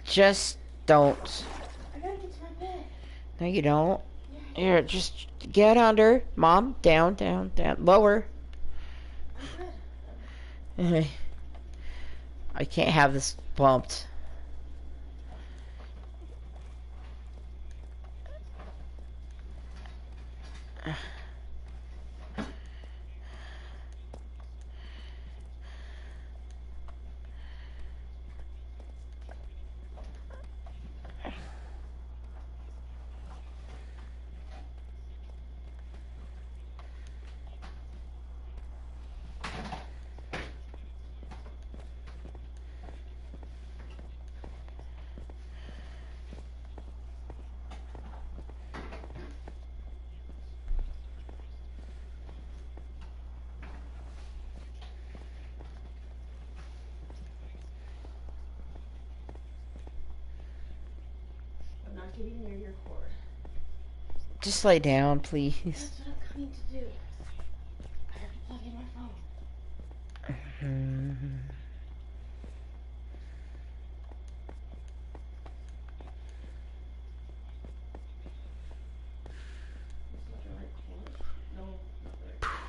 Just don't. I gotta get to my bed. No, you don't. Yeah, Here, just get under. Mom, down, down, down. Lower. I'm good. I can't have this bumped. I'm not getting near your cord. Just lay down, please. That's what I'm coming to do. I have to plug in my phone. This is the right cord. No, not the right cord.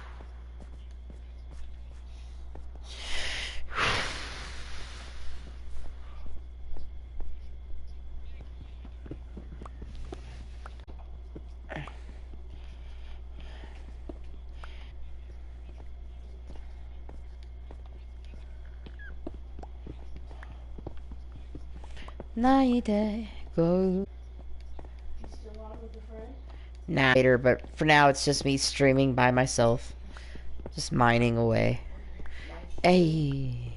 Night go. You still on with a friend? Nah, later, but for now it's just me streaming by myself. Just mining away. Okay. Live stream. Hey.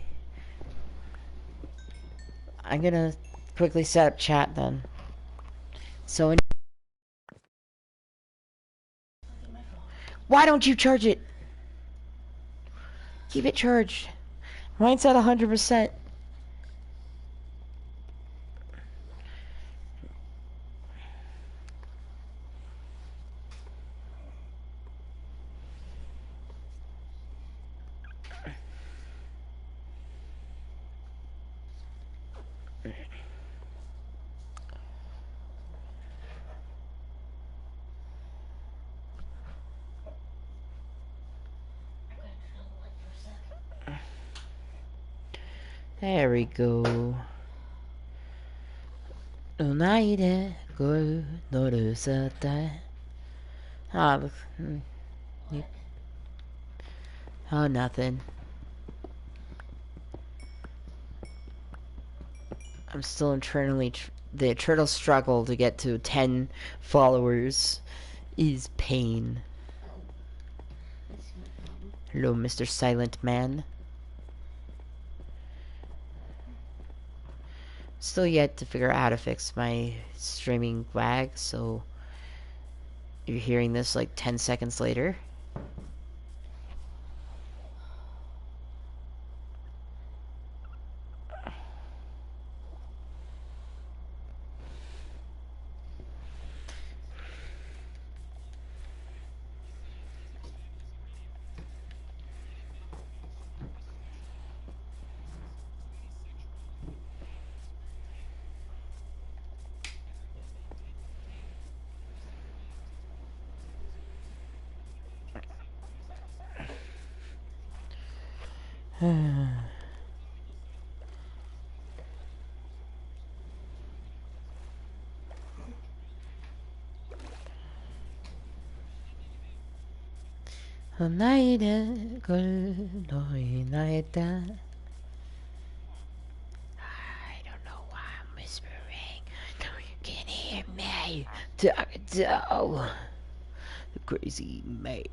I'm gonna quickly set up chat then. So, Plug in my phone. why don't you charge it? Keep it charged. Mine's at 100%. I'm gonna turn on the light for a sec. There we go. United go 노릇었다. Ah, What? oh, nothing. I'm still internally. The eternal struggle to get to 10 followers is pain. I see my phone. Hello, Mr. Silent Man. Still yet to figure out how to fix my streaming lag, so you're hearing this like 10 seconds later. United go united. I don't know why I'm whispering. No, you can hear me. The crazy man.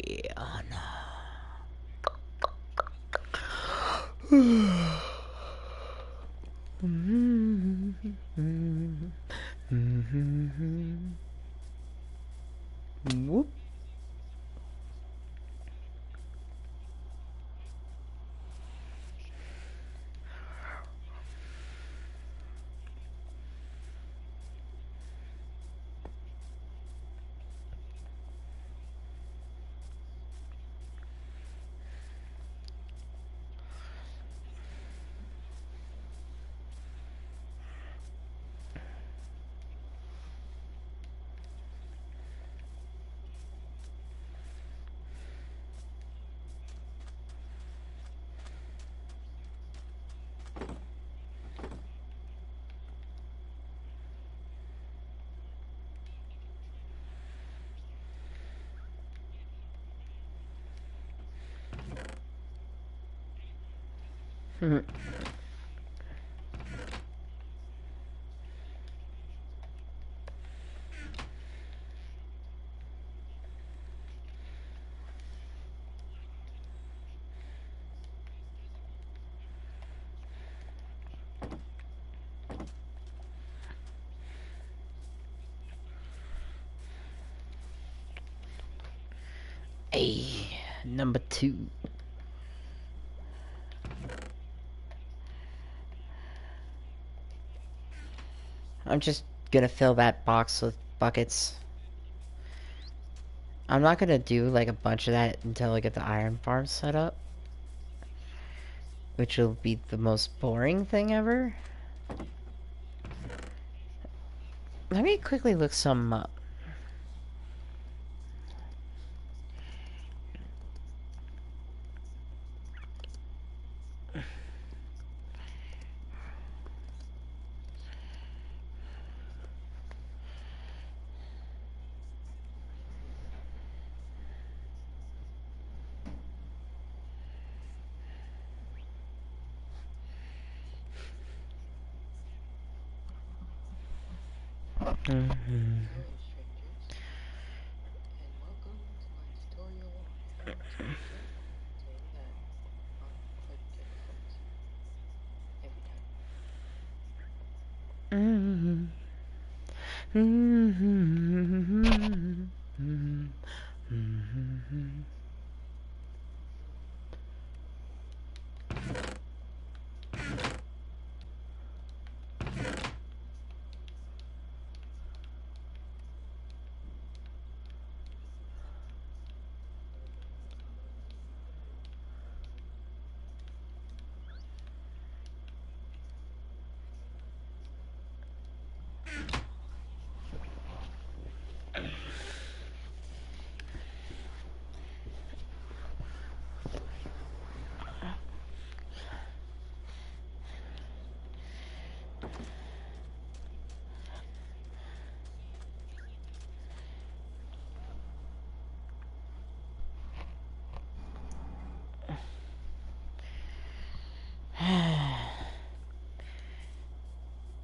Whoop. Mhm. Hey, number 2. I'm just gonna fill that box with buckets. I'm not gonna do like a bunch of that until I get the iron farm set up, which will be the most boring thing ever. Let me quickly look some up. Mm-hmm. Mm-hmm. Mm-hmm. Mm-hmm. Mm-hmm.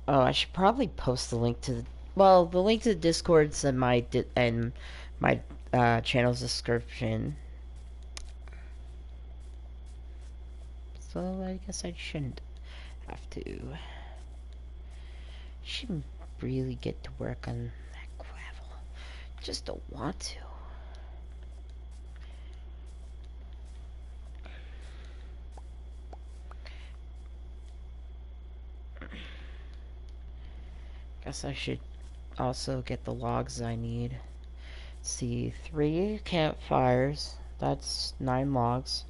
Oh, I should probably post the link to the, well, the link to the Discords and my channel's description. So I guess I shouldn't have to. Shouldn't really get to work on that gravel. Just don't want to. Guess I should also get the logs I need. See, 3 campfires. That's 9 logs.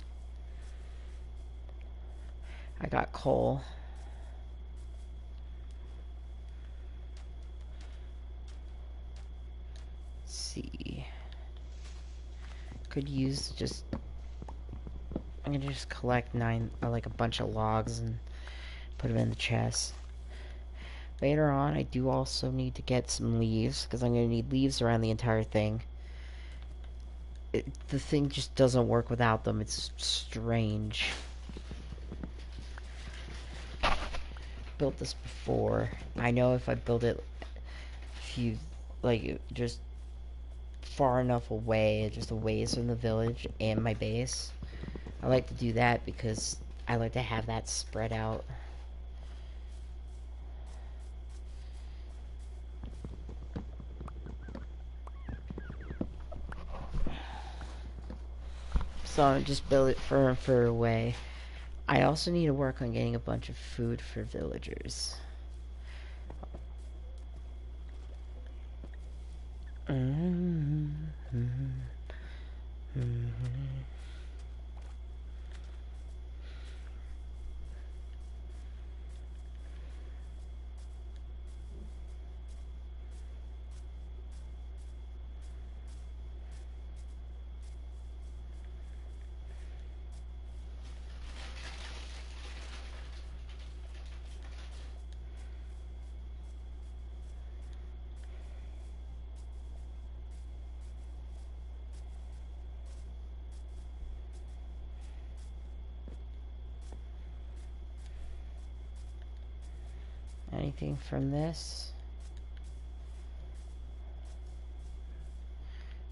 I got coal. Let's see. Could use just. I'm gonna just collect 9, like a bunch of logs and put them in the chest. Later on, I do also need to get some leaves because I'm gonna need leaves around the entire thing. The thing just doesn't work without them. It's strange. Built this before. I know if I build it few, like, just far enough away, just a ways from the village and my base. I like to do that because I like to have that spread out. So I just build it further and further away. I also need to work on getting a bunch of food for villagers. Mm-hmm. Mm-hmm. Anything from this?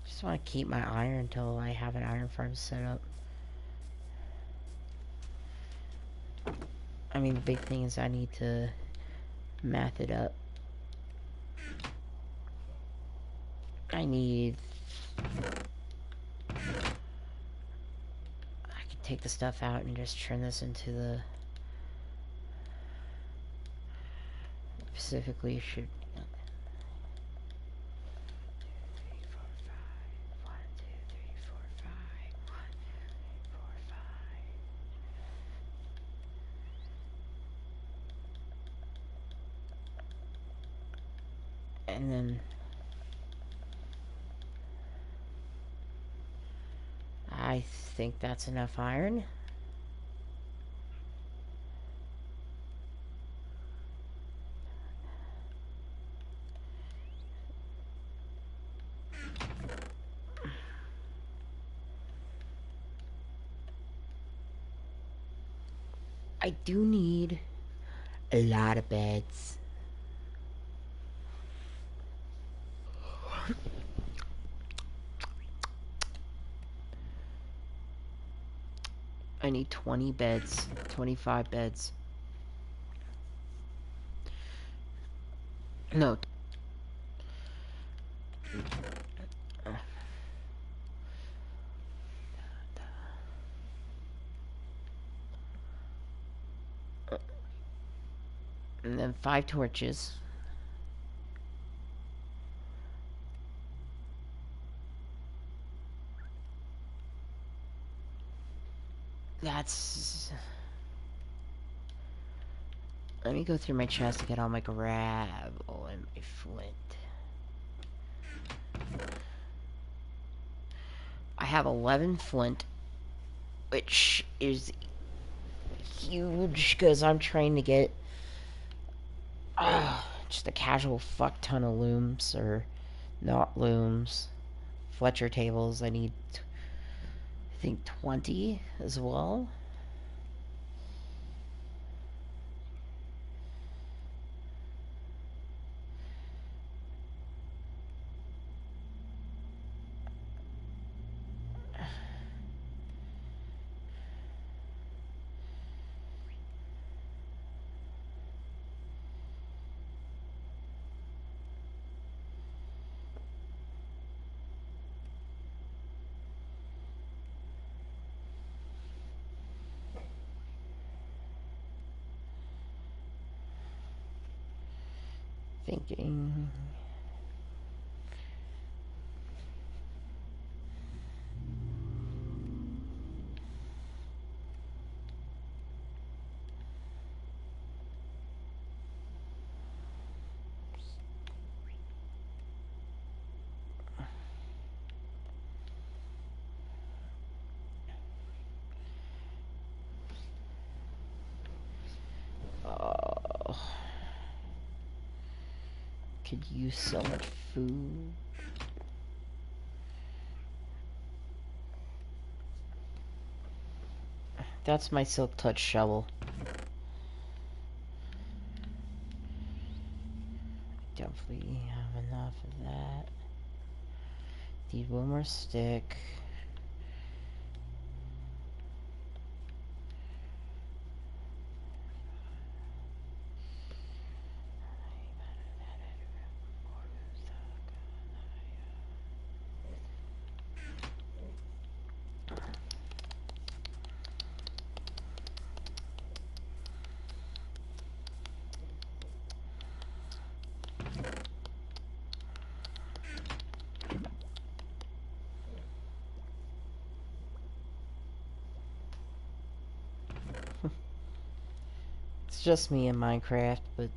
Just want to keep my iron until I have an iron farm set up. I mean, the big thing is I need to math it up. I need... I could take the stuff out and just turn this into the... Specifically, should... 1, 2, 3, 4, 5. 1, 2, 3, 4, 5. And then... I think that's enough iron. I do need a lot of beds. I need 20 beds, 25 beds. No. And then 5 torches. That's... Let me go through my chest to get all my gravel and my flint. I have 11 flint, which is huge because I'm trying to get just a casual fuck ton of looms, or not looms, Fletcher tables. I need, I think, 20 as well. Thinking. Could use so much food. That's my silk touch shovel. Definitely have enough of that. Need one more stick. It's just me in Minecraft, but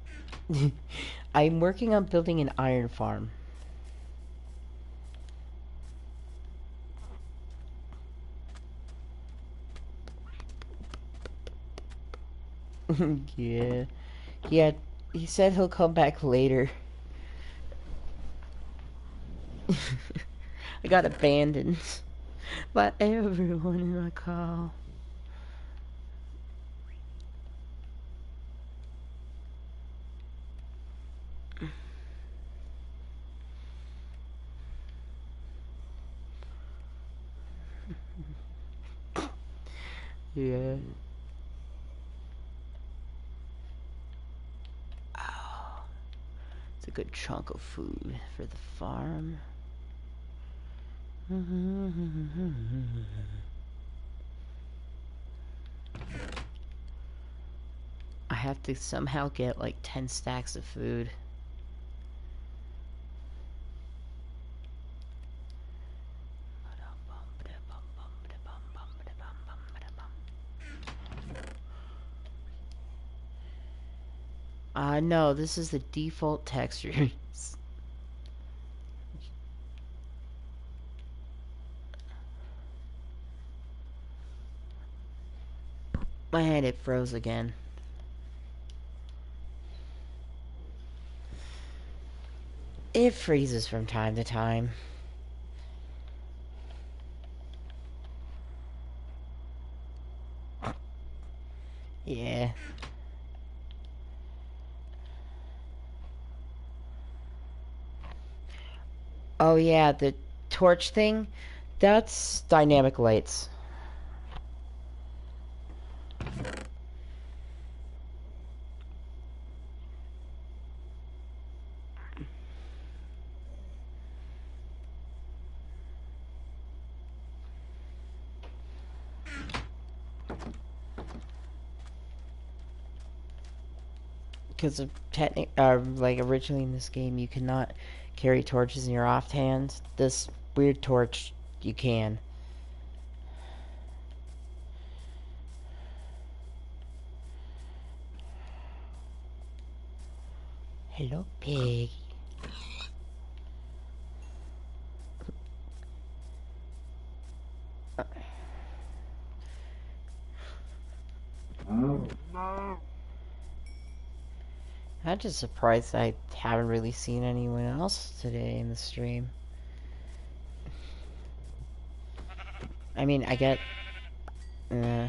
I'm working on building an iron farm. Yeah. Yeah, he said he'll come back later. I got abandoned by everyone in my call. Yeah. Oh, it's a good chunk of food for the farm. I have to somehow get like 10 stacks of food. No, this is the default textures. My hand, it froze again. It freezes from time to time. Yeah. Oh yeah, the torch thing, that's dynamic lights. Because of like originally in this game, you cannot carry torches in your offhand. This weird torch, you can. Hello, pig. I'm just surprised I haven't really seen anyone else today in the stream. I mean, I get... Uh,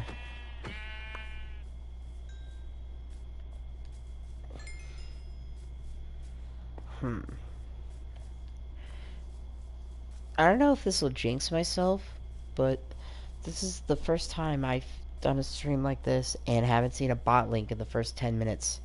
hmm. I don't know if this will jinx myself, but this is the first time I've done a stream like this and haven't seen a bot link in the first 10 minutes.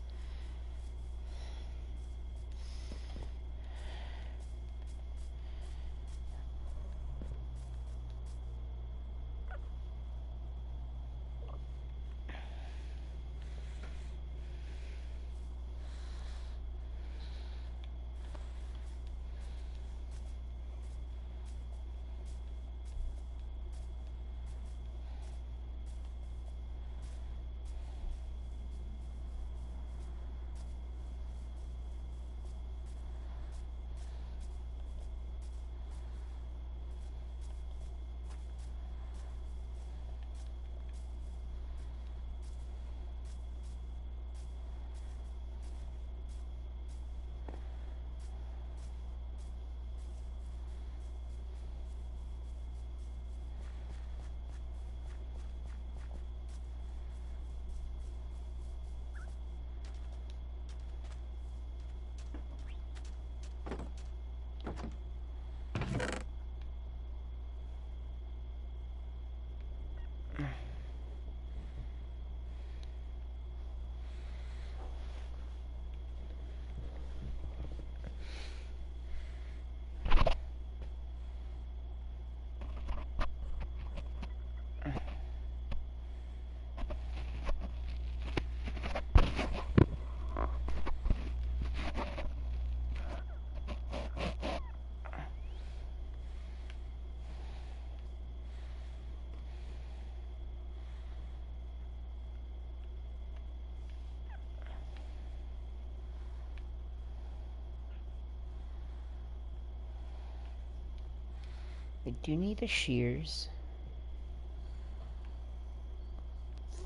I do need the shears.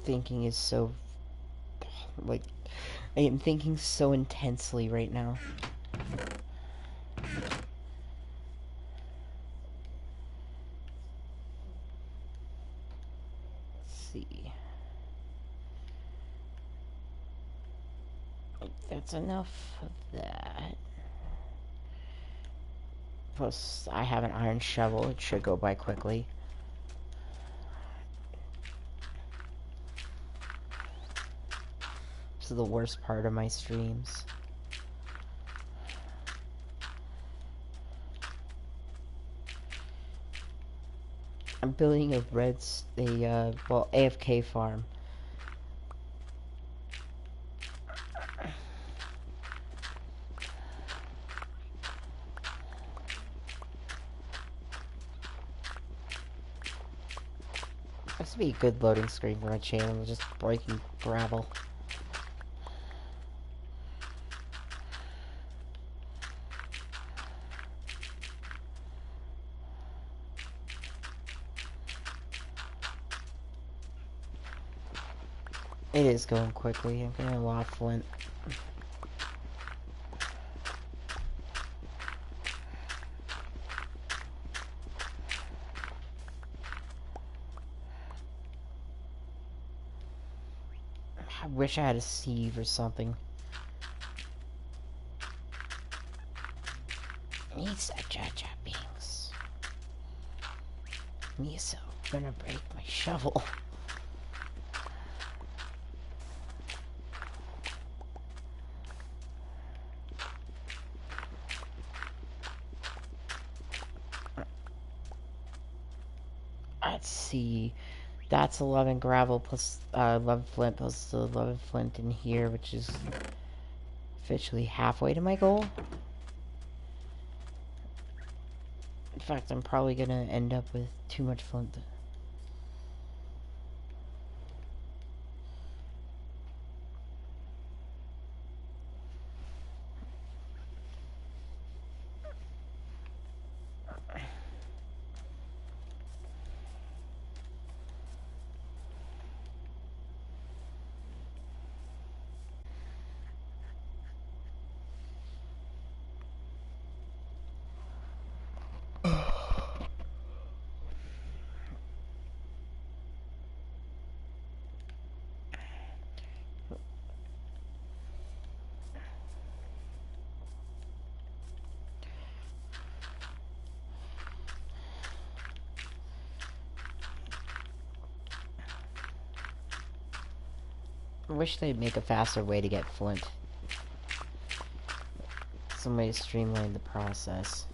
Thinking is so... like... I am thinking so intensely right now. Let's see. That's enough of that. Plus, I have an iron shovel. It should go by quickly. This is the worst part of my streams. I'm building a AFK farm. This would be a good loading screen for my channel, just breaking gravel. It is going quickly. I'm getting a lot of flint. I wish I had a sieve or something. Needs that Jaja Binks. Miso, gonna break my shovel. Let's see. That's 11 gravel plus 11 flint plus 11 flint in here, which is officially halfway to my goal. In fact, I'm probably gonna end up with too much flint. I wish they'd make a faster way to get flint. Some way to streamline the process.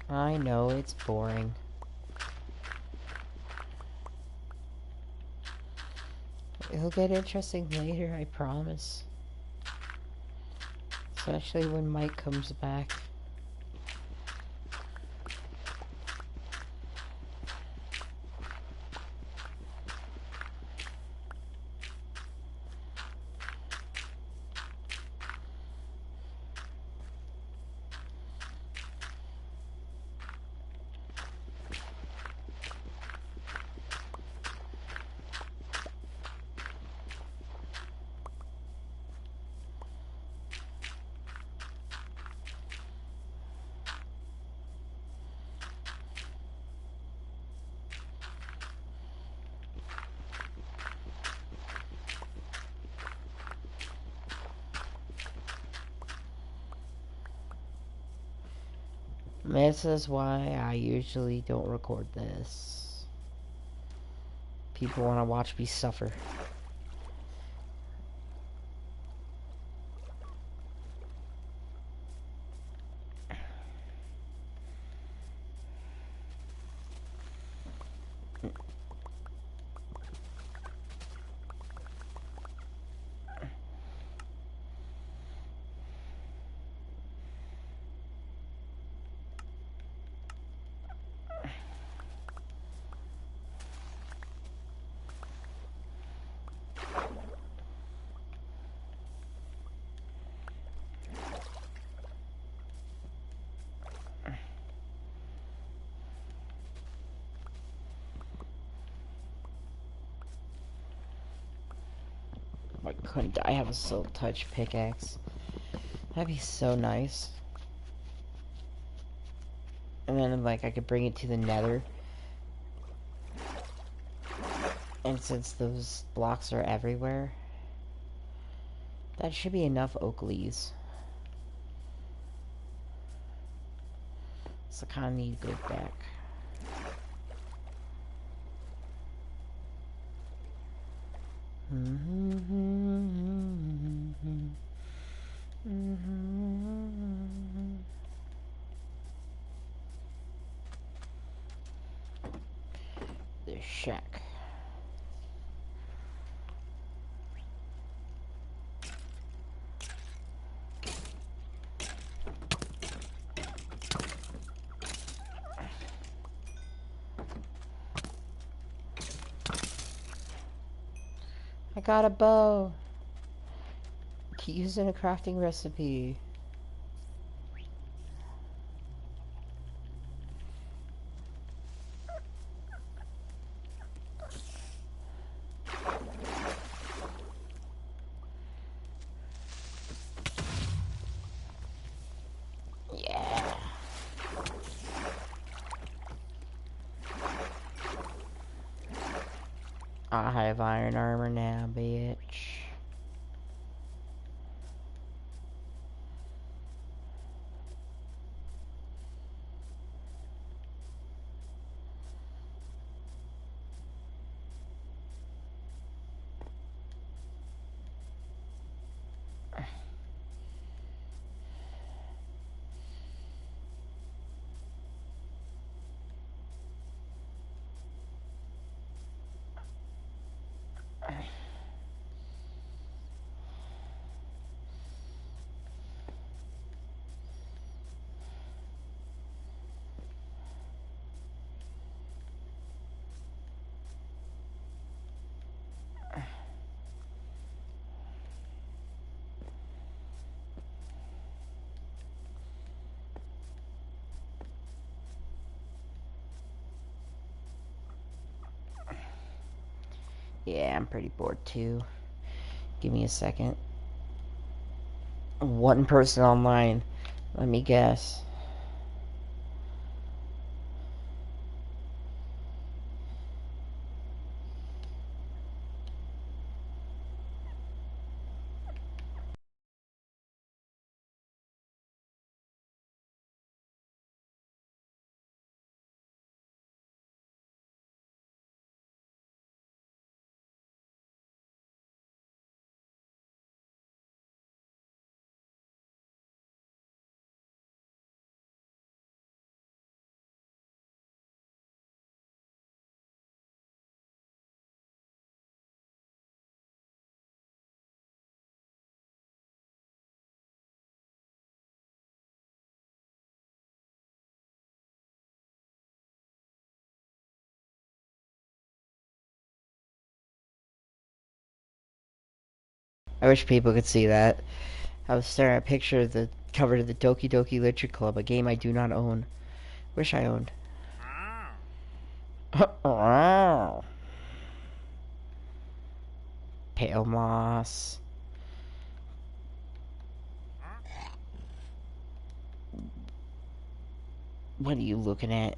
I know, it's boring. It'll get interesting later, I promise. Especially when Mike comes back. This is why I usually don't record this. People want to watch me suffer. Why couldn't I have a silk touch pickaxe? That'd be so nice. And then, like, I could bring it to the nether. And since those blocks are everywhere, That should be enough oak leaves. So I kind of need to go back. The shack. I got a bow. Keep using a crafting recipe. Yeah. I have iron armor now, bitch. Yeah, I'm pretty bored too. Give me a second. One person online. Let me guess. I wish people could see that. I was staring at a picture of the cover of the Doki Doki Literature Club, a game I do not own. Wish I owned. Pale moss. What are you looking at?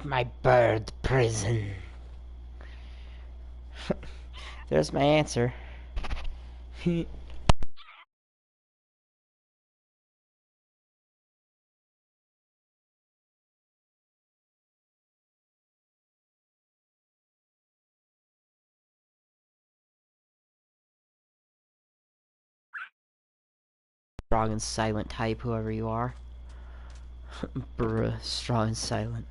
My bird prison. There's my answer. Strong and silent type, whoever you are. Bruh, strong and silent.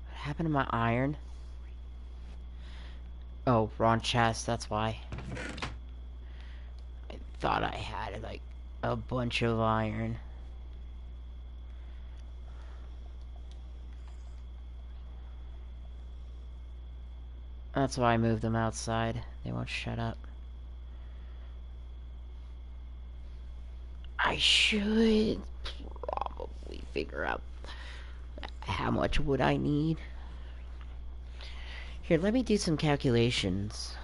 What happened to my iron? Oh, wrong chest, that's why. I thought I had, like, a bunch of iron. That's why I moved them outside. They won't shut up. I should probably figure out how much wood I need. Here, let me do some calculations.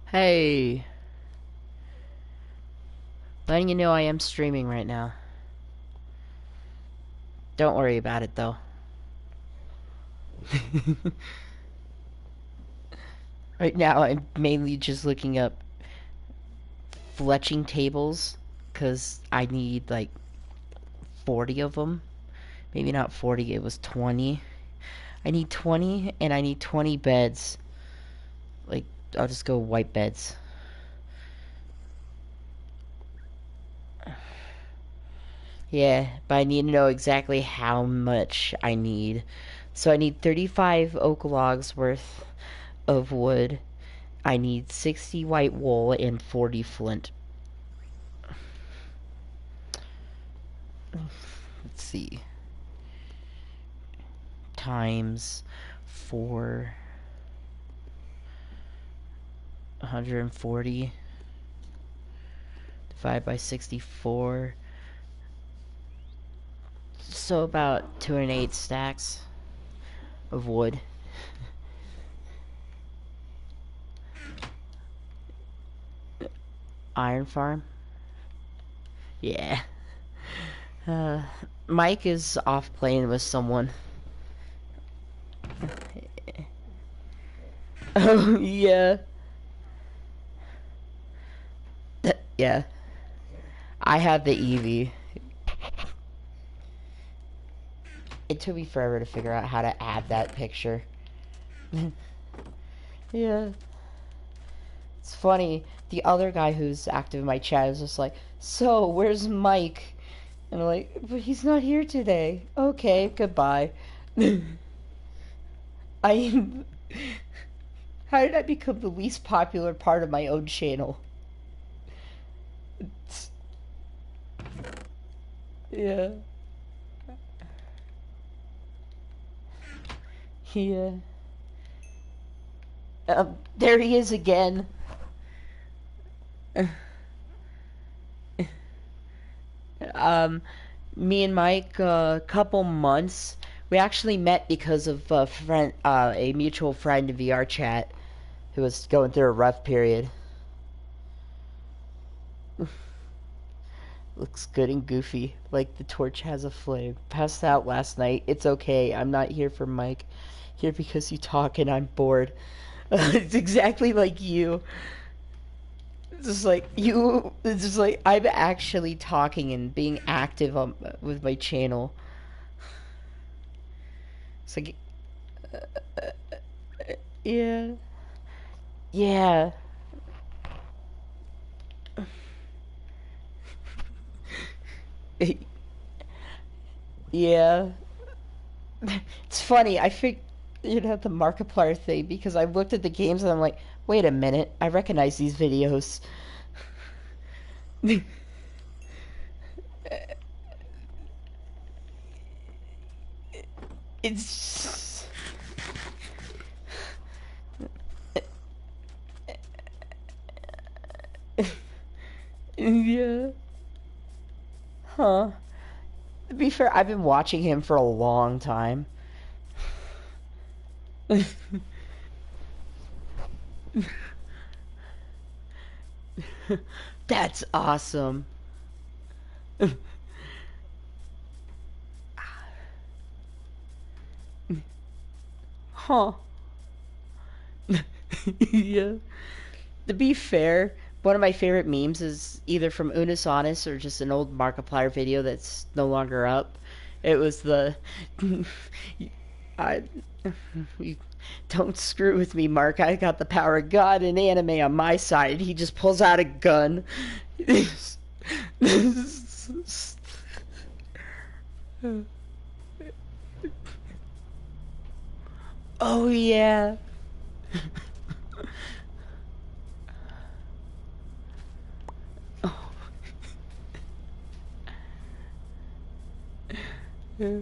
Hey! Letting you know I am streaming right now. Don't worry about it, though. Right now, I'm mainly just looking up fletching tables, because I need, like, 40 of them. Maybe not 40, it was 20. I need 20, and I need 20 beds. Like, I'll just go white beds. Yeah, but I need to know exactly how much I need. So I need 35 oak logs worth of wood. I need 60 white wool and 40 flint. Let's see. Times 4. 140. Divide by 64. So about 208 stacks of wood. Iron farm? Yeah. Mike is off playing with someone. Oh, yeah. Yeah. I have the Eevee. It took me forever to figure out how to add that picture. Yeah. It's funny. The other guy who's active in my chat is just like, so, where's Mike? And I'm like, but he's not here today. Okay, goodbye. I... How did I become the least popular part of my own channel? Yeah. Yeah. There he is again. Me and Mike, a couple months. We actually met because of a mutual friend in VR chat who was going through a rough period. Looks good and goofy, like the torch has a flame. Passed out last night. It's okay. I'm not here for Mike. Here because you talk and I'm bored. It's exactly like you. It's just like you. It's just like I'm actually talking and being active with my channel. It's like, yeah, yeah. Yeah. It's funny. I figured out the Markiplier thing because I looked at the games and I'm like, wait a minute, I recognize these videos. It's yeah. Huh. To be fair, I've been watching him for a long time. That's awesome. Huh. Yeah. To be fair, one of my favorite memes is either from Unis Honest or just an old Markiplier video that's no longer up. It was the I Don't screw with me, Mark. I got the power of God and anime on my side. He just pulls out a gun. Oh, yeah. Oh. Yeah.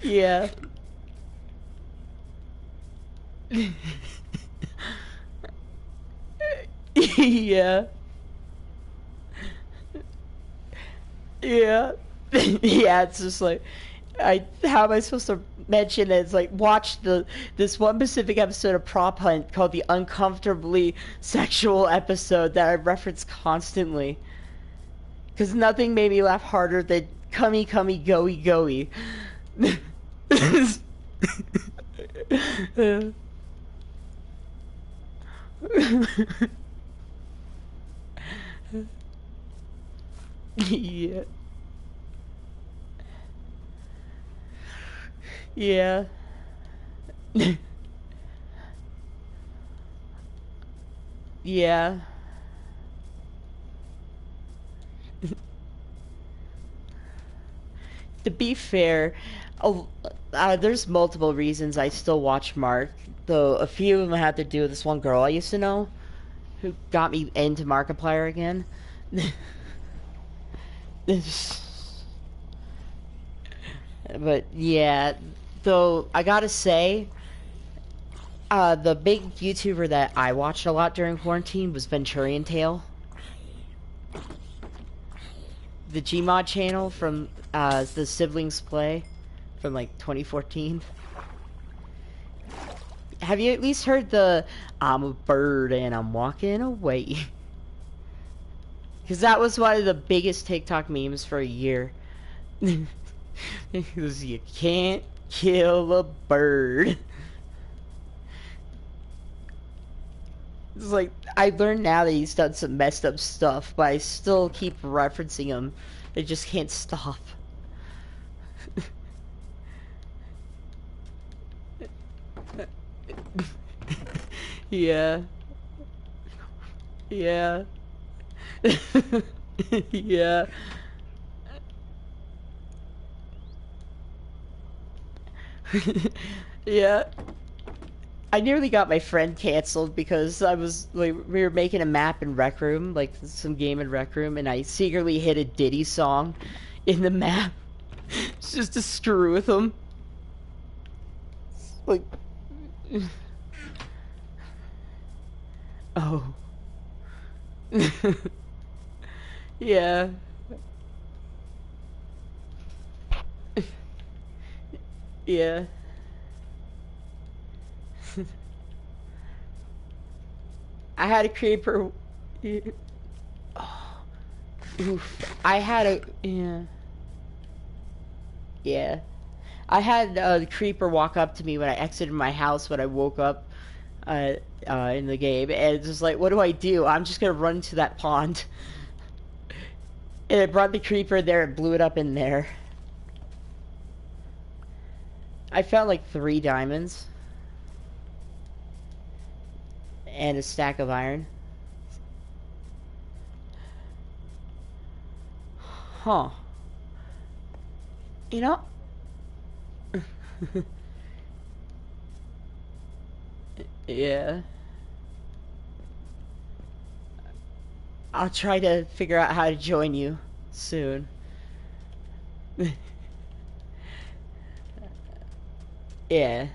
Yeah. Yeah. Yeah. Yeah, it's just like how am I supposed to mention it? It's like watch this one specific episode of Prop Hunt called the uncomfortably sexual episode that I reference constantly. Cause nothing made me laugh harder than cummy cummy goey goey. Yeah. Yeah. Yeah. To be fair, there's multiple reasons I still watch Mark, though a few of them had to do with this one girl I used to know who got me into Markiplier again. But yeah, though I gotta say, the big YouTuber that I watched a lot during quarantine was Venturian Tale, the Gmod channel from the Siblings Play from like 2014. Have you at least heard the "I'm a bird and I'm walking away"? Because that was one of the biggest TikTok memes for a year. Because you can't kill a bird. It's like, I learned now that he's done some messed up stuff, but I still keep referencing him. I just can't stop. Yeah. Yeah. Yeah. Yeah. I nearly got my friend canceled because I was like, we were making a map in Rec Room, like some game in Rec Room, and I secretly hit a Diddy song in the map just to screw with him. Like, oh. Yeah. Yeah. I had a creeper. Oh, oof. I had a. Yeah. Yeah. I had the creeper walk up to me when I exited my house when I woke up uh, in the game, and it's just like, what do I do? I'm just gonna run to that pond. And I brought the creeper there and blew it up in there. I found like 3 diamonds and a stack of iron. Huh. You know? Yeah. I'll try to figure out how to join you soon. Yeah.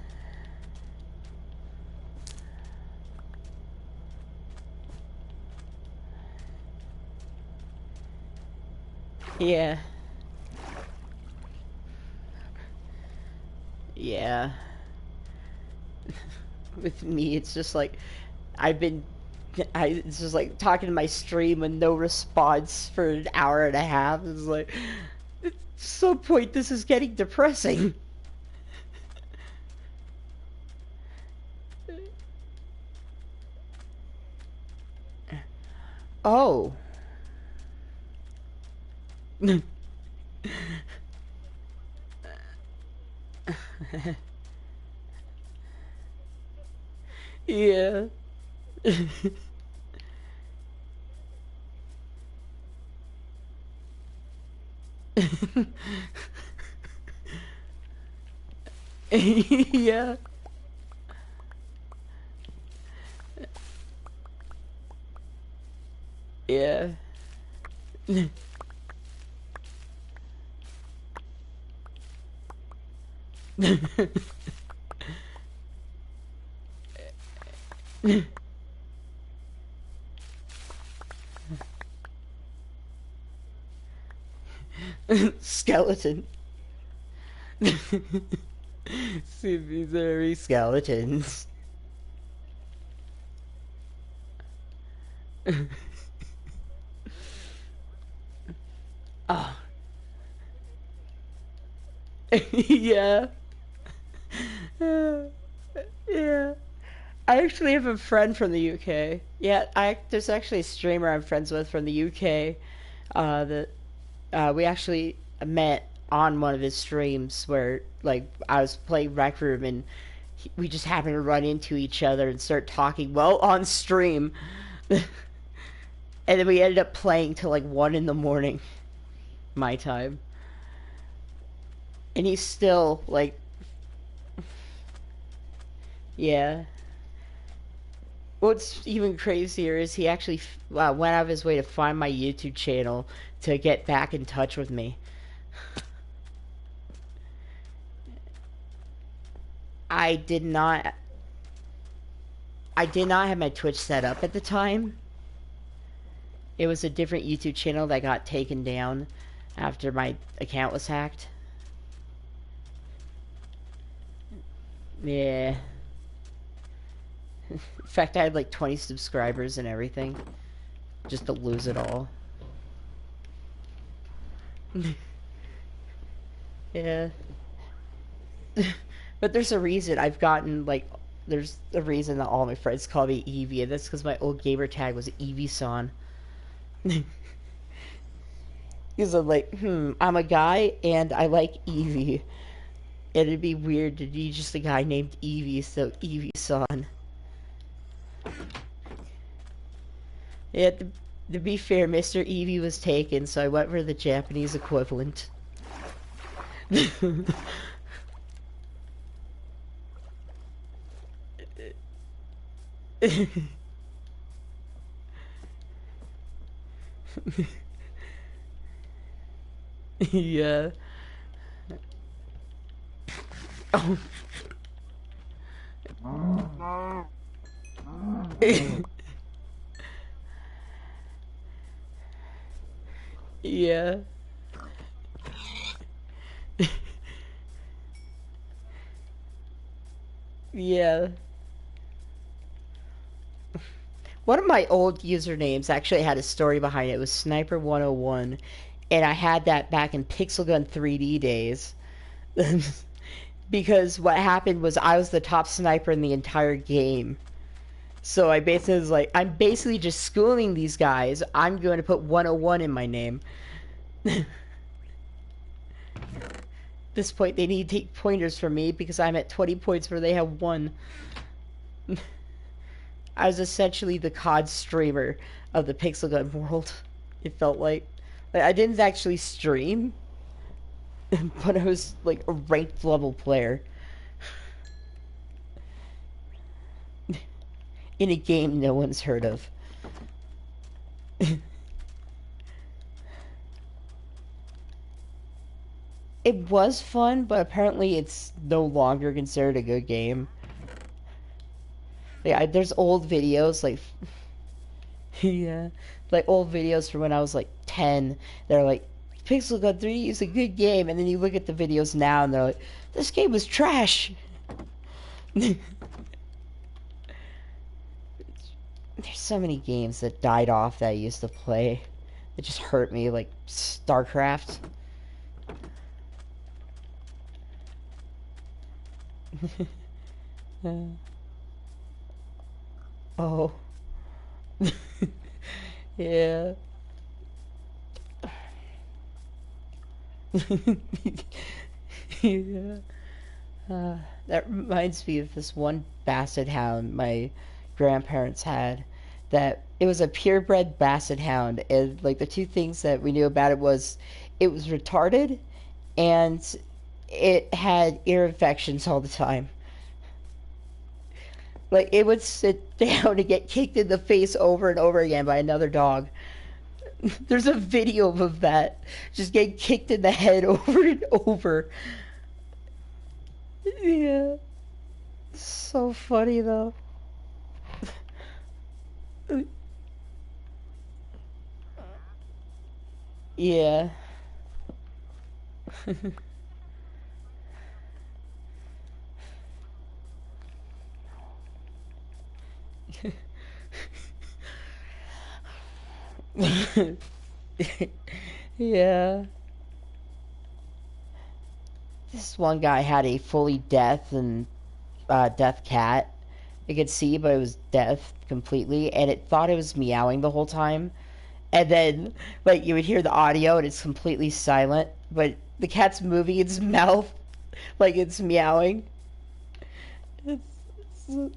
Yeah. Yeah. with me. It's just like I've been, it's just like talking to my stream with no response for an hour and a half. It's like, at some point, this is getting depressing. Oh. Yeah. Yeah. Yeah. Skeleton. Very skeletons. Oh. Yeah. Yeah. I actually have a friend from the UK. Yeah, there's actually a streamer I'm friends with from the UK. That we actually met on one of his streams where like I was playing Rec Room and we just happened to run into each other and start talking well on stream. And then we ended up playing till like 1 in the morning, my time. And he's still like, yeah. What's even crazier is he actually went out of his way to find my YouTube channel to get back in touch with me. I did not. I did not have my Twitch set up at the time. It was a different YouTube channel that got taken down after my account was hacked. Yeah. In fact, I had like 20 subscribers and everything. Just to lose it all. Yeah. But there's a reason I've gotten like there's a reason that all my friends call me Eevee, and that's because my old gamer tag was Eevee-san. Because I'm like, I'm a guy and I like Eevee. And it'd be weird to be just a guy named Eevee, so Eevee-san. Yeah, to be fair, Mr. Eevee was taken, so I went for the Japanese equivalent. Yeah. Oh. Yeah. Yeah. One of my old usernames actually had a story behind it. It was Sniper 101, and I had that back in Pixel Gun 3D days. Because what happened was I was the top sniper in the entire game. So I basically was like, I'm basically just schooling these guys. I'm going to put 101 in my name. At this point, they need to take pointers from me because I'm at 20 points where they have 1. I was essentially the COD streamer of the Pixel Gun world. It felt like I didn't actually stream, but I was like a ranked level player in a game no one's heard of. It was fun, but apparently it's no longer considered a good game. Yeah, there's old videos like yeah, like old videos from when I was like 10. They're like, Pixel Gun 3 is a good game, and then you look at the videos now and they're like, this game was trash. There's so many games that died off that I used to play. It just hurt me, like StarCraft. Oh. Yeah. Yeah. That reminds me of this one basset hound my grandparents had. That it was a purebred basset hound, and like the two things that we knew about it was retarded, and it had ear infections all the time. Like it would sit down and get kicked in the face over and over again by another dog. There's a video of that, just getting kicked in the head over and over. Yeah, so funny though. Yeah. Yeah. This one guy had a fully deaf cat. It could see, but it was deaf completely, and it thought it was meowing the whole time. And then, like, you would hear the audio, and it's completely silent, but the cat's moving its mouth like it's meowing.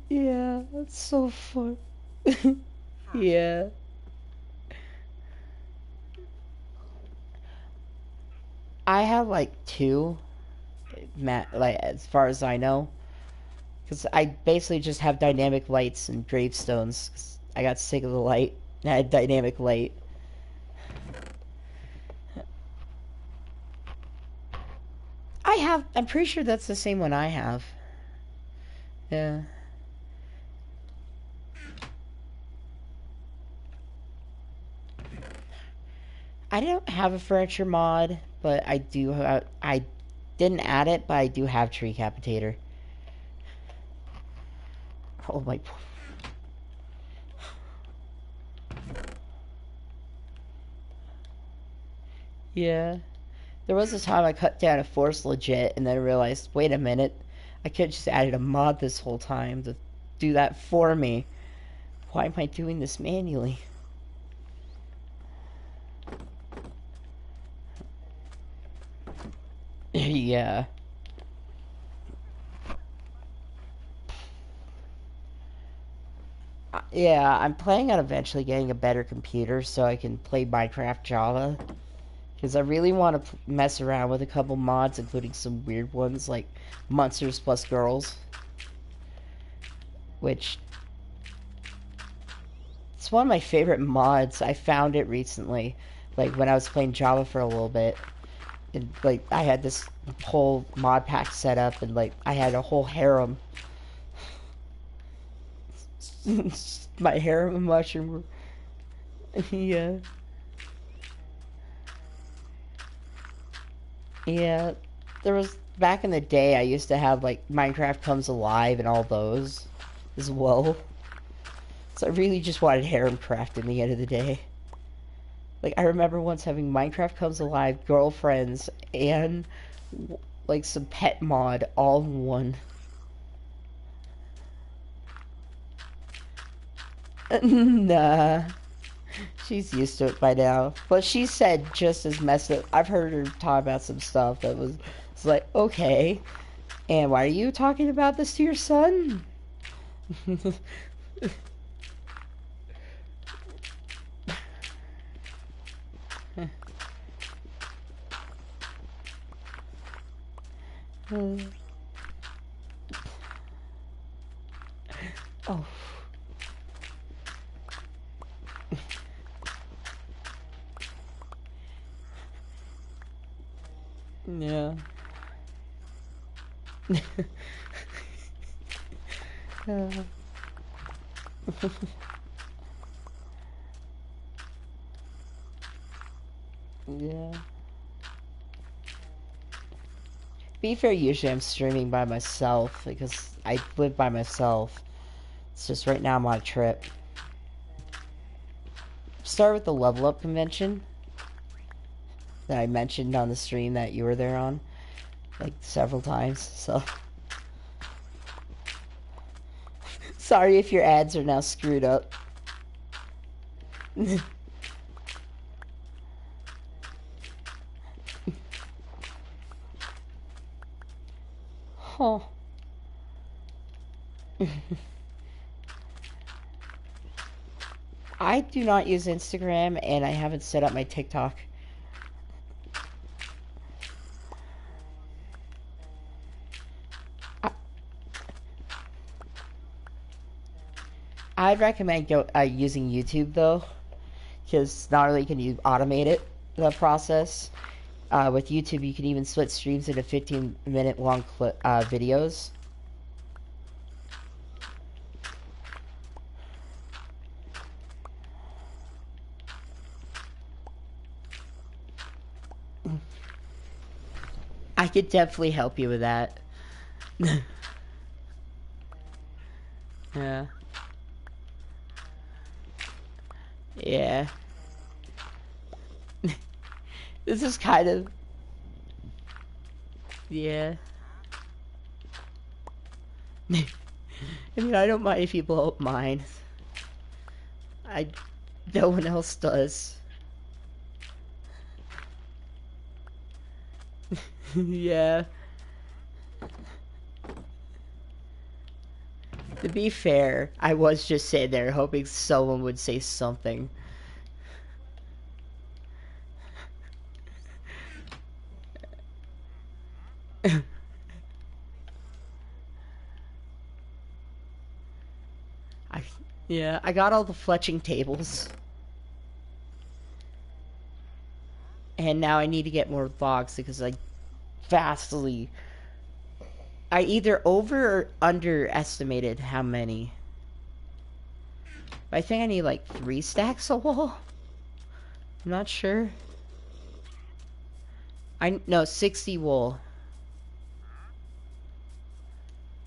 Yeah, that's so fun. Yeah. I have like two, like as far as I know, because I basically just have dynamic lights and gravestones. 'Cause I got sick of the light. And I had dynamic light. I'm pretty sure that's the same one I have. Yeah. I don't have a furniture mod, but I didn't add it, but I do have Tree Capitator. Oh my. Yeah. There was a time I cut down a forest legit, and then I realized, wait a minute, I could have just added a mod this whole time to do that for me. Why am I doing this manually? Yeah. Yeah, I'm planning on eventually getting a better computer so I can play Minecraft Java. Because I really want to mess around with a couple mods, including some weird ones like Monsters Plus Girls. Which, it's one of my favorite mods. I found it recently. Like when I was playing Java for a little bit. And, like, I had this whole mod pack set up, and like I had a whole harem. My harem mushroom. Yeah. Yeah. There was back in the day I used to have like Minecraft Comes Alive and all those as well. So I really just wanted harem craft in the end of the day. Like I remember once having Minecraft Comes Alive, girlfriends, and like some pet mod all in one. Nah. She's used to it by now. But she said just as messed up. I've heard her talk about some stuff that was it's like, okay. And why are you talking about this to your son? Oh. Yeah. Yeah. Be fair, usually I'm streaming by myself because I live by myself. It's just right now I'm on a trip. start with the level up convention that I mentioned on the stream that you were there on, like, several times, so. Sorry if your ads are now screwed up. Huh. I do not use Instagram, and I haven't set up my TikTok. I'd recommend using YouTube, though, because not only can you automate it, the process, with YouTube you can even split streams into 15-minute long videos. I could definitely help you with that. Yeah. Yeah. This is kind of... Yeah. I mean, I don't mind if you blow up mine. No one else does. Yeah. To be fair, I was just sitting there hoping someone would say something. Yeah, I got all the fletching tables. And now I need to get more logs because I either over or underestimated how many. I think I need like 3 stacks of wool. I'm not sure. No, 60 wool.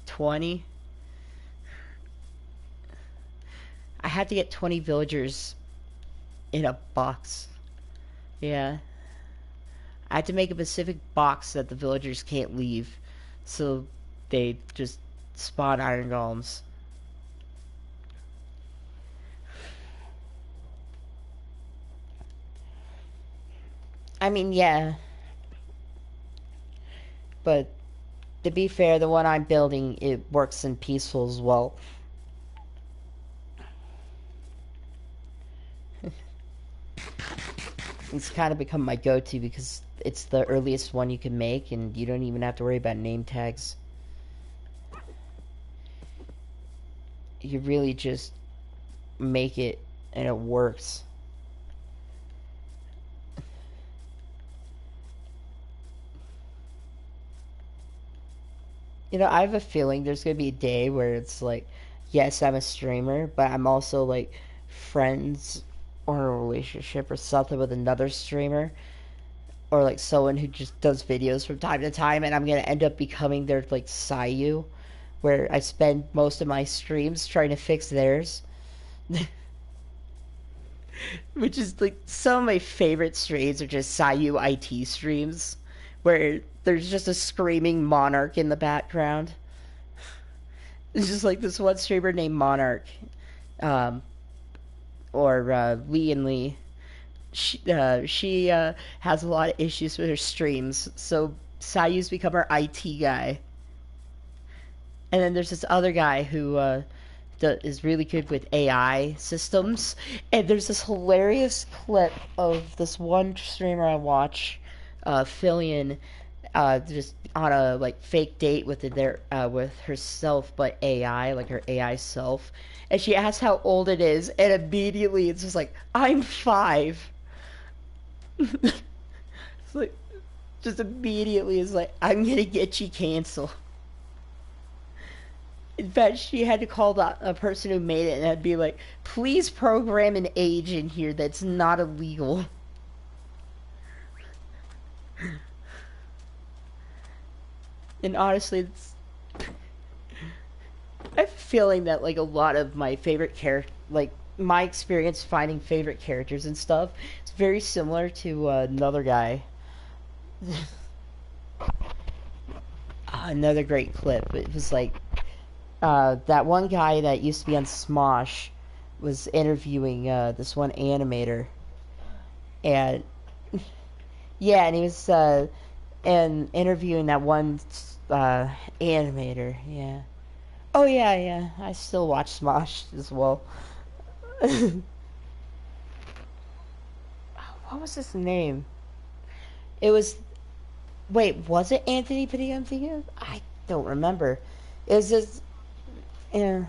20. I had to get 20 villagers in a box. Yeah. I had to make a specific box that the villagers can't leave, so they just spawn iron golems. I mean, yeah. But to be fair, the one I'm building, it works in peaceful as well. It's kind of become my go-to because it's the earliest one you can make, and you don't even have to worry about name tags. You really just make it, and it works. You know, I have a feeling there's gonna be a day where it's like, yes, I'm a streamer, but I'm also like friends or in a relationship or something with another streamer, or like someone who just does videos from time to time, and I'm gonna end up becoming their like Sayu, where I spend most of my streams trying to fix theirs. Which is like some of my favorite streams are just Sayu IT streams, where there's just a screaming Monarch in the background. It's just like this one streamer named Monarch, or Lee and Lee. She has a lot of issues with her streams, so Sayu's become her IT guy. And then there's this other guy who is really good with AI systems. And there's this hilarious clip of this one streamer I watch, Fillion, just on a like fake date with with herself, but AI, like her AI self. And she asks how old it is, and immediately it's just like, I'm 5. It's like, just immediately it's like, I'm gonna get you canceled. In fact, she had to call a person who made it and I'd be like, please program an age in here that's not illegal. And honestly, I have a feeling that like a lot of my favorite my experience finding favorite characters and stuff. It's very similar to another guy. Another great clip. It was like that one guy that used to be on Smosh was interviewing this one animator, and yeah, and he was and interviewing that one animator. Yeah. Oh yeah, yeah. I still watch Smosh as well. What was his name? It was. Wait, was it Anthony Padilla? I don't remember. Is this? Yeah,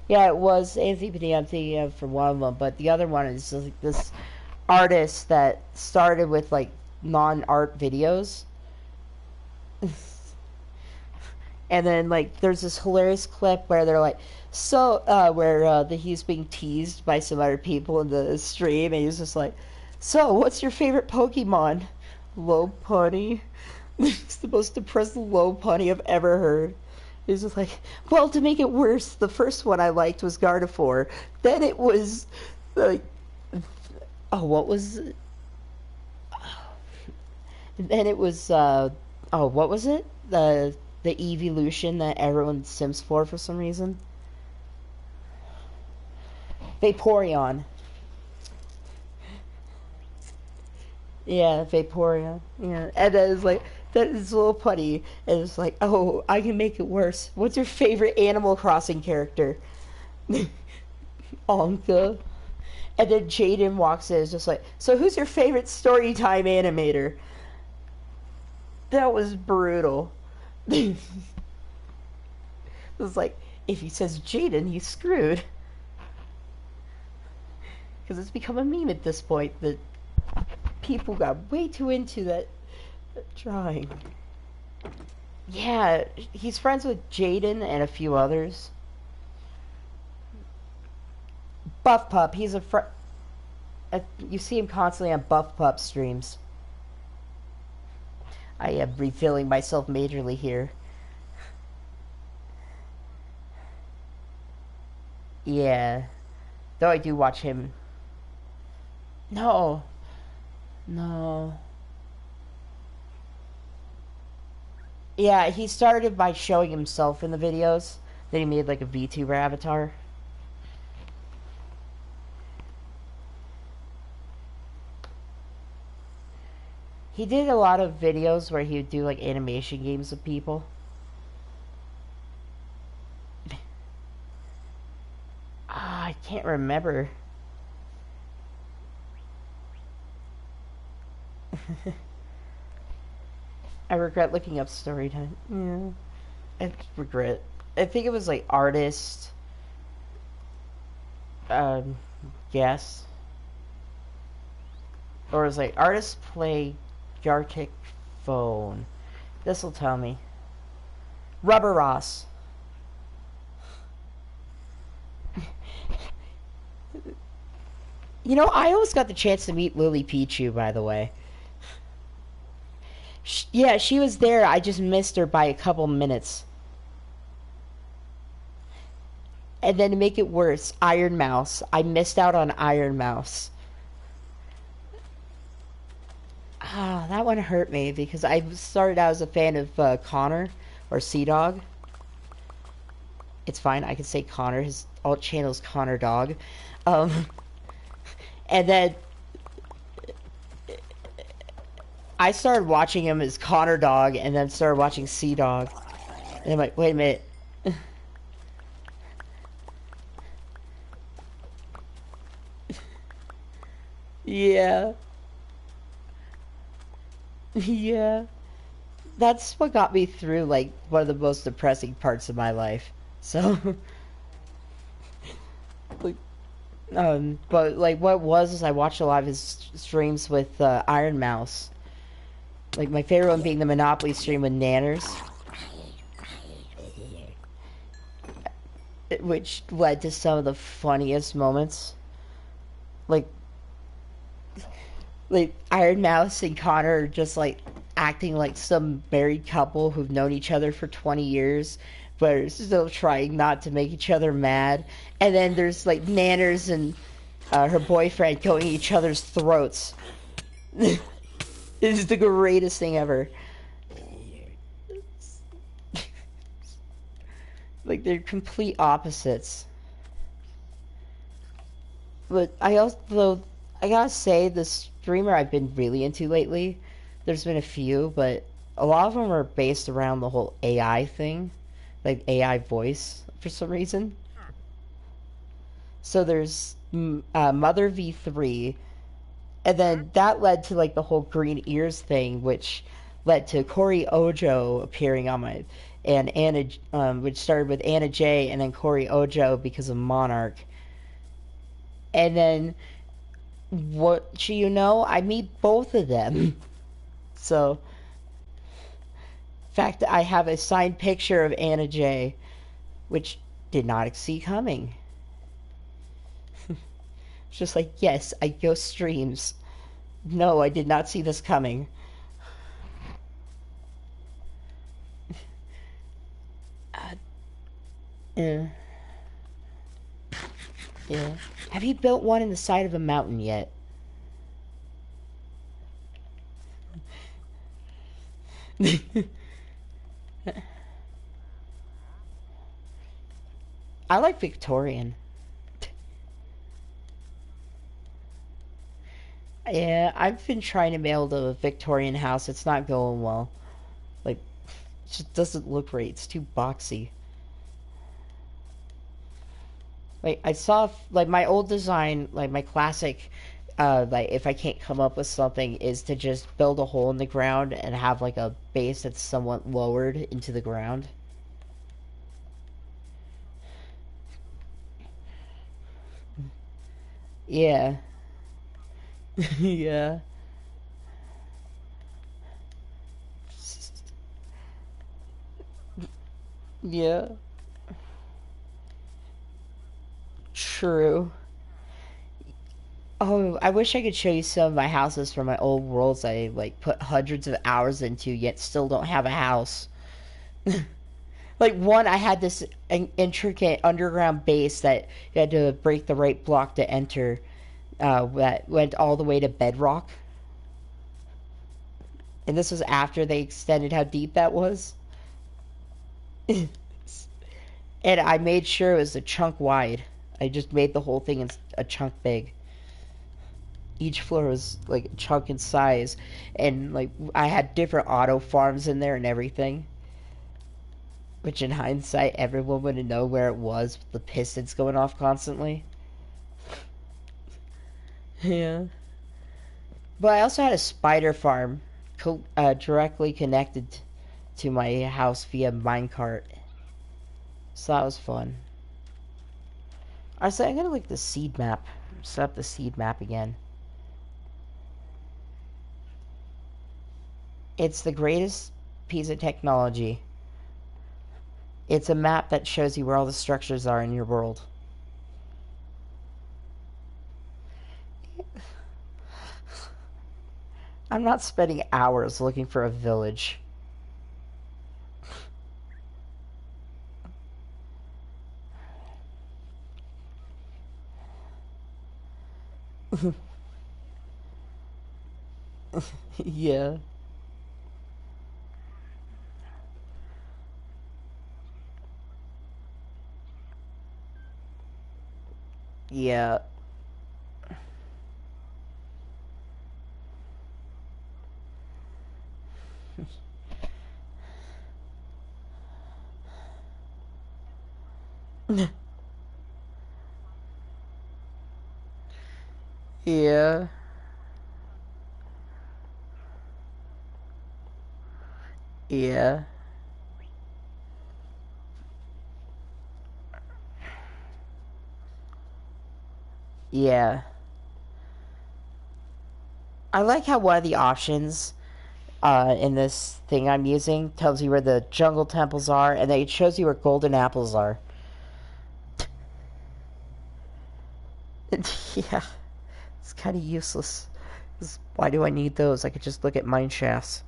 yeah, it was Anthony Padilla for one of them, but the other one is just like this artist that started with like non-art videos, and then like there's this hilarious clip where they're like, so where he's being teased by some other people in the stream, and he's just like, so what's your favorite Pokemon? Lopunny. It's the most depressing Lopunny I've ever heard. He's just like, well, to make it worse, the first one I liked was Gardevoir. Then it was like, oh, what was it? Then it was oh, what was it? The evolution that everyone sims for some reason. Vaporeon. Yeah, Vaporeon. Yeah, and then it's like that is a little putty, and it's like, oh, I can make it worse. What's your favorite Animal Crossing character? Anka. And then Jaden walks in, and is just like, so who's your favorite Storytime animator? That was brutal. It was like, if he says Jaden, he's screwed. Because it's become a meme at this point that people got way too into that drawing. Yeah, he's friends with Jaden and a few others. Buff Pup, he's a you see him constantly on Buff Pup streams. I am refilling myself majorly here. Yeah. Though I do watch him. No. No. Yeah, he started by showing himself in the videos. Then he made like a VTuber avatar. He did a lot of videos where he would do like animation games with people. I can't remember. I regret looking up Storytime. Yeah. I regret. I think it was like artist. Yes. Or it was like artist play Gartic phone. This'll tell me. Rubber Ross. You know, I almost got the chance to meet Lily Pichu, by the way. Yeah, she was there. I just missed her by a couple minutes. And then to make it worse, Iron Mouse. I missed out on Iron Mouse. Ah, that one hurt me because I started out as a fan of Connor or Sea Dog. It's fine. I can say Connor. His alt channel is Connor Dog. And then I started watching him as Connor Dog and then started watching Sea Dog. And I'm like, wait a minute. Yeah. Yeah. That's what got me through, like, one of the most depressing parts of my life. So, like, but, like, what was is I watched a lot of his streams with Iron Mouse. Like, my favorite one being the Monopoly stream with Nanners. Which led to some of the funniest moments. Like Iron Mouse and Connor are just like acting like some married couple who've known each other for 20 years, but still trying not to make each other mad. And then there's like Nanners and her boyfriend going each other's throats. It is the greatest thing ever. Like they're complete opposites. But I gotta say, the streamer I've been really into lately, there's been a few, but a lot of them are based around the whole AI thing, like AI voice for some reason. So there's Mother V3, and then that led to like the whole green ears thing, which led to Corey Ojo appearing on my and Anna, which started with Anna J, and then Corey Ojo because of Monarch, and then what you know, I meet both of them. So, in fact, I have a signed picture of Anna J, which did not see coming. It's just like, yes, I go streams. No, I did not see this coming. Yeah. Yeah. Have you built one in the side of a mountain yet? I like Victorian. Yeah, I've been trying to build a Victorian house. It's not going well. Like, it just doesn't look right. It's too boxy. Like, I saw, like, my old design, like, my classic, like, if I can't come up with something, is to just build a hole in the ground and have, like, a base that's somewhat lowered into the ground. Yeah. Yeah. Yeah. True. Oh, I wish I could show you some of my houses from my old worlds I like put hundreds of hours into, yet still don't have a house. Like one, I had this intricate underground base that you had to break the right block to enter. That went all the way to bedrock, and this was after they extended how deep that was. And I made sure it was a chunk wide. I just made the whole thing in a chunk big. Each floor was like a chunk in size, and like I had different auto farms in there and everything. Which in hindsight, everyone would know where it was with the pistons going off constantly. Yeah. But I also had a spider farm directly connected to my house via minecart. So that was fun. I said I'm gonna like the seed map. Set up the seed map again. It's the greatest piece of technology. It's a map that shows you where all the structures are in your world. I'm not spending hours looking for a village. Yeah. Yeah. Yeah. Yeah. Yeah. I like how one of the options in this thing I'm using tells you where the jungle temples are, and then it shows you where golden apples are. Yeah, it's kind of useless. 'Cause why do I need those? I could just look at mine shafts.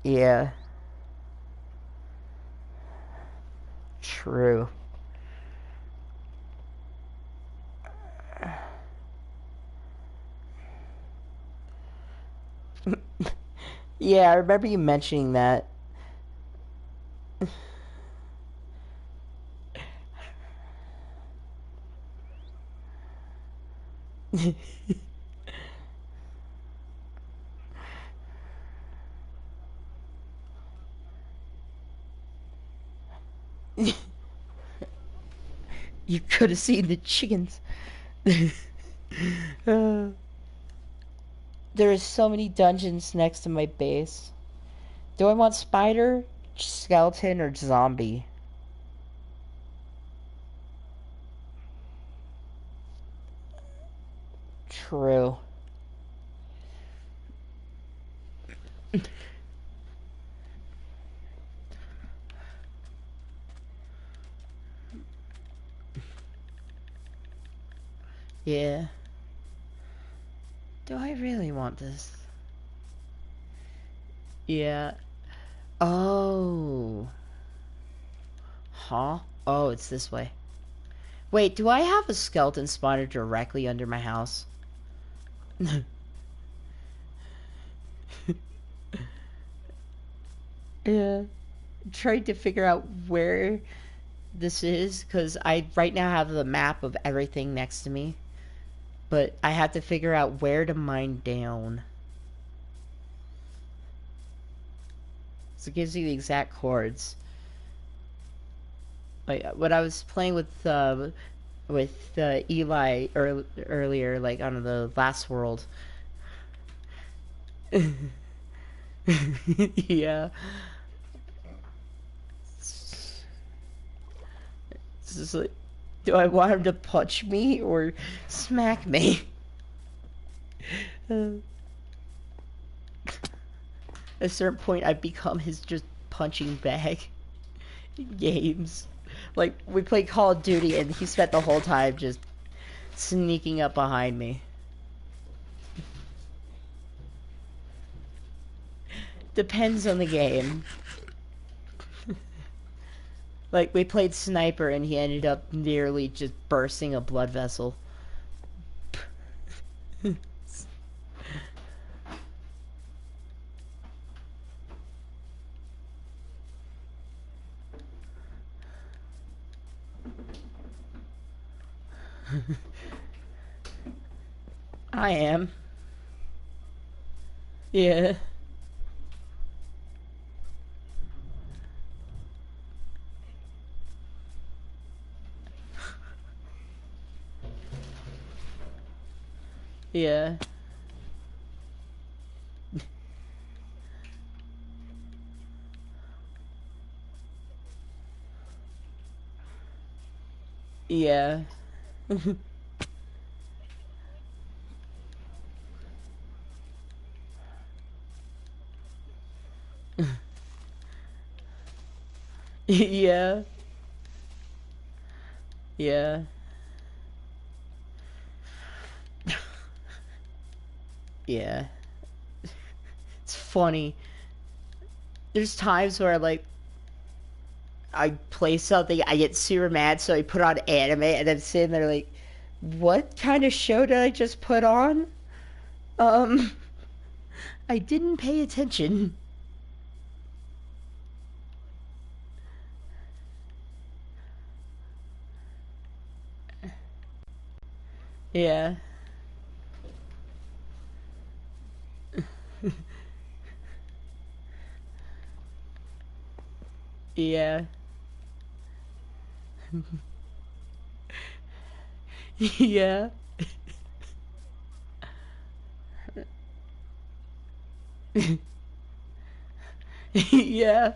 Yeah. True. Yeah, I remember you mentioning that. You could have seen the chickens. uh, there are so many dungeons next to my base. Do I want spider, skeleton, or zombie? True. Yeah. Do I really want this? Yeah. Oh. Huh? Oh, it's this way. Wait, do I have a skeleton spawner directly under my house? Yeah. Trying to figure out where this is, because I right now have the map of everything next to me. But I have to figure out where to mine down. So it gives you the exact chords. Like when I was playing with Eli earlier, like on the last world. Yeah. It's just like, do I want him to punch me or smack me? At a certain point, I become his just punching bag in games. Like, we played Call of Duty, and he spent the whole time just sneaking up behind me. Depends on the game. Like, we played Sniper, and he ended up nearly just bursting a blood vessel. I am. Yeah. Yeah. Yeah. Yeah. Yeah. Yeah. It's funny. There's times where like I play something, I get super mad, so I put on anime, and I'm sitting there like, what kind of show did I just put on? Um, I didn't pay attention. Yeah. Yeah. Yeah. Yeah.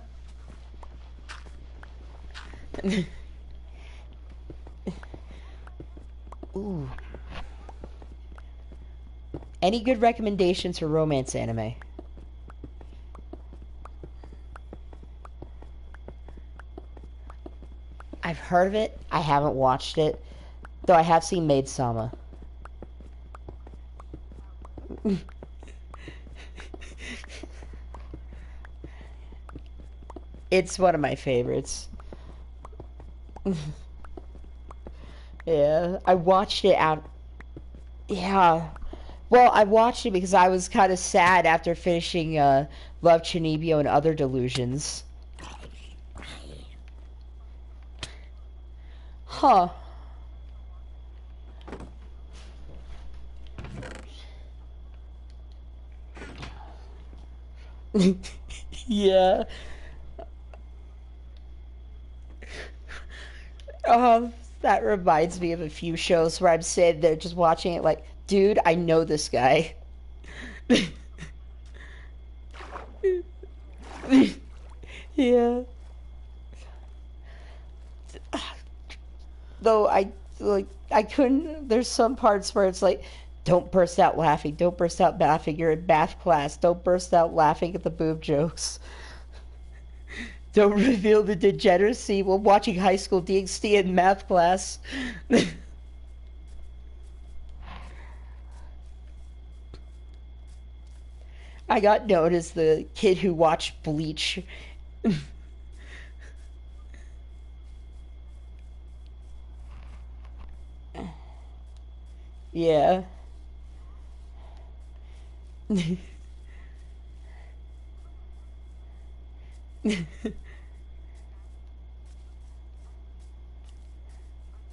Ooh. Any good recommendations for romance anime? I've heard of it. I haven't watched it, though I have seen Maid Sama. It's one of my favorites. Yeah, I watched it out. Yeah. Well, I watched it because I was kind of sad after finishing Love Chunibyo and Other Delusions. Huh. Yeah. That reminds me of a few shows where I'm sitting there just watching it like, dude, I know this guy. Yeah. Though I couldn't there's some parts where it's like don't burst out laughing, don't burst out laughing, you're in math class, don't burst out laughing at the boob jokes. Don't reveal the degeneracy while watching High School DxD in math class. I got known as the kid who watched Bleach. Yeah.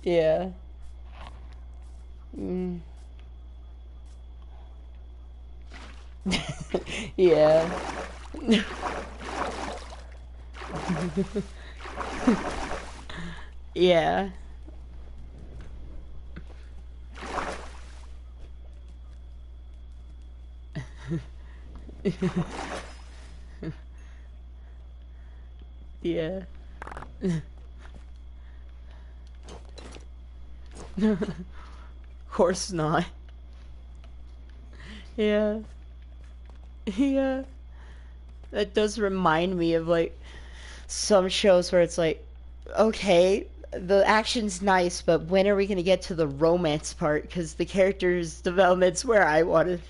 Yeah. Mm. Yeah. Yeah. Yeah. Of course not. Yeah. Yeah. That does remind me of like some shows where it's like, okay, the action's nice, but when are we going to get to the romance part? Because the character's development's where I wanted.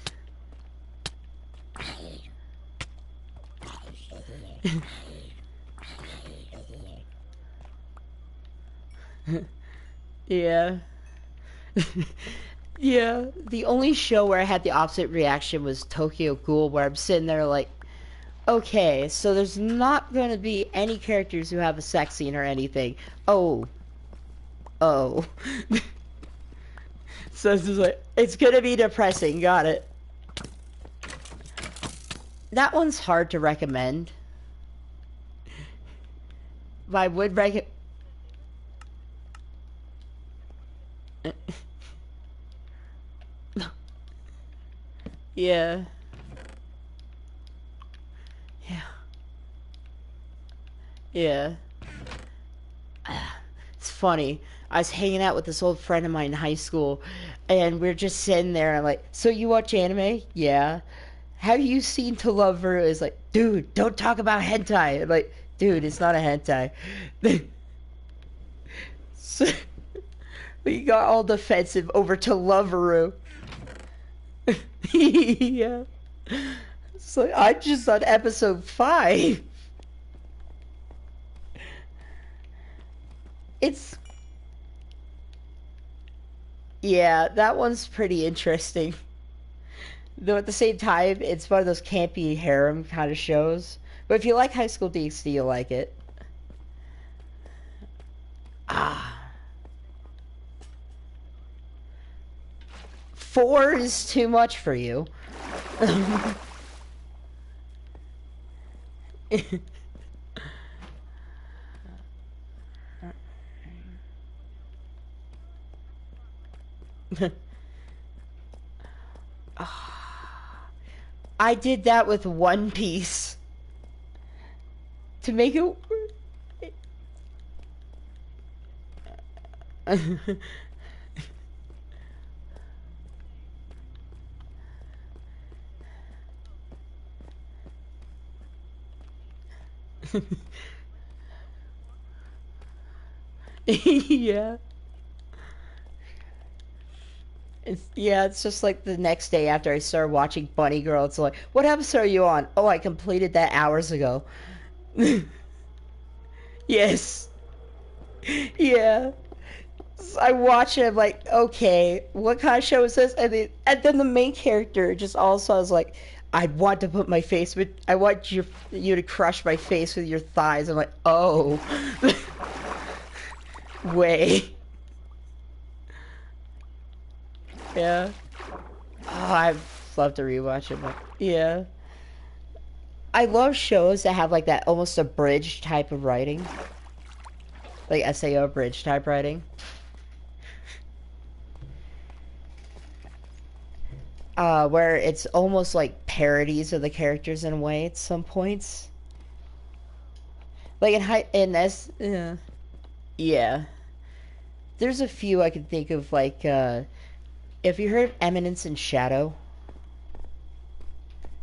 Yeah. Yeah. The only show where I had the opposite reaction was Tokyo Ghoul, where I'm sitting there like, okay, so there's not going to be any characters who have a sex scene or anything. Oh. Oh. So it's just like, it's going to be depressing. Got it. That one's hard to recommend. But I would recommend. Yeah. Yeah. Yeah. It's funny. I was hanging out with this old friend of mine in high school, and we are just sitting there. And I'm like, "So you watch anime? Yeah. Have you seen To Love Ru?" It's like, "Dude, don't talk about hentai." I'm like, "Dude, it's not a hentai." So, we got all defensive over To Love Ru. Yeah. So I'm just on episode 5. It's Yeah, that one's pretty interesting. Though at the same time, it's one of those campy harem kind of shows. But if you like High School DxD, you'll like it. Ah, 4 is too much for you. I did that with One Piece to make it. Yeah. It's just like the next day after I started watching Bunny Girl. It's like, what episode are you on? Oh, I completed that hours ago. Yes. Yeah. I watch it, I'm like, okay, what kind of show is this? And then the main character just also is like, I want to put my face with, I want you to crush my face with your thighs. I'm like, oh, way, yeah. Oh, I'd love to rewatch it, but yeah. I love shows that have like that almost abridged type of writing, like SAO abridged type writing. Where it's almost like parodies of the characters in a way at some points. Like in S, yeah. There's a few I can think of, like if you heard of Eminence in Shadow,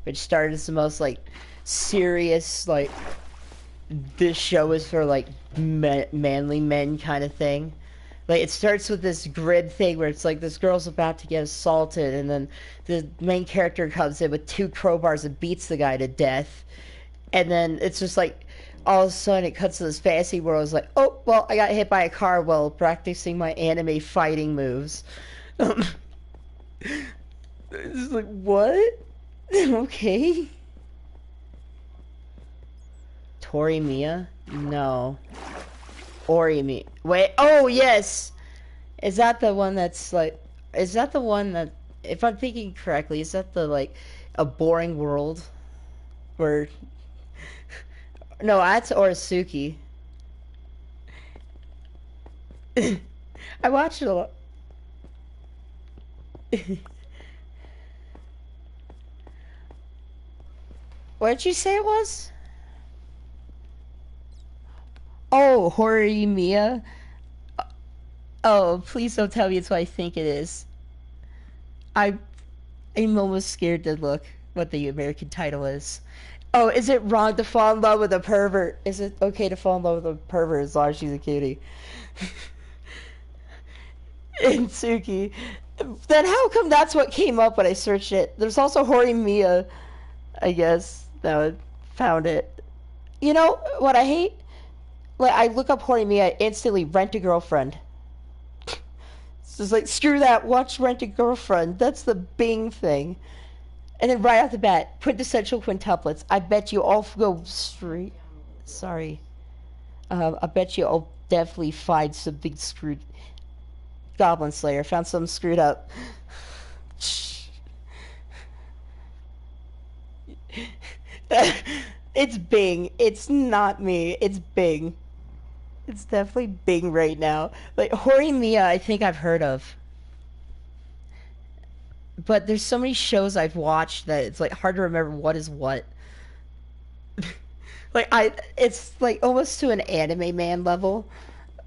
which started as the most like serious, like this show is for like manly men kind of thing. Like it starts with this grid thing where it's like this girl's about to get assaulted, and then the main character comes in with two crowbars and beats the guy to death, and then it's just like all of a sudden it cuts to this fantasy world. It's like, oh well, I got hit by a car while practicing my anime fighting moves. It's like what? Okay. Tori Mia? No. Ori Mi. Wait. Oh yes. Is that the one that's like? Is that the one that? If I'm thinking correctly, is that the like a boring world where? No, that's Orisuki. I watched it a lot. What did you say it was? Oh, Horimiya. Oh, please don't tell me it's what I think it is. I, I'm almost scared to look what the American title is. Oh, is it wrong to fall in love with a pervert? Is it okay to fall in love with a pervert as long as she's a cutie? And Suki. Then how come that's what came up when I searched it? There's also Horimiya, I guess, that I found it. You know what I hate? Like I look up Horimiya, instantly Rent a Girlfriend. It's just like screw that. Watch Rent a Girlfriend. That's the Bing thing. And then right off the bat, quintessential quintuplets. I bet you all go straight. Sorry. I bet you I'll definitely find something screwed. Goblin Slayer found something screwed up. It's Bing. It's not me. It's Bing. It's definitely Bing right now. Like Horimiya, I think I've heard of, but there's so many shows I've watched that it's like hard to remember what is what. It's like almost to an anime man level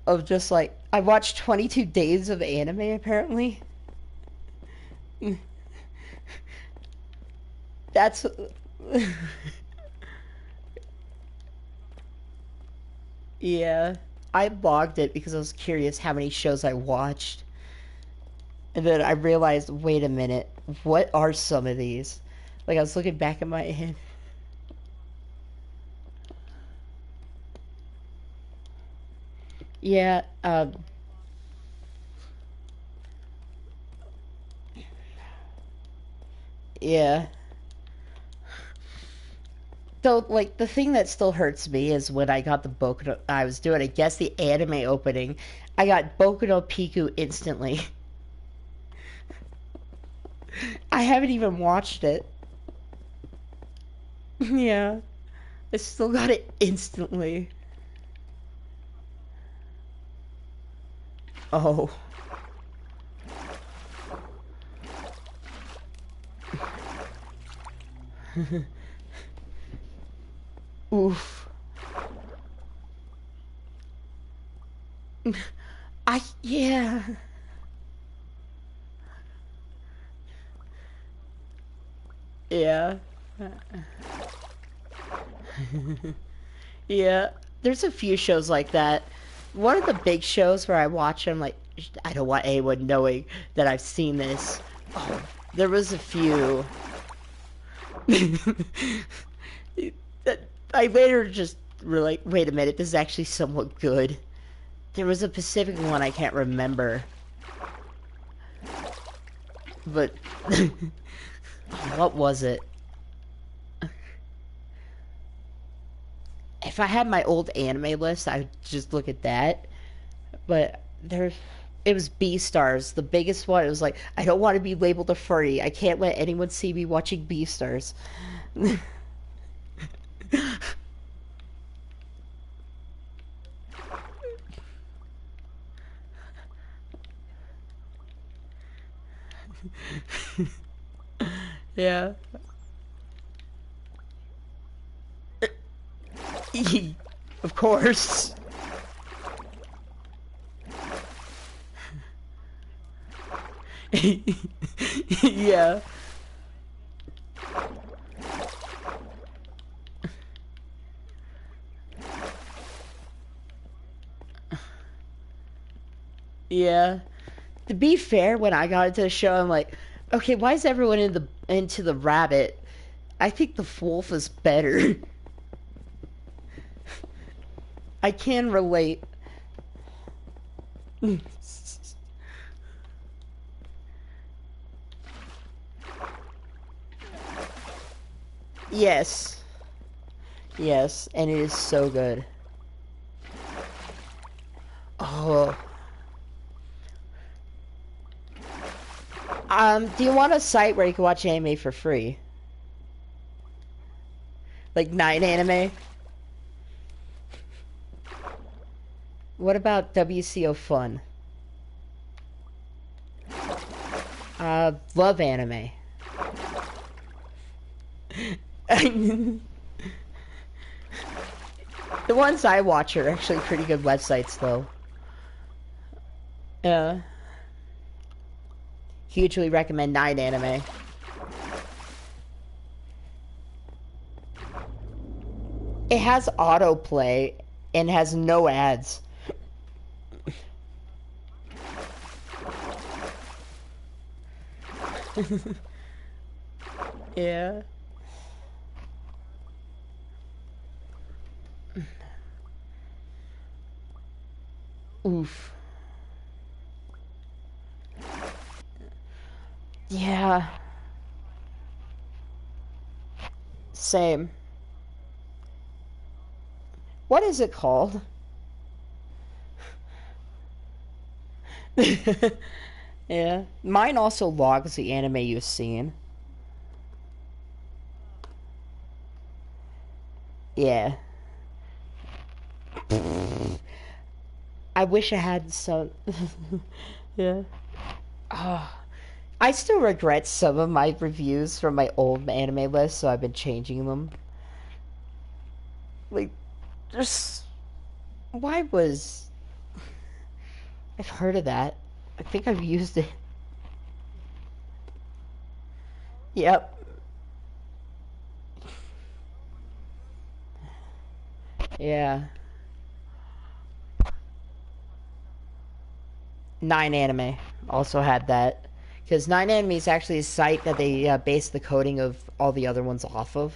of just like I watched 22 days of anime apparently. That's yeah. I logged it because I was curious how many shows I watched. And then I realized, wait a minute, what are some of these? Like I was looking back at my head. Yeah, yeah. Though, like, the thing that still hurts me is when I got the Boku no, I was doing, I guess, the anime opening. I got Boku no Piku instantly. I haven't even watched it. Yeah, I still got it instantly. Oh. Oof. Yeah. Yeah. Yeah. There's a few shows like that. One of the big shows where I watch them, like, I don't want anyone knowing that I've seen this. Oh, there was a few. That I later just we're like, wait a minute, this is actually somewhat good. There was a Pacific one I can't remember. But what was it? If I had my old anime list, I would just look at that. But it was Beastars, the biggest one. It was like, I don't want to be labeled a furry. I can't let anyone see me watching Beastars. Yeah. Of course. Yeah. Yeah. To be fair, when I got into the show, I'm like, okay, why is everyone into the rabbit? I think the wolf is better. I can relate. Yes. Yes, and it is so good. Oh. Do you want a site where you can watch anime for free? Like 9anime? What about WCO Fun? Love Anime. The ones I watch are actually pretty good websites, though. Yeah. Hugely recommend 9anime. It has autoplay and has no ads. Yeah. Oof. Yeah. Same. What is it called? Yeah. Mine also logs the anime you've seen. Yeah. I wish I had some. Yeah. Oh, I still regret some of my reviews from my old anime list, so I've been changing them. Like, just. Why was. I've heard of that. I think I've used it. Yep. Yeah. 9anime also had that. Because 9anime is actually a site that they base the coding of all the other ones off of.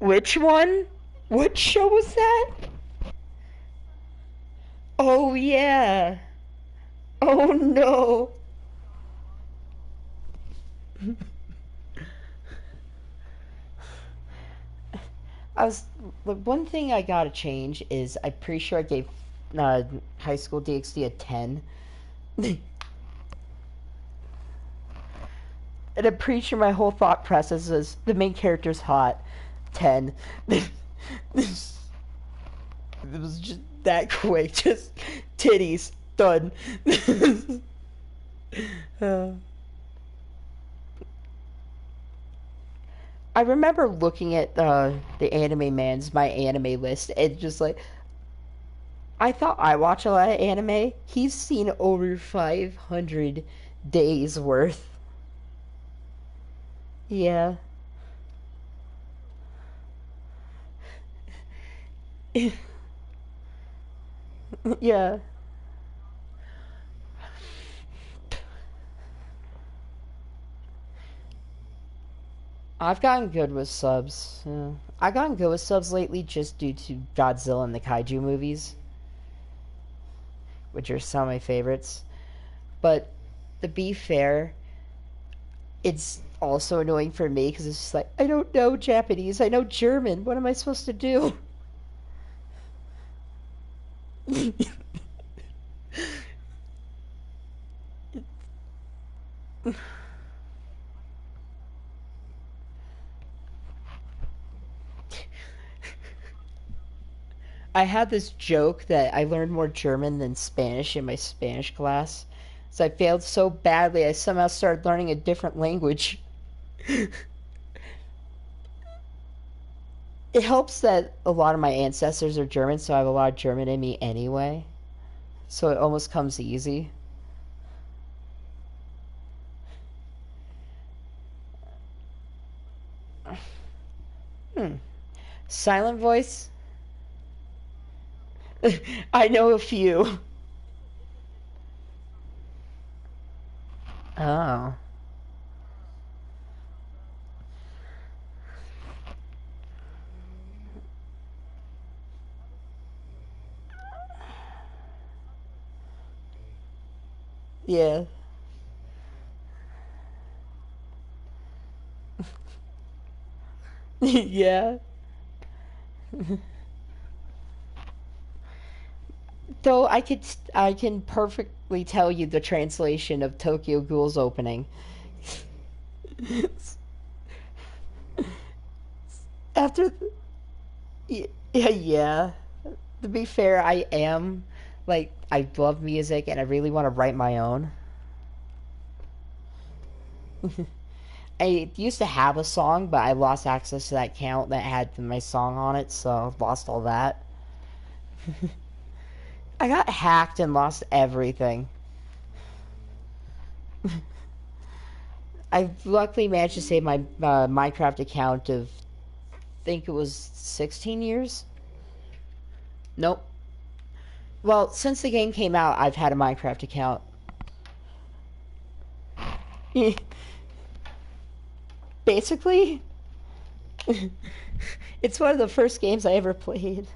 Which one? What show was that? Oh, yeah. Oh, no. I was. The one thing I gotta change is I'm pretty sure I gave uh, High School DxD a 10. And I'm pretty sure my whole thought process is the main character's hot. 10. It was just that quick. Just titties. Done. Uh, I remember looking at the Anime Man's My Anime List and just like, I thought I watch a lot of anime. He's seen over 500 days worth. Yeah. Yeah. I've gotten good with subs. Yeah. I've gotten good with subs lately just due to Godzilla and the Kaiju movies, which are some of my favorites. But to be fair, it's also annoying for me because it's just like, I don't know Japanese. I know German. What am I supposed to do? I had this joke that I learned more German than Spanish in my Spanish class. So I failed so badly, I somehow started learning a different language. It helps that a lot of my ancestors are German, so I have a lot of German in me anyway. So it almost comes easy. Hmm. Silent voice? I know a few. Oh. Yeah. Yeah. Though I can perfectly tell you the translation of Tokyo Ghoul's opening. After yeah, yeah. To be fair, I am like I love music and I really want to write my own. I used to have a song, but I lost access to that account that had my song on it, so I lost all that. I got hacked and lost everything. I luckily managed to save my Minecraft account of, I think it was 16 years. Nope. Well, since the game came out, I've had a Minecraft account. Basically, it's one of the first games I ever played.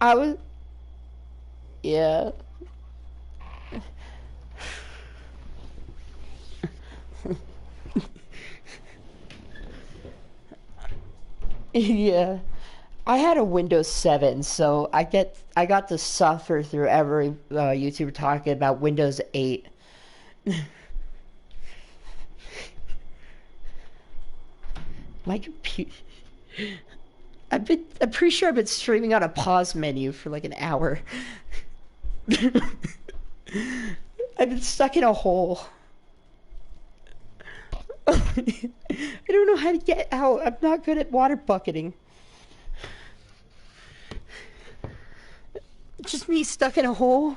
I was, yeah. Yeah. I had a Windows 7, so I got to suffer through every YouTuber talking about Windows 8. My computer. I'm pretty sure I've been streaming on a pause menu for like an hour. I've been stuck in a hole. I don't know how to get out. I'm not good at water bucketing. Just me stuck in a hole.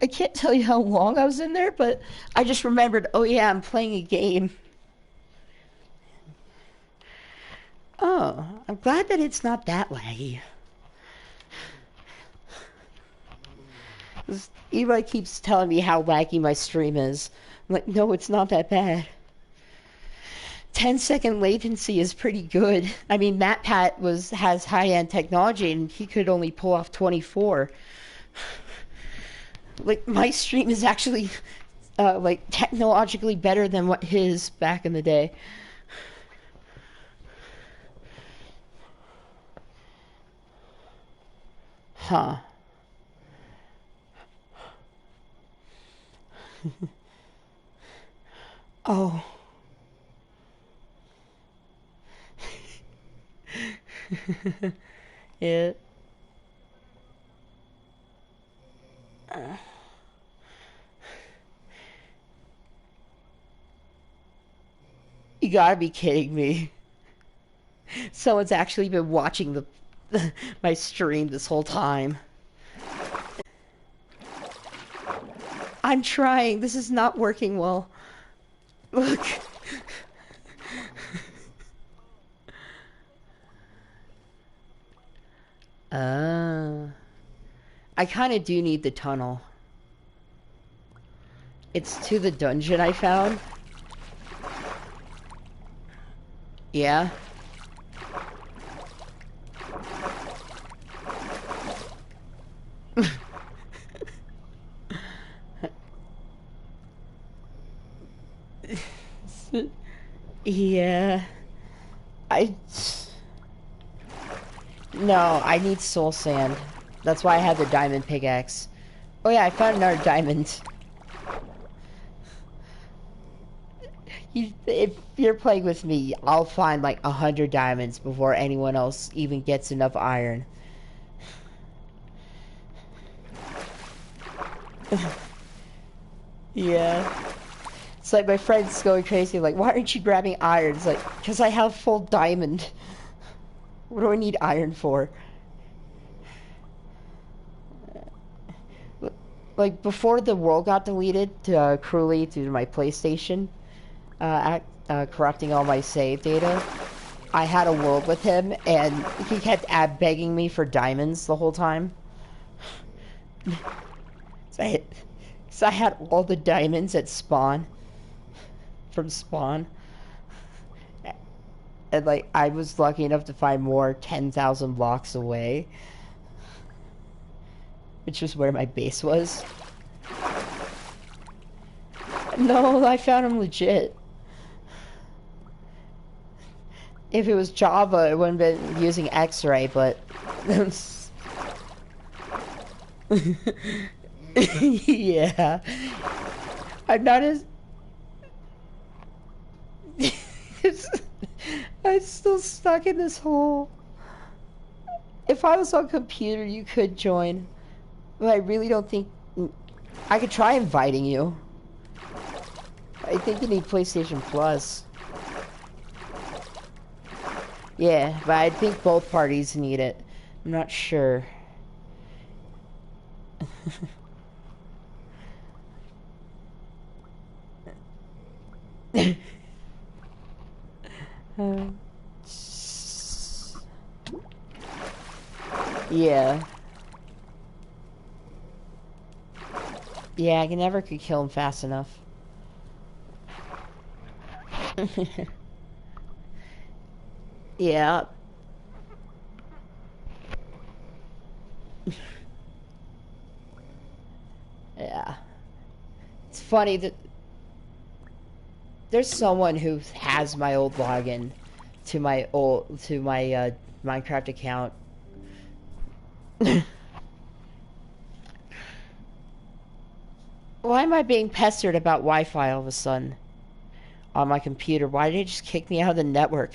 I can't tell you how long I was in there, but I just remembered, oh yeah, I'm playing a game. Oh, I'm glad that it's not that laggy. Eli keeps telling me how laggy my stream is. I'm like, no, it's not that bad. 10-second latency is pretty good. I mean, MatPat has high end technology, and he could only pull off 24. Like my stream is actually like technologically better than what his back in the day. Huh. Oh. Yeah. You gotta be kidding me. Someone's actually been watching the my stream this whole time. I'm trying. This is not working well. Look. I kind of do need the tunnel. It's to the dungeon I found. Yeah. Yeah. No, I need soul sand. That's why I had the diamond pickaxe. Oh yeah, I found another diamond. If you're playing with me, I'll find like 100 diamonds before anyone else even gets enough iron. Yeah. It's like my friend's going crazy, like, why aren't you grabbing iron? It's like, because I have full diamond. What do I need iron for? Like, before the world got deleted cruelly due to my PlayStation, corrupting all my save data, I had a world with him, and he kept begging me for diamonds the whole time. So I had all the diamonds at spawn. From spawn. And like, I was lucky enough to find more 10,000 blocks away. Which was where my base was. No, I found him legit. If it was Java, it wouldn't have been using X-ray, but... Yeah. I'm not as... I'm still stuck in this hole. If I was on computer, you could join. But I really don't think... I could try inviting you. I think you need PlayStation Plus. Yeah, but I think both parties need it. I'm not sure. Yeah. Yeah, I never could kill him fast enough. Yeah. Yeah. It's funny that there's someone who has my old login to my Minecraft account. Why am I being pestered about Wi-Fi all of a sudden on my computer? Why did they just kick me out of the network?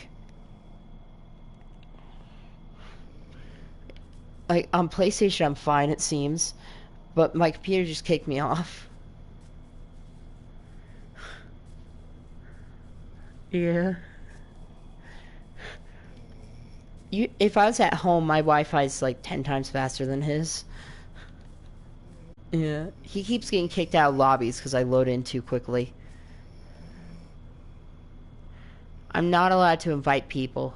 Like, on PlayStation I'm fine, it seems, but my computer just kicked me off. Yeah. If I was at home, my Wi-Fi is like 10 times faster than his. Yeah. He keeps getting kicked out of lobbies because I load in too quickly. I'm not allowed to invite people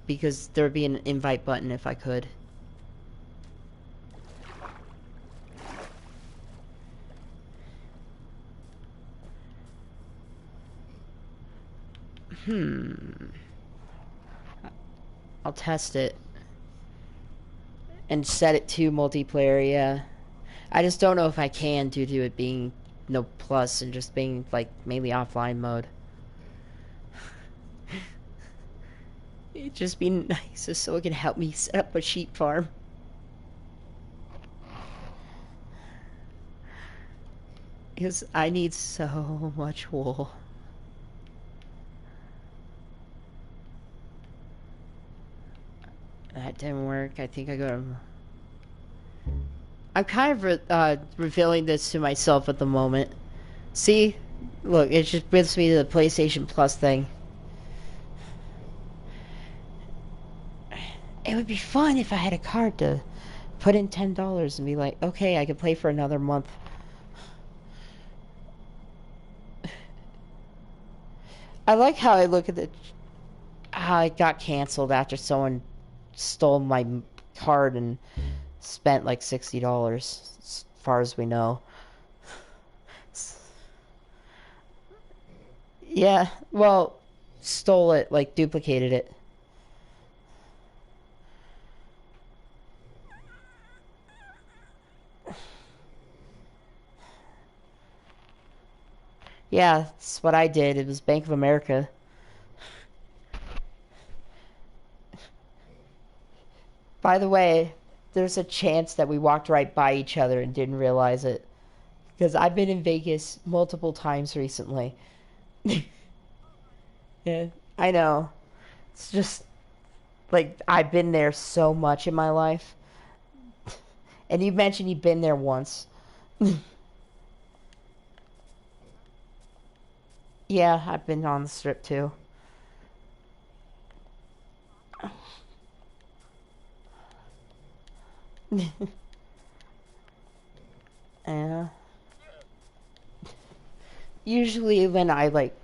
because there would be an invite button if I could. I'll test it. And set it to multiplayer, yeah. I just don't know if I can due to it being no plus and just being, like, mainly offline mode. It'd just be nice if someone can help me set up a sheep farm. Because I need so much wool. That didn't work. I think I got him. I'm kind of revealing this to myself at the moment. See? Look, it just brings me to the PlayStation Plus thing. it would be fun if I had a card to put in $10 and be like, okay, I can play for another month. I like how I look at how it got canceled after someone stole my card and spent like $60, as far as we know. Yeah, well, stole it, like duplicated it. Yeah, that's what I did. It was Bank of America. By the way, there's a chance that we walked right by each other and didn't realize it. Because I've been in Vegas multiple times recently. Yeah, I know. It's just like I've been there so much in my life. And you mentioned you've been there once. Yeah, I've been on the strip too. Yeah. Usually when I like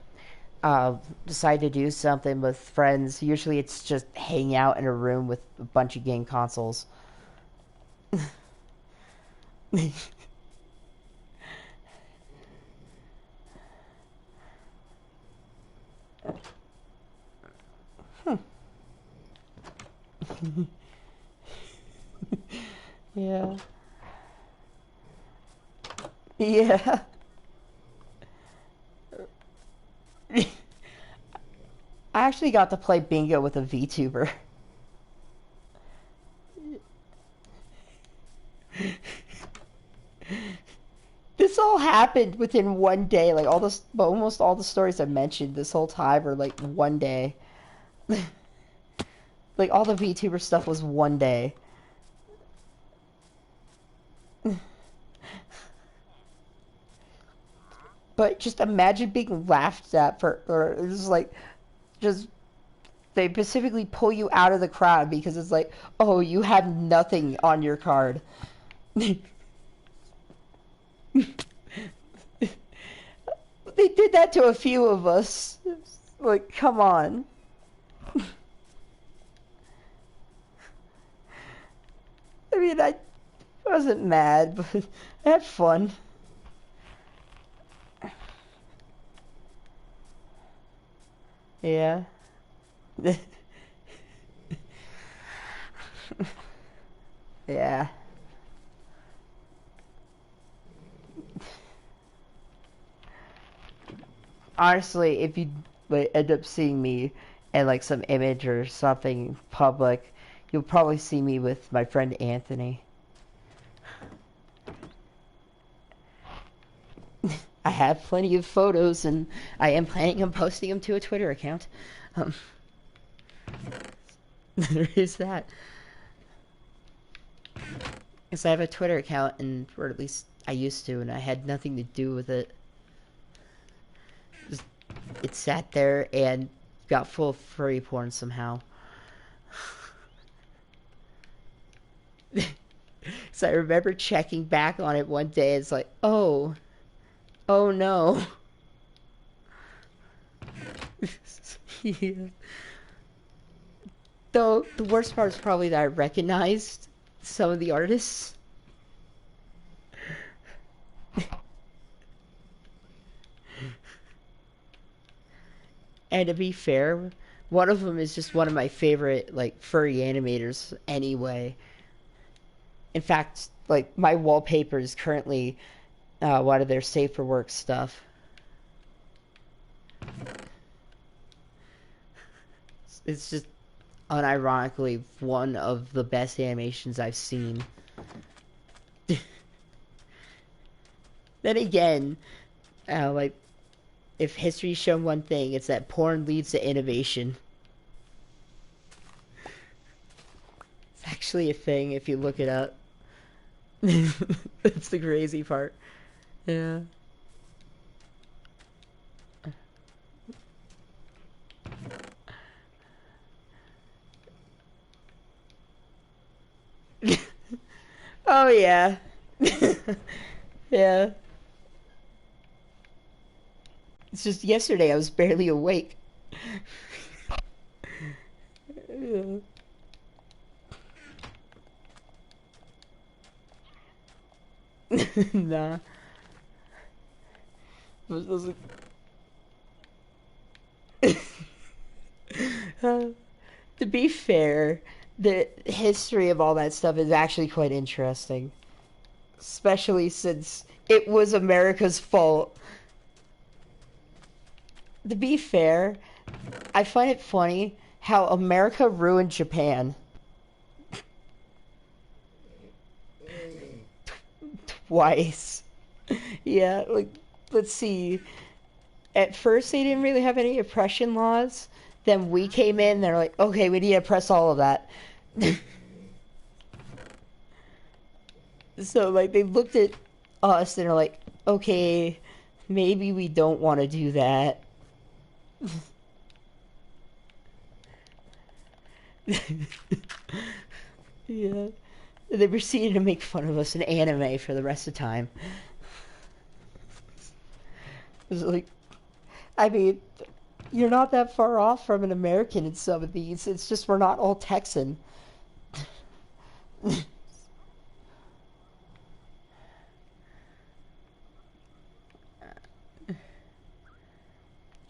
decide to do something with friends, usually it's just hang out in a room with a bunch of game consoles. Yeah. Yeah. I actually got to play bingo with a VTuber. This all happened within one day. Like all this, almost all the stories I mentioned this whole time are like one day. Like all the VTuber stuff was one day. But just imagine being laughed at for, or just like, just they specifically pull you out of the crowd because it's like, oh, you have nothing on your card. They did that to a few of us. Like, come on. I mean, I wasn't mad, but I had fun. Yeah. Yeah. Honestly, if you like, end up seeing me in like some image or something public, you'll probably see me with my friend Anthony. I have plenty of photos, and I am planning on posting them to a Twitter account. Um, there is that. Because I have a Twitter account, and or at least I used to, and I had nothing to do with it. Just, it sat there and got full of furry porn somehow. So I remember checking back on it one day. It's like, oh no. Yeah. Though the worst part is probably that I recognized some of the artists. And to be fair, one of them is just one of my favorite like furry animators anyway. In fact, like my wallpaper is currently one of their safe for work stuff. It's just unironically one of the best animations I've seen. Then again, like if history's shown one thing, it's that porn leads to innovation. It's actually a thing if you look it up. That's the crazy part. Yeah. Oh yeah. Yeah. It's just yesterday I was barely awake. Yeah. Nah. I was like, uh, to be fair, the history of all that stuff is actually quite interesting, especially since it was America's fault. To be fair, I find it funny how America ruined Japan twice. Yeah, like, let's see. At first, they didn't really have any oppression laws. Then we came in, they're like, okay, we need to oppress all of that. So, like, they looked at us and are like, okay, maybe we don't want to do that. Yeah. They proceeded to make fun of us in anime for the rest of the time. It's like, I mean, you're not that far off from an American in some of these. It's just we're not all Texan.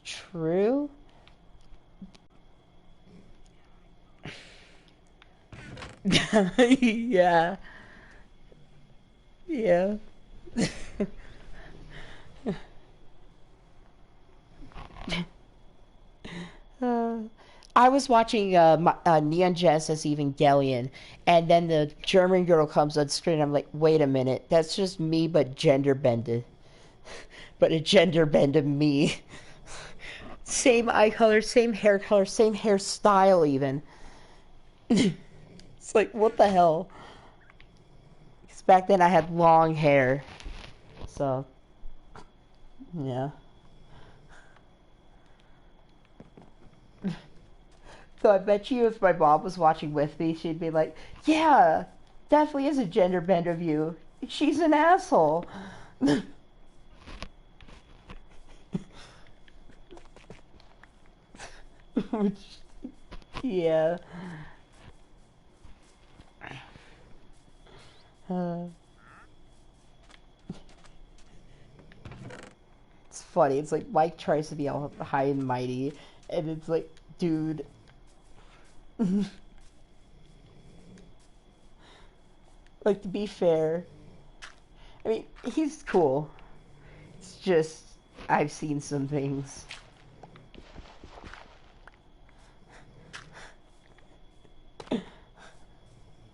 True. Yeah. Yeah. Uh, I was watching Neon Genesis Evangelion, and then the German girl comes on screen. I'm like, wait a minute, that's just me, but gender bended, but a gender bend of me. Same eye color, same hairstyle, even. It's like, what the hell? Because back then I had long hair, so yeah. So I bet you if my mom was watching with me, she'd be like, yeah, definitely is a gender bend of you. She's an asshole. Which, yeah. Uh, it's funny. It's like Mike tries to be all high and mighty, and it's like, dude. Like, to be fair, I mean, he's cool. It's just, I've seen some things.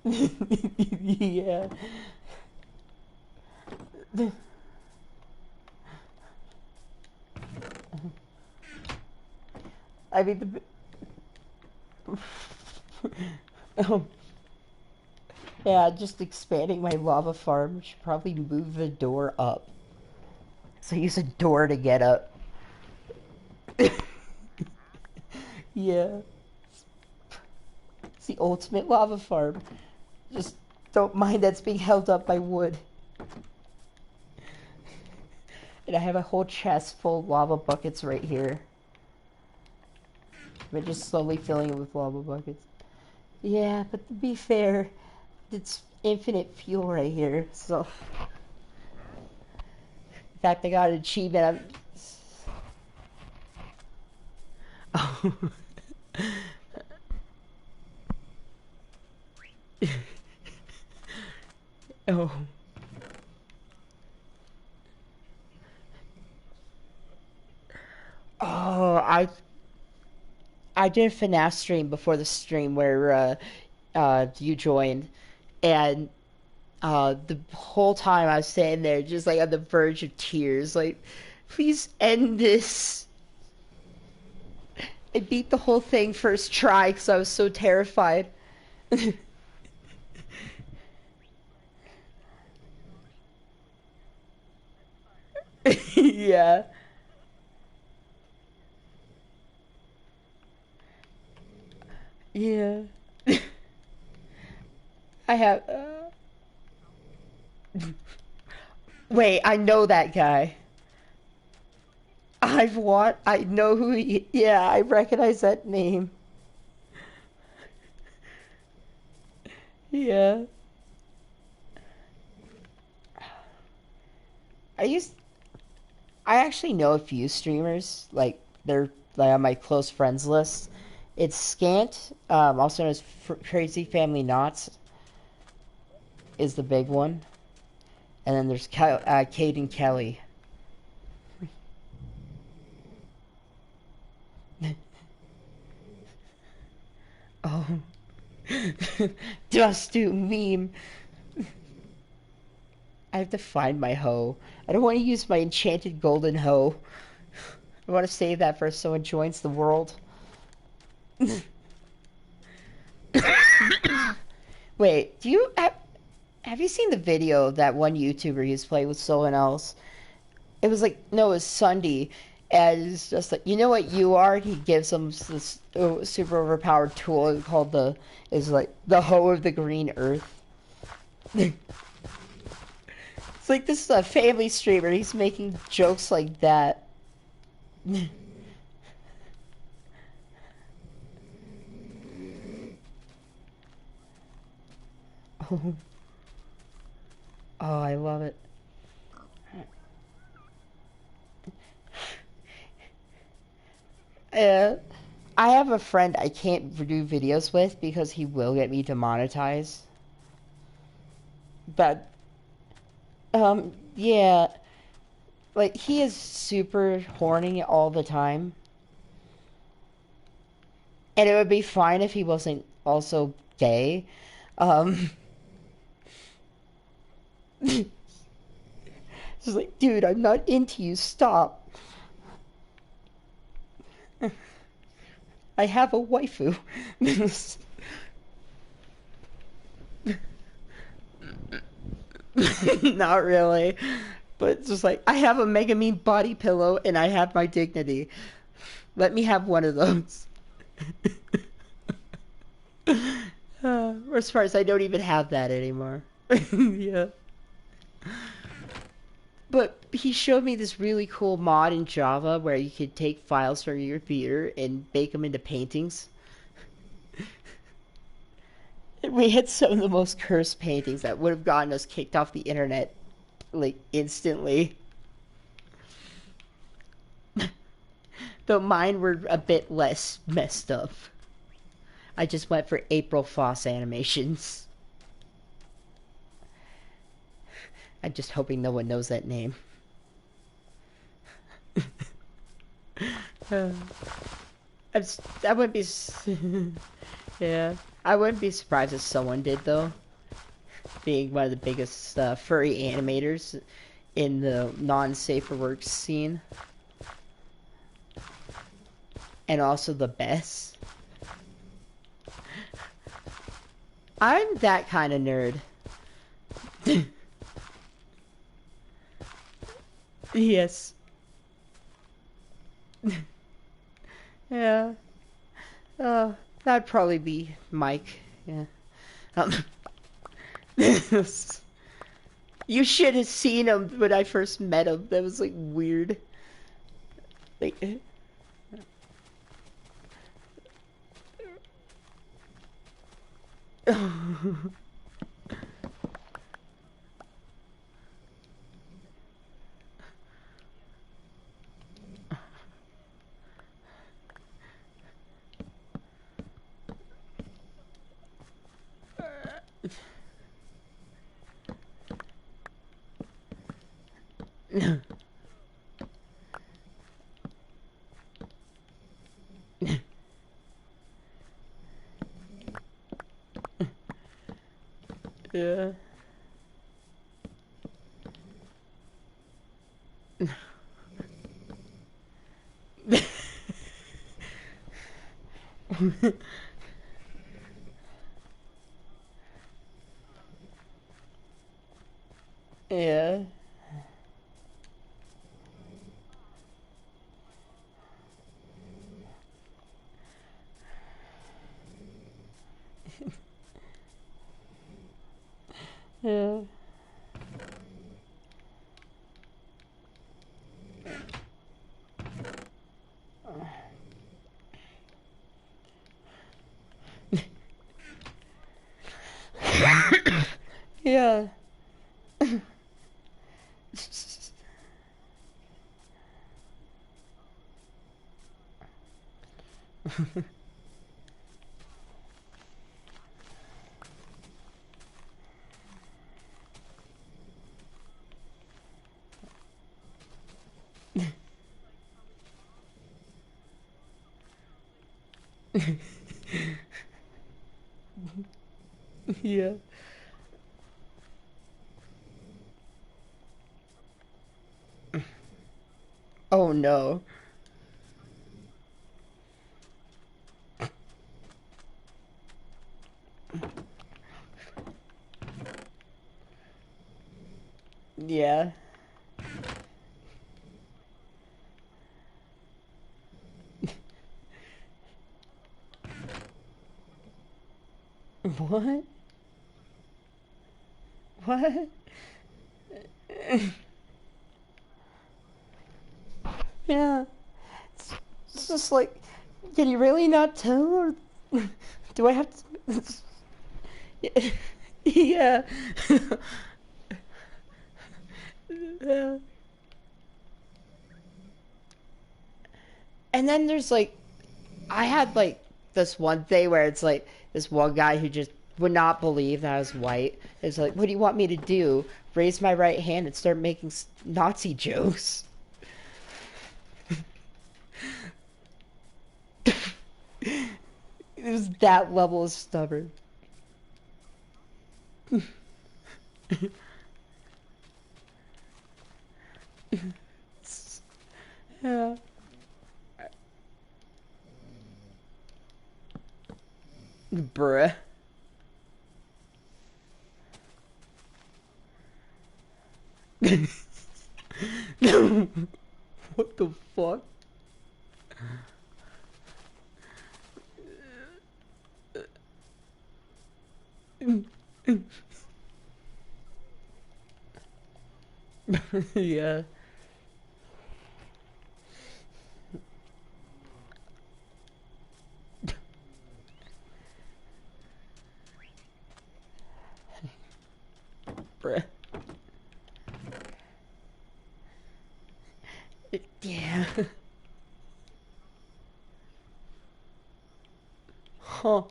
Yeah. I mean, oh, yeah, just expanding my lava farm should probably move the door up. So I use a door to get up. Yeah, it's the ultimate lava farm. Just don't mind that's being held up by wood. And I have a whole chest full of lava buckets right here. But just slowly filling it with lava buckets. Yeah, but to be fair, it's infinite fuel right here. So, in fact, I got an achievement. Oh. Oh. Oh, I did a FNAF stream before the stream where you joined, and the whole time I was standing there just like on the verge of tears, like, please end this. I beat the whole thing first try because I was so terrified. Yeah, yeah. I have. Wait, I know that guy. I know who he, yeah, I recognize that name. Yeah. I used, I actually know a few streamers, like, they're, like, on my close friends list. It's Scant, also known as Crazy Family Knots, is the big one. And then there's Caden Kelly. Oh. Just do meme. I have to find my hoe. I don't want to use my enchanted golden hoe. I want to save that for if someone joins the world. Wait, have you seen the video of that one YouTuber who's playing with someone else? It was like, no, it was Sunday, and it's just like, you know what you are? He gives him this super overpowered tool called is like the hoe of the green earth. It's like, this is a family streamer. He's making jokes like that. Oh, oh, I love it. Uh, I have a friend I can't do videos with because he will get me demonetized. But, yeah, like, he is super horny all the time. And it would be fine if he wasn't also gay. Um, it's like, dude, I'm not into you, stop. I have a waifu. Not really. But it's just like, I have a Mega Mean body pillow and I have my dignity. Let me have one of those. Or as far as I don't even have that anymore. Yeah. But he showed me this really cool mod in Java where you could take files from your computer and make them into paintings. We had some of the most cursed paintings that would have gotten us kicked off the internet, like, instantly. Though mine were a bit less messed up. I just went for April Foss animations. I'm just hoping no one knows that name. I wouldn't be. Yeah, I wouldn't be surprised if someone did though. Being one of the biggest furry animators in the non-safe for work scene, and also the best. I'm that kind of nerd. Yes. Yeah. That'd probably be Mike. Yeah. Um, you should have seen him when I first met him. That was like weird. Like. Yeah. Yeah. Yeah. Yeah. Yeah. Oh no. Yeah. What? What? Yeah. It's just like, can you really not tell? Or do I have to? Yeah. Yeah. And then there's like, I had like this one day where it's like this one guy who just would not believe that I was white. It's like, what do you want me to do? Raise my right hand and start making Nazi jokes? It was that level of stubborn. Yeah. Bruh. What the fuck? Yeah. Bruh. Yeah. Huh.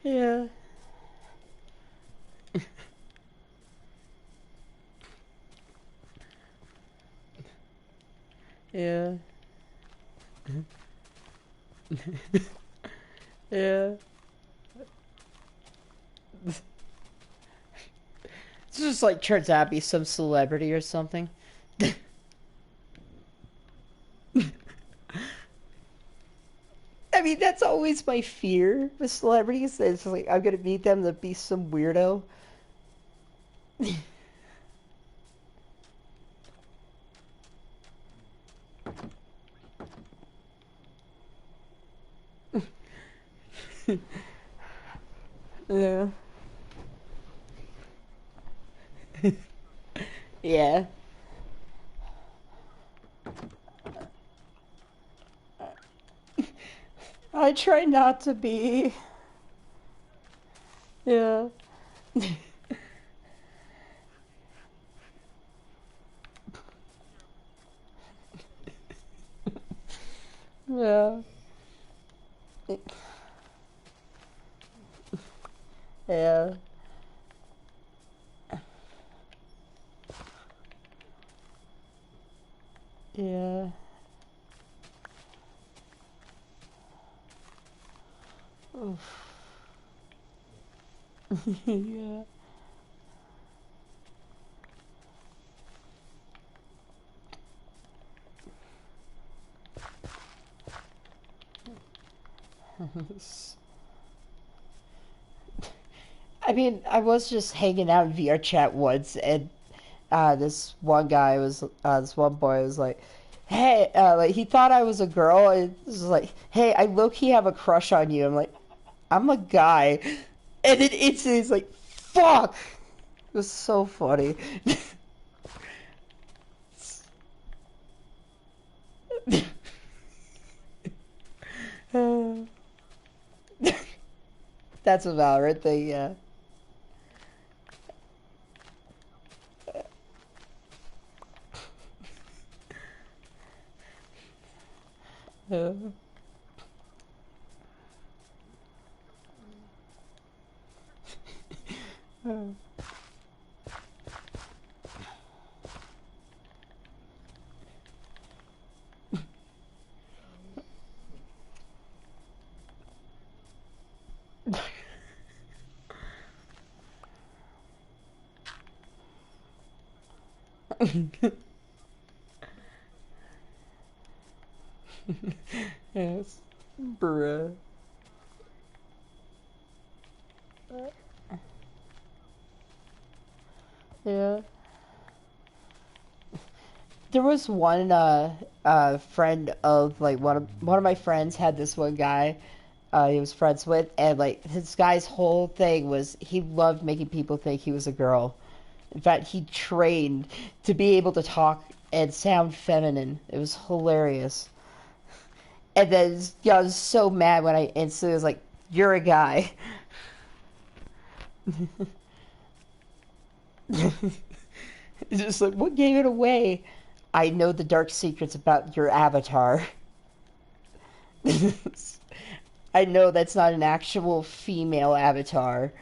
Yeah. Yeah. Yeah. It's just like turns out to be some celebrity or something. I mean, that's always my fear with celebrities. It's like I'm gonna meet them to be some weirdo. Yeah. Yeah. I try not to be. Yeah. Yeah. Yeah. Yeah. Oof. Yeah. I mean, I was just hanging out in VR chat once, and this one guy was, this one boy was like, "Hey," like he thought I was a girl, and this was like, "Hey, I low key have a crush on you." I'm like, I'm a guy. And then it's like, fuck! It was so funny. That's a Valorant thing, yeah. Uh, yes. Bruh. Yeah. There was one friend of like one of my friends had this one guy he was friends with, and like this guy's whole thing was he loved making people think he was a girl. In fact, he trained to be able to talk and sound feminine. It was hilarious. And then I was so mad when I instantly was like, "You're a guy." It's just like, what gave it away? I know the dark secrets about your avatar. I know that's not an actual female avatar.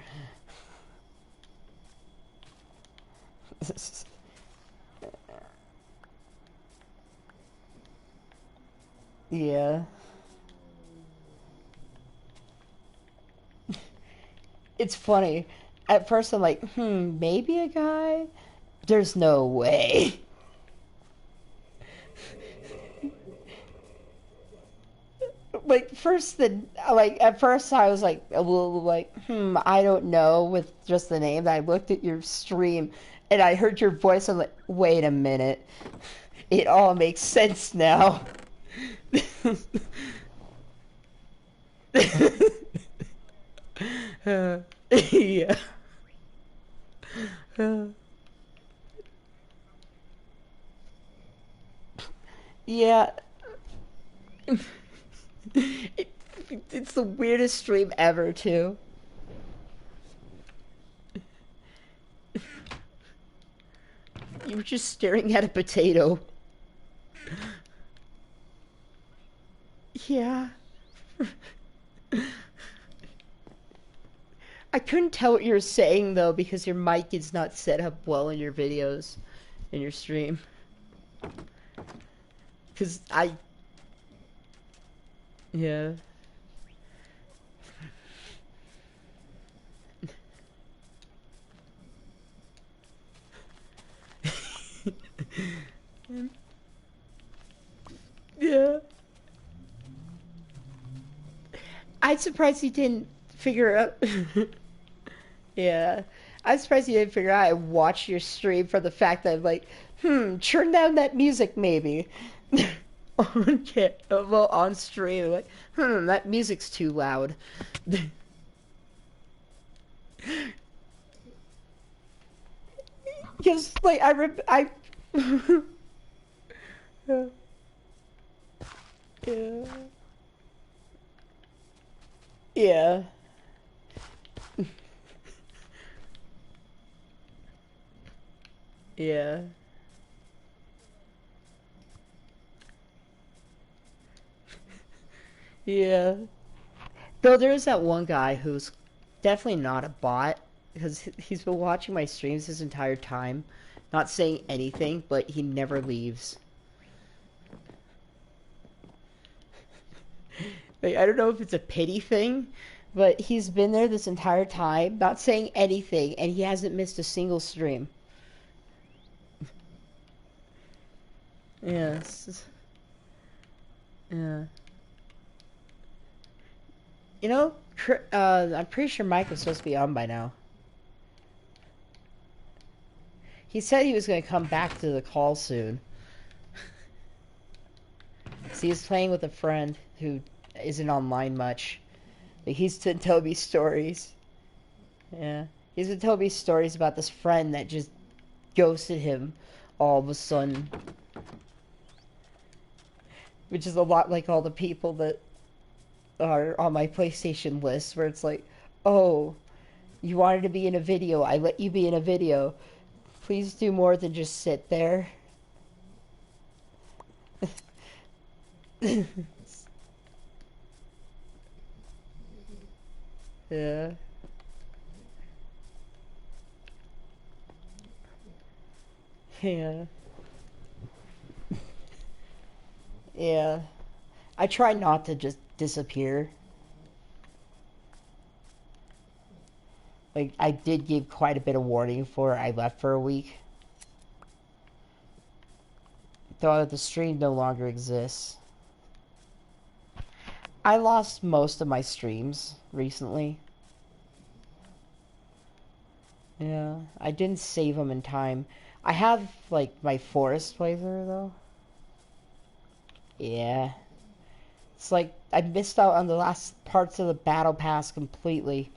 Yeah. It's funny. At first I'm like, maybe a guy? There's no way. Like at first I was like a little like, I don't know with just the name. I looked at your stream and I heard your voice. I'm like, wait a minute. It all makes sense now. Yeah. Yeah. It, it's the weirdest stream ever, too. You were just staring at a potato. Yeah. I couldn't tell what you were saying, though, because your mic is not set up well in your videos, in your stream. Because yeah. Yeah. I'm surprised he didn't figure out. Yeah. I'm surprised you didn't figure out I watched your stream for the fact that I'm like, turn down that music maybe. Well, on stream, like, that music's too loud. Because, like, yeah. Yeah. Yeah. Yeah. Though there is that one guy who's definitely not a bot because he's been watching my streams his entire time, not saying anything, but he never leaves. Like, I don't know if it's a pity thing, but he's been there this entire time, not saying anything, and he hasn't missed a single stream. Yes. Yeah. You know, I'm pretty sure Mike was supposed to be on by now. He said he was going to come back to the call soon. So he's playing with a friend who isn't online much. Like, he's been telling me stories. Yeah. He's been telling me stories about this friend that just ghosted him all of a sudden. Which is a lot like all the people that are on my PlayStation list, where it's like, oh, you wanted to be in a video, I let you be in a video. Please do more than just sit there. Yeah. Yeah. Yeah. I try not to just disappear. Like, I did give quite a bit of warning before I left for a week. Though the stream no longer exists. I lost most of my streams recently. Yeah, I didn't save them in time. I have, like, my forest playthrough, though. Yeah. It's like, I missed out on the last parts of the battle pass completely.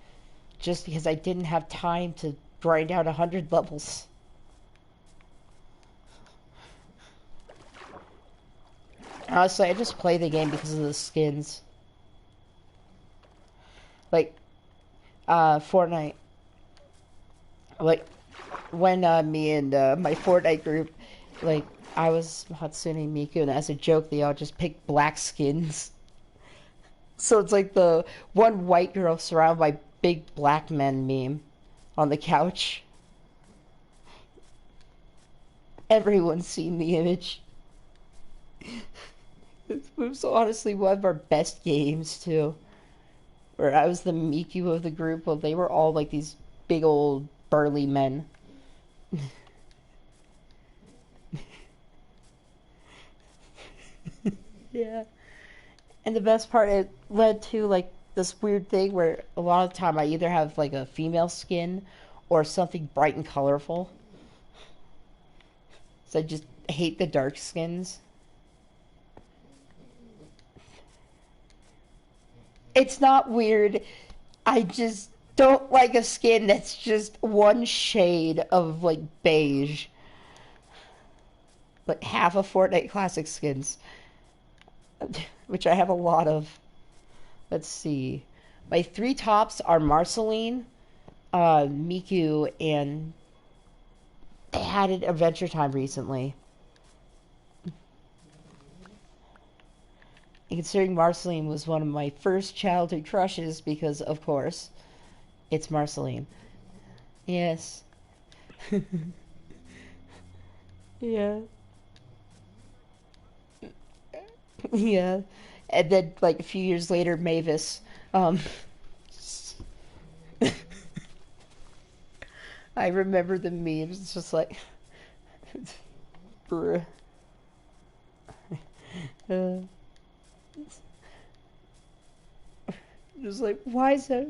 Just because I didn't have time to grind out 100 levels. Honestly, I just play the game because of the skins. Like, Fortnite. Like, when me and my Fortnite group, like, I was Hatsune Miku, and as a joke, they all just picked black skins. So it's like the one white girl surrounded by big black men meme on the couch. Everyone's seen the image. It was honestly one of our best games, too. Where I was the Miku of the group, while they were all like these big old burly men. Yeah. And the best part, it led to like this weird thing where a lot of the time I either have like a female skin or something bright and colorful. So I just hate the dark skins. It's not weird. I just don't like a skin that's just one shade of like beige. Like half of Fortnite Classic skins, which I have a lot of. Let's see. My three tops are Marceline, Miku, and I had an Adventure Time recently. And considering Marceline was one of my first childhood crushes, because of course, it's Marceline. Yes. Yeah. Yeah. And then, like, a few years later, Mavis. Um, I remember the memes. It's just like, bruh. Uh, just like, why is that?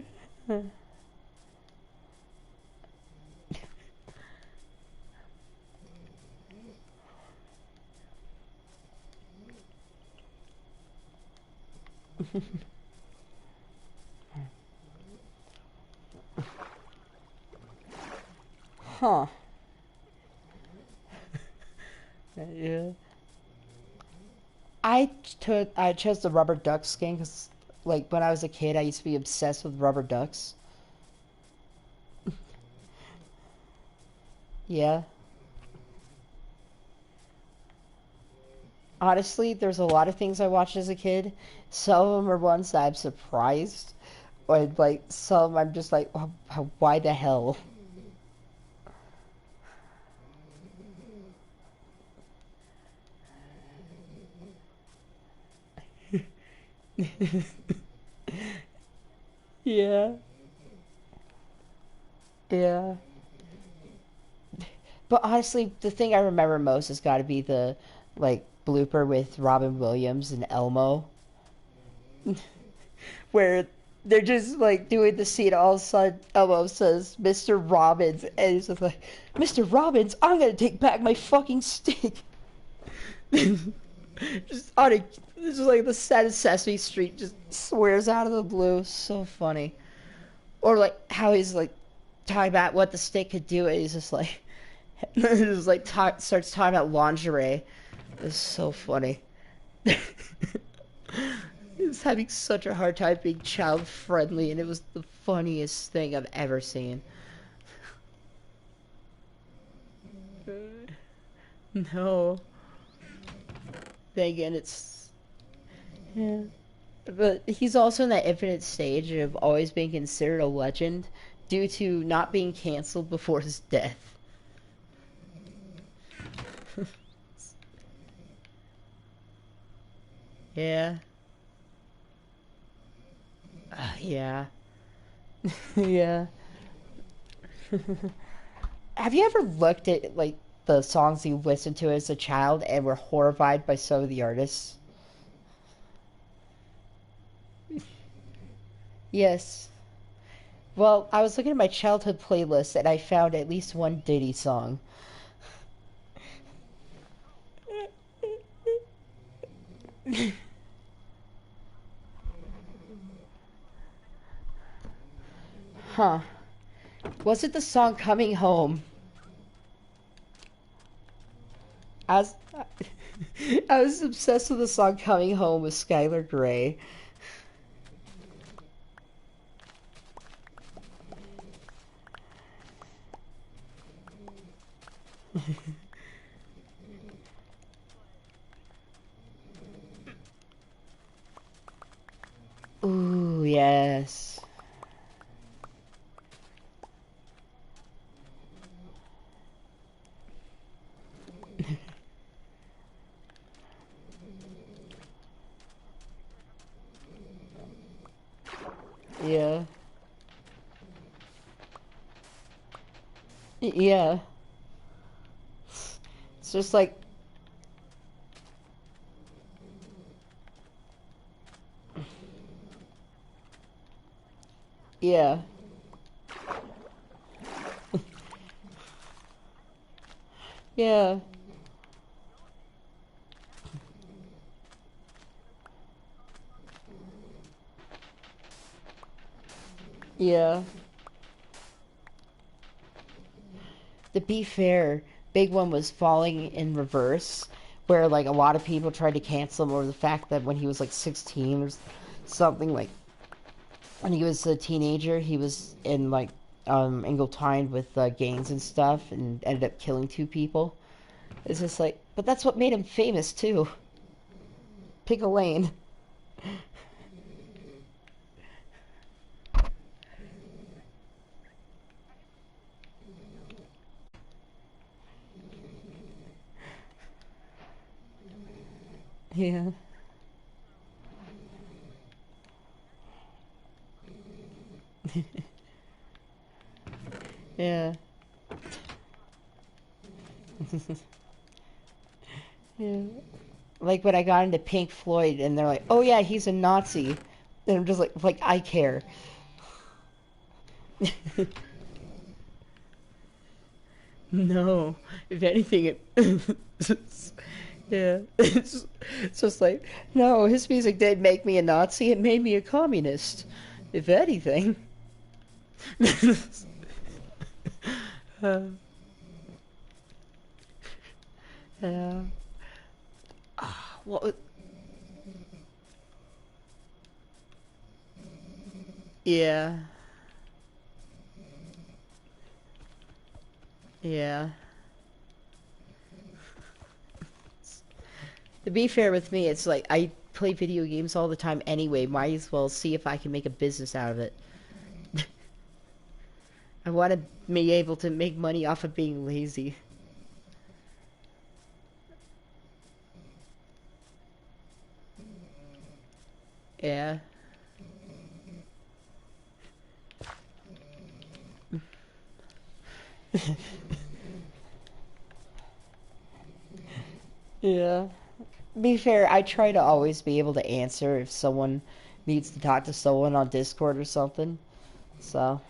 Huh. Yeah. I chose the rubber duck skin because, like, when I was a kid, I used to be obsessed with rubber ducks. Yeah. Honestly, there's a lot of things I watched as a kid. Some of them are ones that I'm surprised, or like some I'm just like, why the hell? Yeah. Yeah. But honestly, the thing I remember most has got to be the like blooper with Robin Williams and Elmo, where they're just like doing the scene. All of a sudden, Elmo says, "Mr. Robbins," and he's just like, "Mr. Robbins, I'm gonna take back my fucking stick." Just on a It's just like the set of Sesame Street just swears out of the blue. So funny. Or like how he's like talking about what the stick could do. And he's just like, just like starts talking about lingerie. It's so funny. He was having such a hard time being child friendly, and it was the funniest thing I've ever seen. No. Then again, it's yeah. But he's also in that infinite stage of always being considered a legend due to not being canceled before his death. Yeah. Yeah. Yeah. Have you ever looked at like the songs you listened to as a child and were horrified by some of the artists? Yes. Well, I was looking at my childhood playlist and I found at least one Diddy song. Huh. Was it the song Coming Home? I was, I was obsessed with the song Coming Home with Skylar Grey. Ooh, yes. Yeah. Yeah. It's just like, yeah. Yeah. Yeah. To be fair, big one was Falling in Reverse, where like a lot of people tried to cancel him over the fact that when he was like 16 or something, like when he was a teenager, he was in like Ingleton with gangs and stuff, and ended up killing two people. It's just like, but that's what made him famous too. Pick a lane. Yeah. Yeah. Yeah. Like when I got into Pink Floyd, and they're like, "Oh yeah, he's a Nazi," and I'm just like I care. No, if anything, yeah, it's just like no, his music did make me a Nazi. It made me a communist. If anything, uh, yeah. Well, yeah, yeah. To be fair with me, it's like I play video games all the time anyway. Might as well see if I can make a business out of it. I want to be able to make money off of being lazy. Yeah. Yeah. Be fair, I try to always be able to answer if someone needs to talk to someone on Discord or something. So,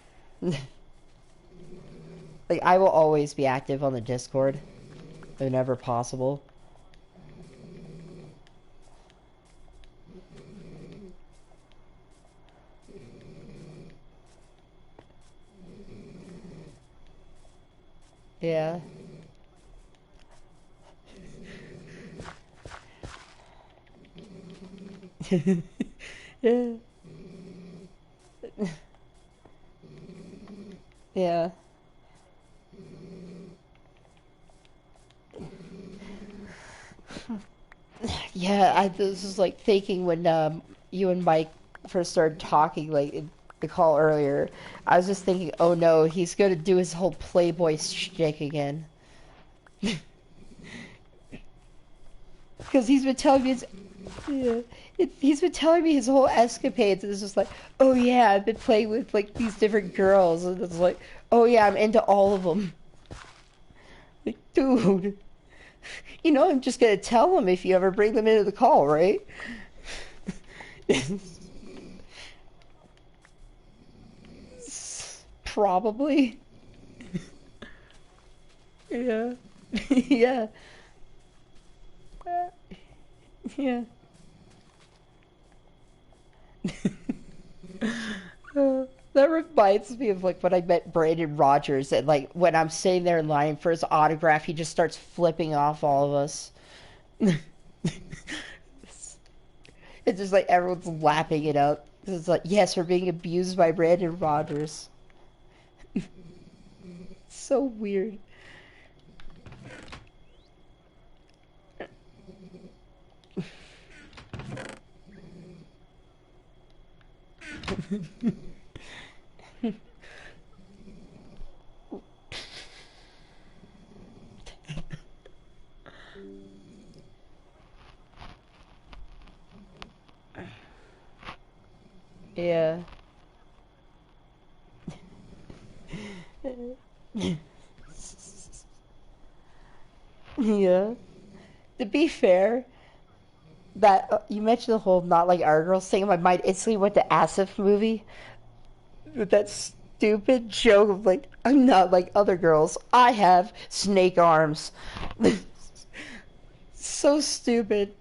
like, I will always be active on the Discord whenever possible. Yeah. Yeah. Yeah. Yeah, I was just like thinking when you and Mike first started talking, like in the call earlier, I was just thinking, oh no, he's gonna do his whole Playboy shtick again. Because he's been telling me his, yeah, he's been telling me his whole escapades, and it's just like, oh yeah, I've been playing with like these different girls, and it's like, oh yeah, I'm into all of them. Like, dude, you know, I'm just gonna tell him if you ever bring them into the call, right? Probably. Yeah. Yeah. Yeah. That reminds me of like when I met Brandon Rogers, and like when I'm sitting there in line for his autograph, he just starts flipping off all of us. It's just like everyone's lapping it up. It's like, yes, we're being abused by Brandon Rogers. So weird. Yeah. Yeah. To be fair, that you mentioned the whole not like our girls thing, my mind instantly went to Asif movie with that stupid joke of like, I'm not like other girls. I have snake arms. So stupid.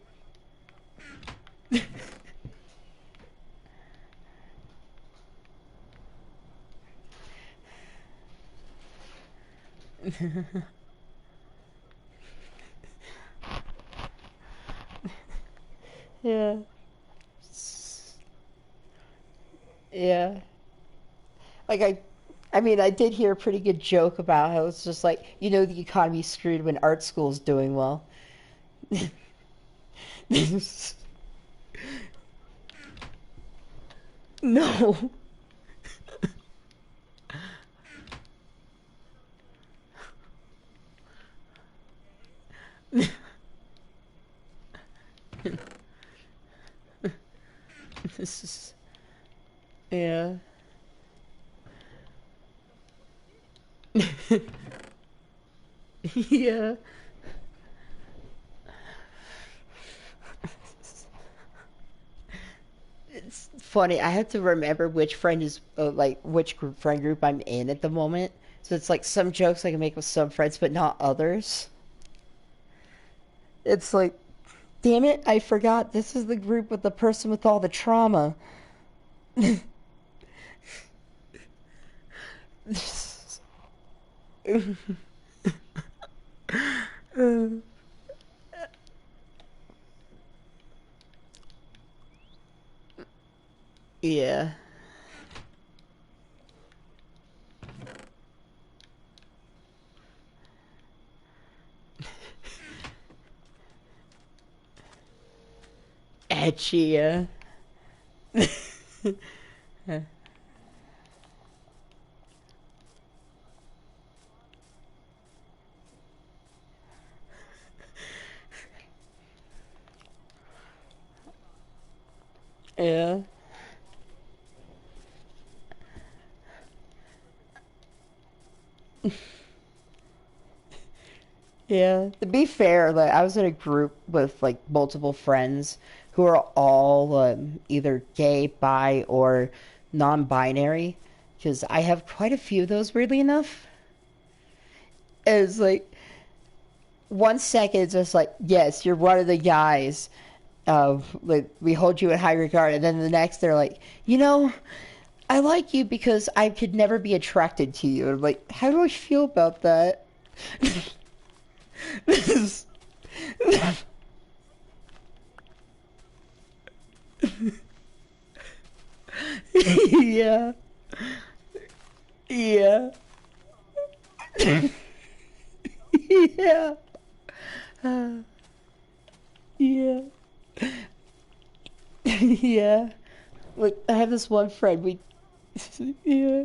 Yeah. Yeah. Like I mean, I did hear a pretty good joke about how it's just like, you know, the economy's screwed when art school's doing well. No. This is yeah. Yeah. It's funny. I have to remember which friend is like which friend group I'm in at the moment. So it's like some jokes I can make with some friends, but not others. It's like, damn it, I forgot. This is the group with the person with all the trauma. Yeah. Etchy. Yeah. Yeah. To be fair, like I was in a group with like multiple friends who are all either gay, bi, or non-binary. Because I have quite a few of those, weirdly enough. And it's like 1 second, it's just like, yes, you're one of the guys. Like we hold you in high regard, and then the next, they're like, you know, I like you because I could never be attracted to you. And I'm like, how do I feel about that? This is... Yeah. Yeah. Yeah. Uh, yeah. Yeah. Look, I have this one friend. We. Yeah.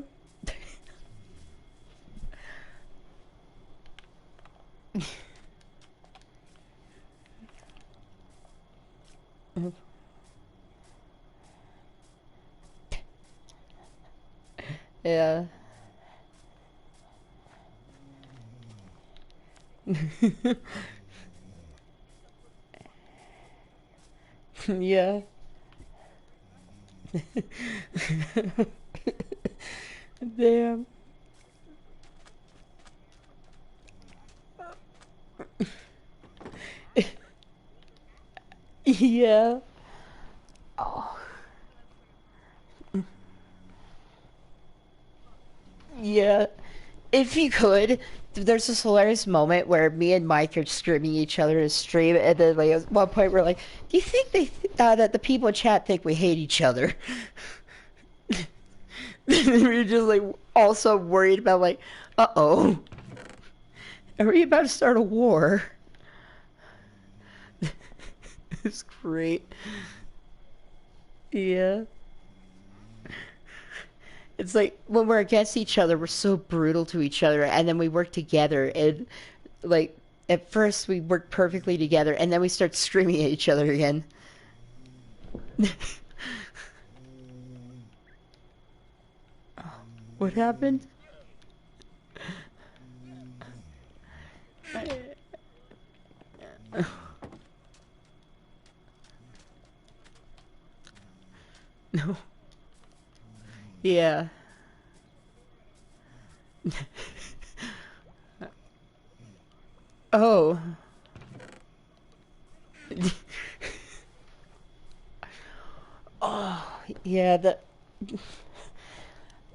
Yeah. Yeah. Damn. Yeah. Oh. Yeah. If you could, there's this hilarious moment where me and Mike are streaming each other to stream, and then like at one point we're like, "Do you think that the people in chat think we hate each other?" We're just like also worried about like, "Uh-oh, are we about to start a war?" It's great. Yeah. It's like when we're against each other, we're so brutal to each other, and then we work together, and like at first we work perfectly together, and then we start screaming at each other again. What happened? No. Yeah. Oh. Oh, yeah, the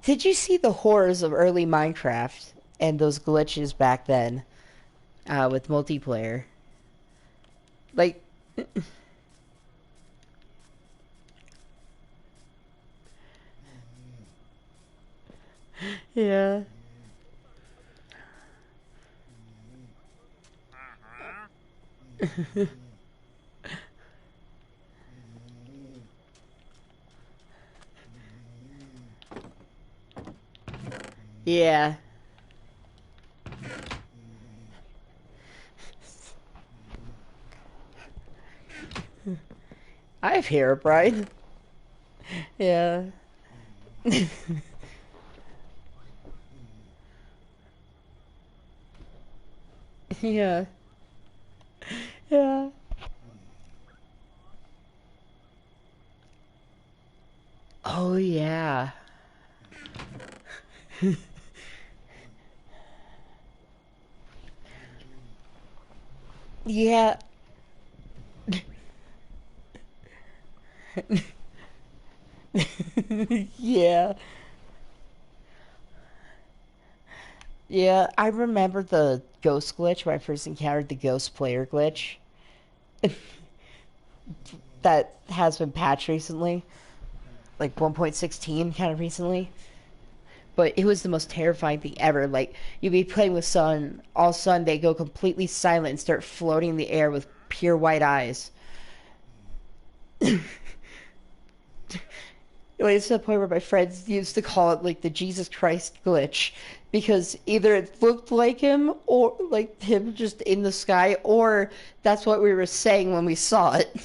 Did you see the horrors of early Minecraft and those glitches back then with multiplayer? Like, yeah. Yeah. I have hair, Brian. Yeah. Yeah. Yeah. Oh, yeah. Yeah. Yeah. Yeah, I remember the ghost glitch when I first encountered the ghost player glitch. That has been patched recently, like 1.16 kind of recently. But it was the most terrifying thing ever. Like, you'd be playing with someone, all of a sudden they go completely silent and start floating in the air with pure white eyes. It's to the point where my friends used to call it like the Jesus Christ glitch because either it looked like him or like him just in the sky, or that's what we were saying when we saw it.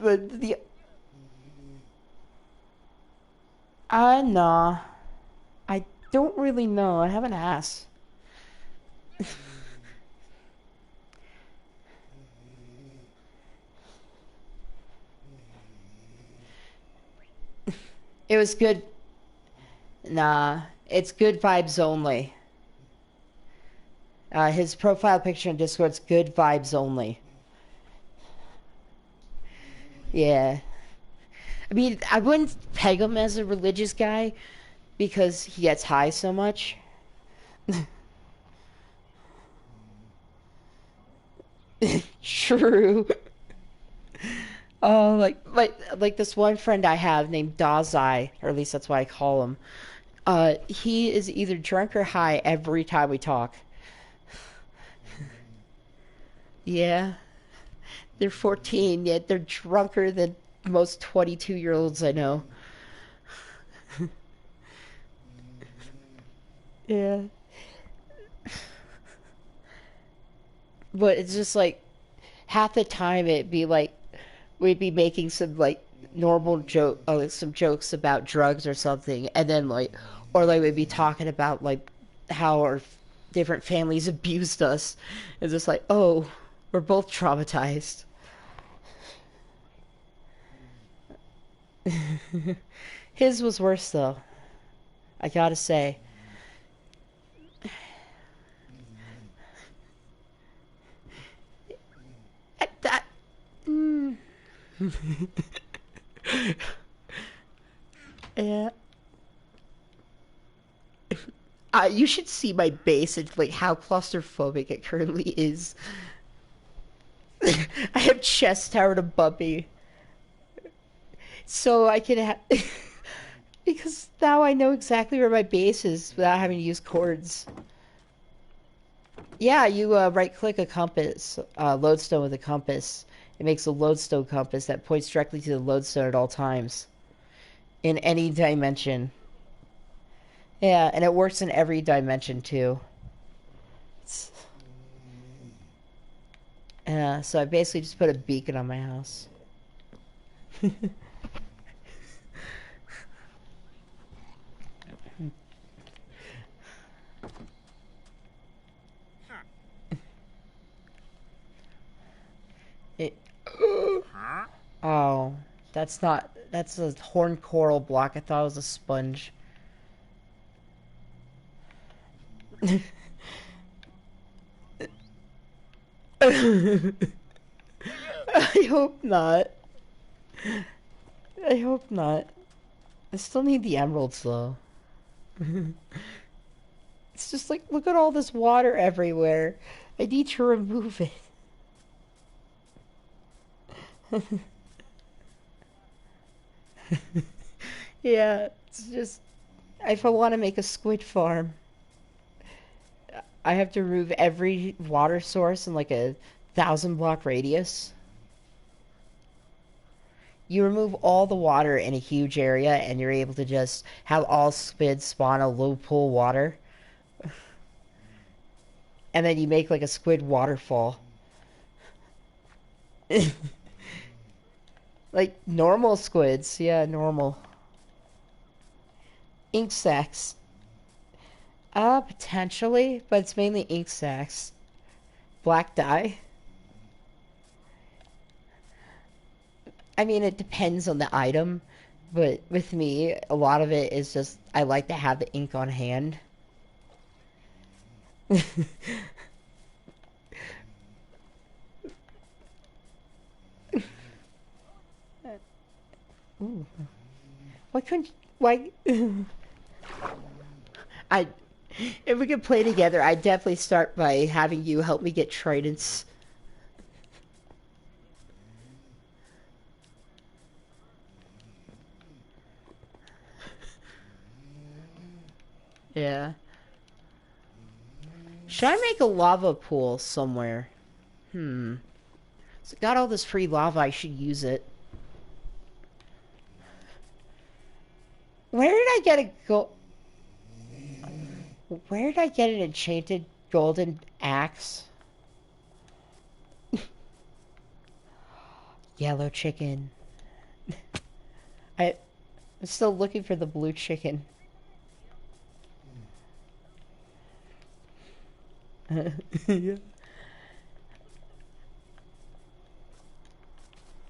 But the nah, I don't really know. I haven't asked. It was good. Nah, it's good vibes only. His profile picture in Discord's good vibes only. Yeah. I mean, I wouldn't peg him as a religious guy, because he gets high so much. True. Oh, like this one friend I have named Dazai, or at least that's why I call him. He is either drunk or high every time we talk. Yeah, they're 14, yet they're drunker than most 22-year-olds I know. Yeah. But it's just like half the time it'd be like we'd be making some like normal joke, like some jokes about drugs or something, and then like, or like we'd be talking about like how our different families abused us. It's just like, oh, we're both traumatized. His was worse though, I gotta say. That. Mm, yeah. You should see my base and like how claustrophobic it currently is. I have chest tower to Bumpy, so I can have because now I know exactly where my base is without having to use cords. Yeah, you right click a compass, lodestone with a compass. It makes a lodestone compass that points directly to the lodestone at all times in any dimension. Yeah, and it works in every dimension too. So I basically just put a beacon on my house. It. Oh, that's not. That's a horn coral block. I thought it was a sponge. I hope not. I hope not. I still need the emeralds though. It's just like, look at all this water everywhere. I need to remove it. Yeah, it's just, if I want to make a squid farm, I have to remove every water source in like a 1,000 block radius. You remove all the water in a huge area, and you're able to just have all squids spawn a low pool water, and then you make like a squid waterfall. Like normal squids, yeah, normal. Ink sacs. Potentially, but it's mainly ink sacs. Black dye. I mean, it depends on the item, but with me, a lot of it is just I like to have the ink on hand. Ooh. Why couldn't why I if we could play together, I'd definitely start by having you help me get tridents. Yeah. Should I make a lava pool somewhere? Hmm. So got all this free lava, I should use it. Where did I get a go? Where did I get an enchanted golden axe? Yellow chicken. I'm still looking for the blue chicken. Yeah.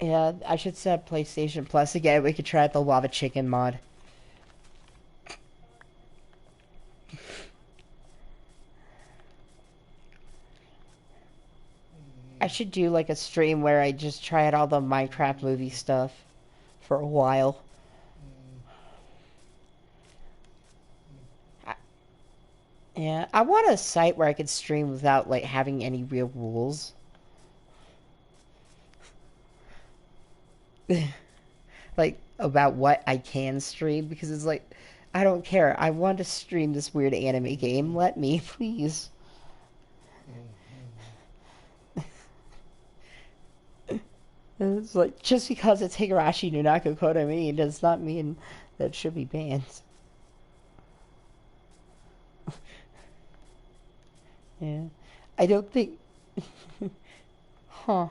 Yeah, I should set up PlayStation Plus again. We could try out the lava chicken mod. I should do like a stream where I just try out all the Minecraft movie stuff for a while. Yeah, I want a site where I could stream without like having any real rules. Like about what I can stream because it's like I don't care. I want to stream this weird anime game. Let me, please. It's like just because it's Higurashi no Naku Kodami does not mean that it should be banned. Yeah. I don't think huh.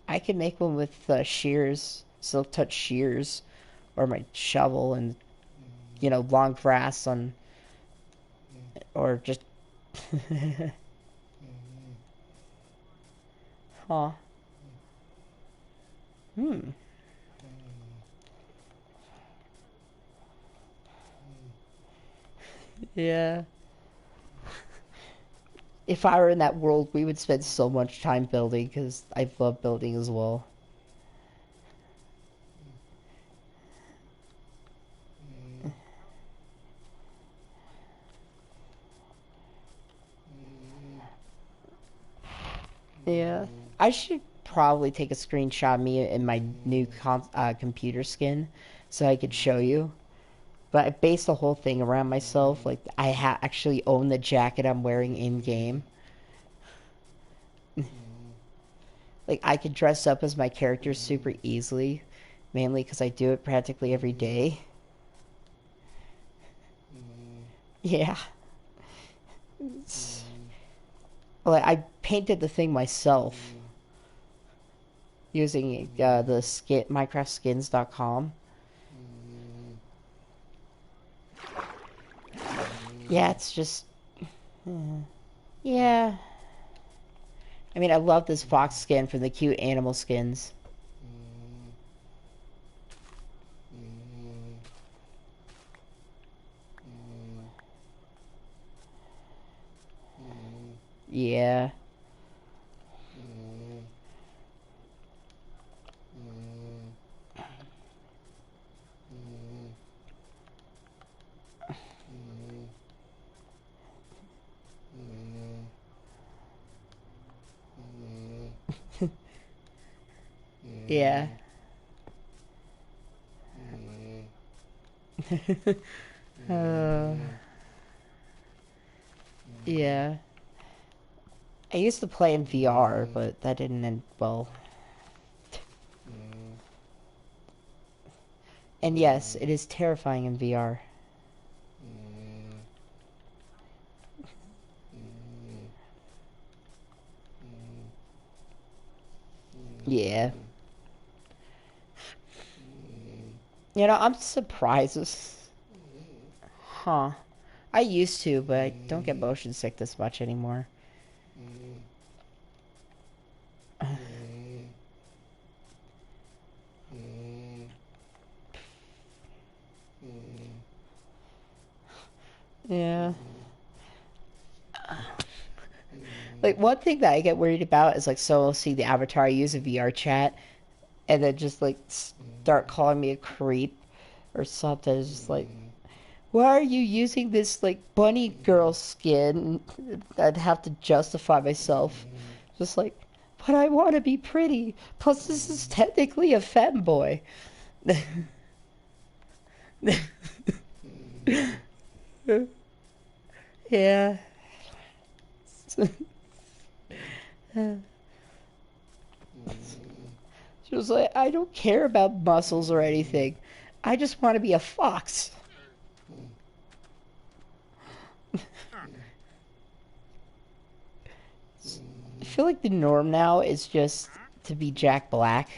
I can make one with shears, silk touch shears, or my shovel and long grass on or just huh. Hmm. Yeah. If I were in that world, we would spend so much time building because I love building as well. Yeah. I should probably take a screenshot of me in my new computer skin so I could show you. But I based the whole thing around myself. Like, I actually own the jacket I'm wearing in game. Like, I could dress up as my character super easily, mainly because I do it practically every day. Yeah. Like, I painted the thing myself using the skin minecraftskins.com. Yeah, it's just yeah. I mean, I love this fox skin from the cute animal skins. Yeah. Yeah. uh, yeah. I used to play in VR, but that didn't end well. And yes, it is terrifying in VR. Yeah. I'm surprised. Huh. I used to, but I don't get motion sick this much anymore. Yeah. Like, one thing that I get worried about is, like, someone will see the avatar use a VR chat and then just, like, start calling me a creep or something. It's just like, why are you using this, like, bunny girl skin? I'd have to justify myself. Just like, but I want to be pretty. Plus, this is technically a femboy. Yeah. She was like, I don't care about muscles or anything. I just want to be a fox. I feel like the norm now is just to be Jack Black.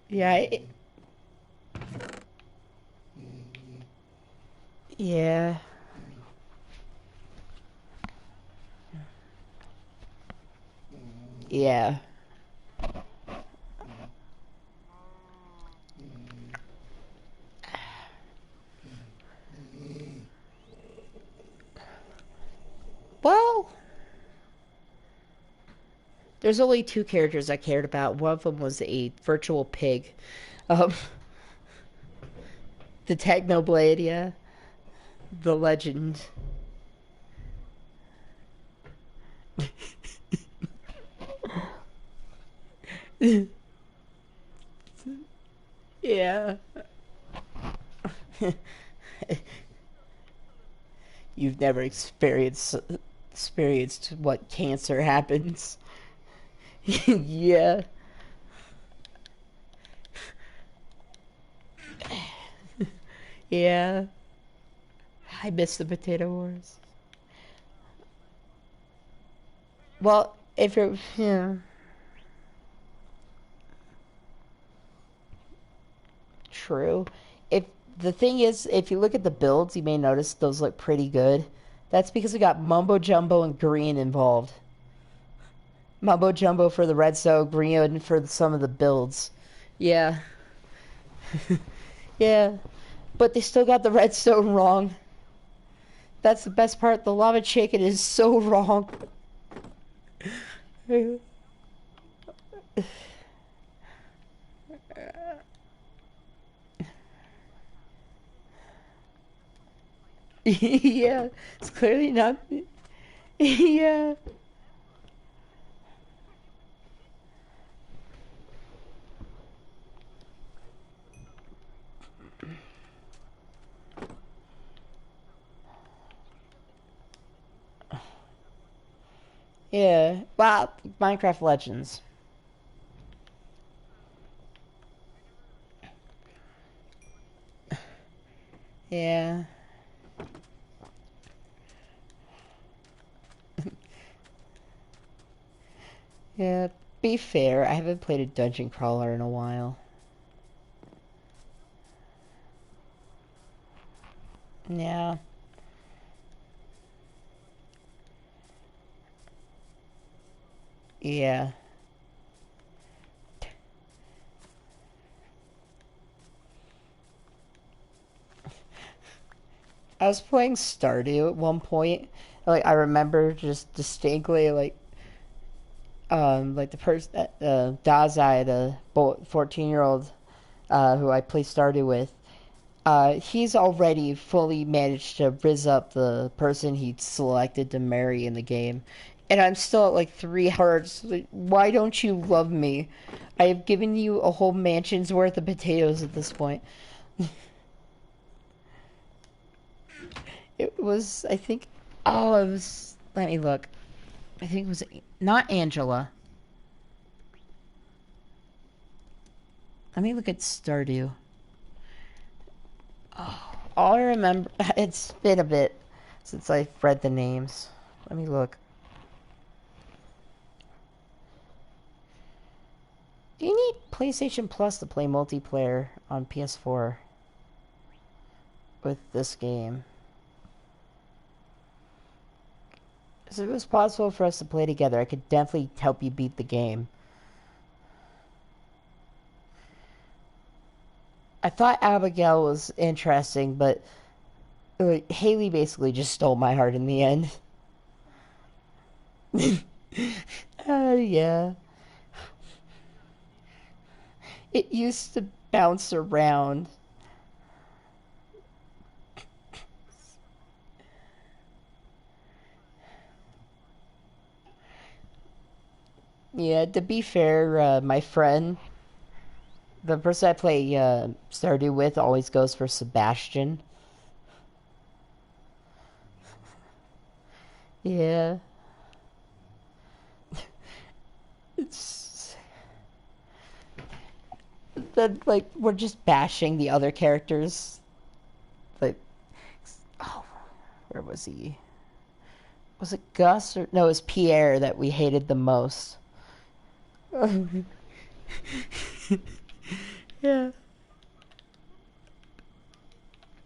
Yeah, yeah, yeah. Well, There's only two characters I cared about. One of them was a virtual pig. Um, the Technoblade, yeah. The legend. Yeah. You've never experienced what cancer happens. Yeah. Yeah. I miss the Potato Wars. Well, if you're, yeah, true. If the thing is, if you look at the builds, you may notice those look pretty good. That's because we got Mumbo Jumbo and Green involved. Mumbo Jumbo for the Redstone, Green for some of the builds. Yeah, yeah. But they still got the Redstone wrong. That's the best part. The Lava Chicken is so wrong. Yeah, it's clearly not. Yeah. Yeah. Wow, Minecraft Legends. Yeah. Yeah. Be fair, I haven't played a dungeon crawler in a while. Yeah. Yeah. I was playing Stardew at one point. Like I remember just distinctly like the person Dazai, the 14-year-old who I play Stardew with. He's already fully managed to rizz up the person he selected to marry in the game. And I'm still at like 3 hearts. Like, why don't you love me? I have given you a whole mansion's worth of potatoes at this point. It was, I think, oh, it was, let me look. I think it was not Angela. Let me look at Stardew. Oh, all I remember, it's been a bit since I've read the names. Let me look. Do you need PlayStation Plus to play multiplayer on PS4 with this game? If it was possible for us to play together, I could definitely help you beat the game. I thought Abigail was interesting, but Haley basically just stole my heart in the end. Yeah. It used to bounce around. Yeah, to be fair, my friend, the person I play Stardew with, always goes for Sebastian. Yeah. It's that like we're just bashing the other characters. Like, oh, where was he? Was it Gus or no? It was Pierre that we hated the most. Yeah.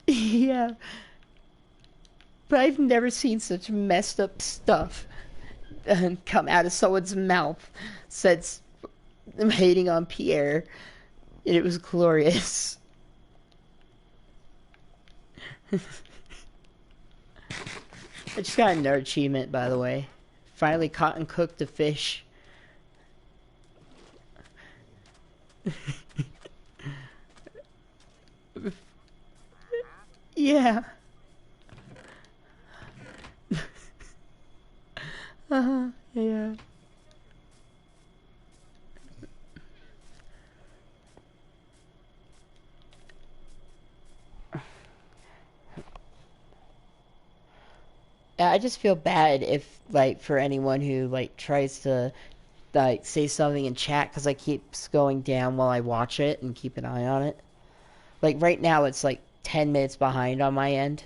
Yeah. But I've never seen such messed up stuff come out of someone's mouth since I'm hating on Pierre. And it was glorious. I just got another achievement, by the way. Finally caught and cooked a fish. Yeah. Uh-huh. Yeah. I just feel bad if, like, for anyone who, like, tries to, like, say something in chat because I keeps going down while I watch it and keep an eye on it. Like, right now it's, like, 10 minutes behind on my end.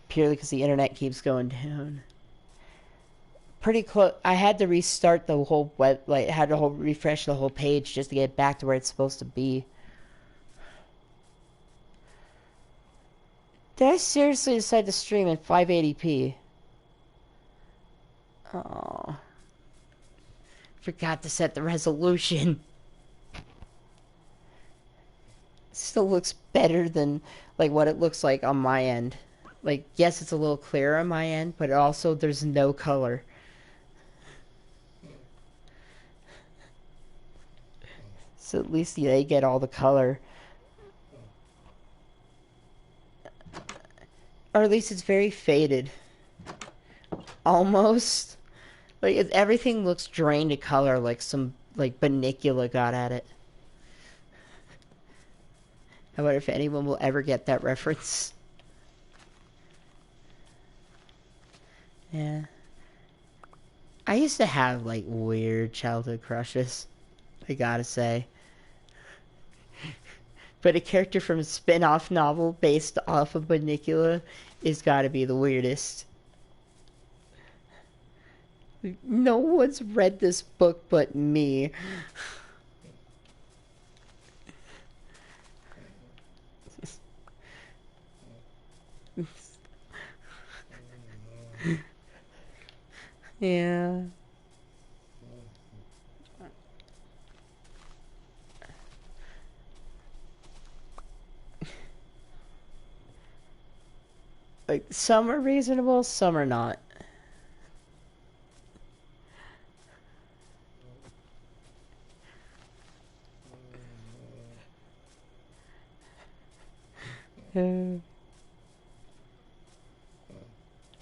Purely because the internet keeps going down. Pretty close. I had to restart the whole web, like, had to refresh the whole page just to get back to where it's supposed to be. Did I seriously decide to stream in 580p? Oh. Forgot to set the resolution. Still looks better than, like, what it looks like on my end. Like, yes, it's a little clearer on my end, but also there's no color. So at least they get all the color. Or at least it's very faded. Almost. Like, everything looks drained to color, like some, like, Bunnicula got at it. I wonder if anyone will ever get that reference. Yeah. I used to have, like, weird childhood crushes, I gotta say. But a character from a spin-off novel based off of Bunnicula is gotta be the weirdest. No one's read this book but me. Yeah. Like, some are reasonable, some are not.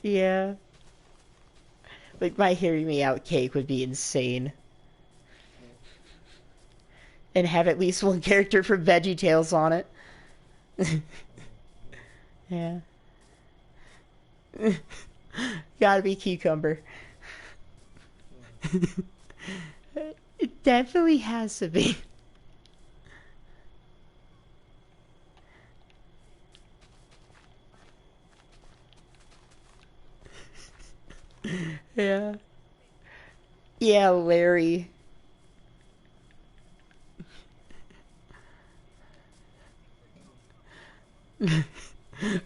Yeah. Like, my Hearing Me Out cake would be insane. And have at least one character from VeggieTales on it. Yeah. Gotta be Cucumber. It definitely has to be. Yeah. Yeah, Larry.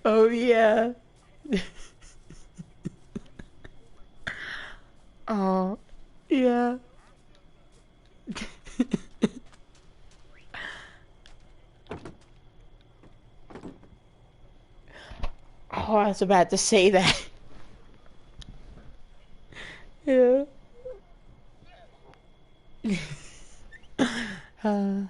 Oh, yeah. Oh, yeah. Oh, I was about to say that. Yeah. Uh,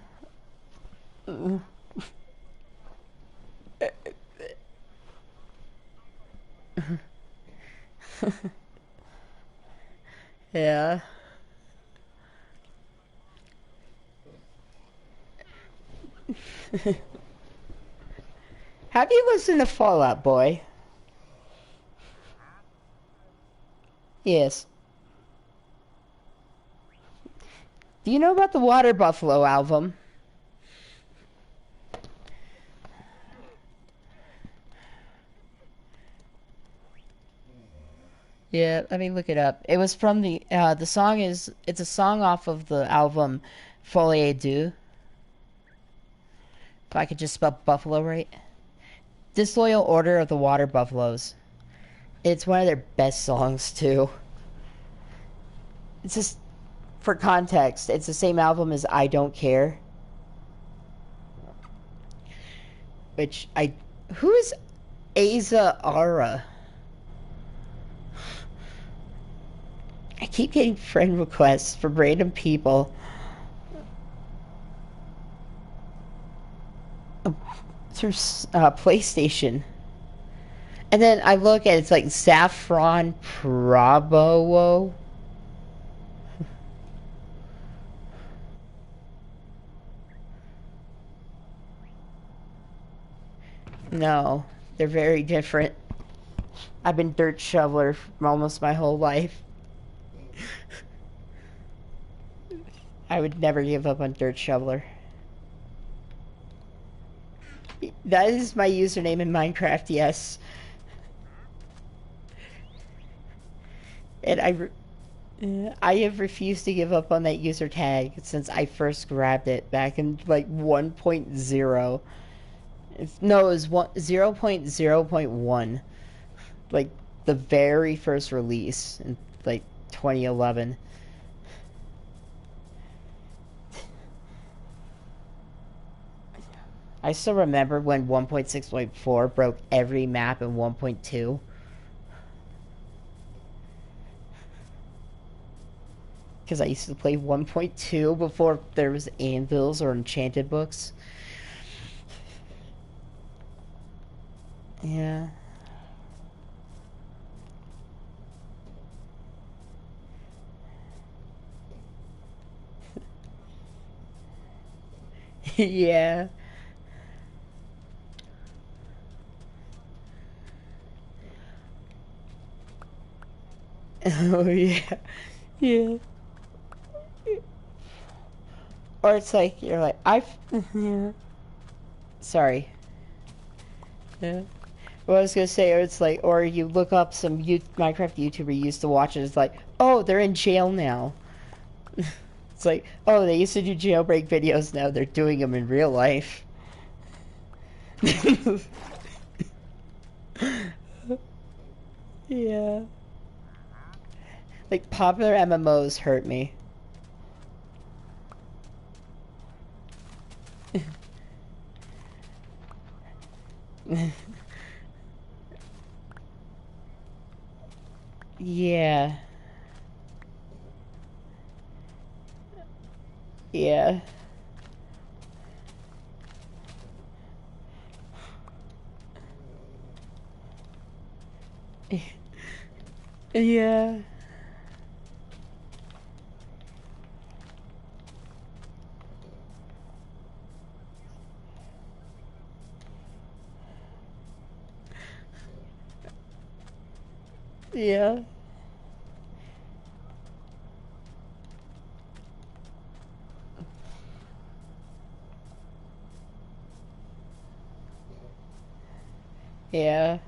yeah. Have you listened to Fall Out Boy? Yes. Do you know about the Water Buffalo album? Yeah, let me look it up. It was from the song is, it's a song off of the album Folie à Deux. If I could just spell buffalo right. Disloyal Order of the Water Buffaloes. It's one of their best songs too. It's just, for context, it's the same album as I Don't Care. Which who is Asa Ara? I keep getting friend requests from random people through PlayStation. And then I look and it's like Saffron Prabowo. No, they're very different. I've been Dirt Shoveler for almost my whole life. I would never give up on Dirt Shoveler. That is my username in Minecraft, yes. And I have refused to give up on that user tag since I first grabbed it back in like 1.0. No, it was 0.0.1. Like the very first release in like 2011. I still remember when 1.6.4 broke every map in 1.2. Because I used to play 1.2 before there was anvils or enchanted books. Yeah. Yeah. Oh, yeah. Yeah. Or it's like, you're like, yeah. Sorry. Yeah. What I was gonna say, or it's like, or you look up some Minecraft YouTuber you used to watch, and it's like, oh, they're in jail now. It's like, oh, they used to do jailbreak videos, now they're doing them in real life. Yeah. Like, popular MMOs hurt me. Yeah. Yeah. Yeah. Yeah. Yeah.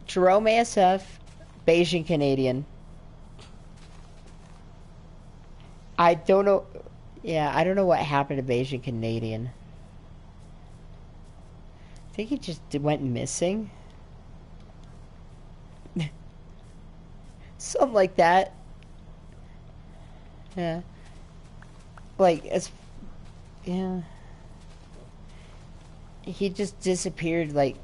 Jerome ASF, Beijing Canadian. I don't know. Yeah, I don't know what happened to Beijing Canadian. I think he just went missing. Something like that. Yeah. Like, it's. Yeah. He just disappeared like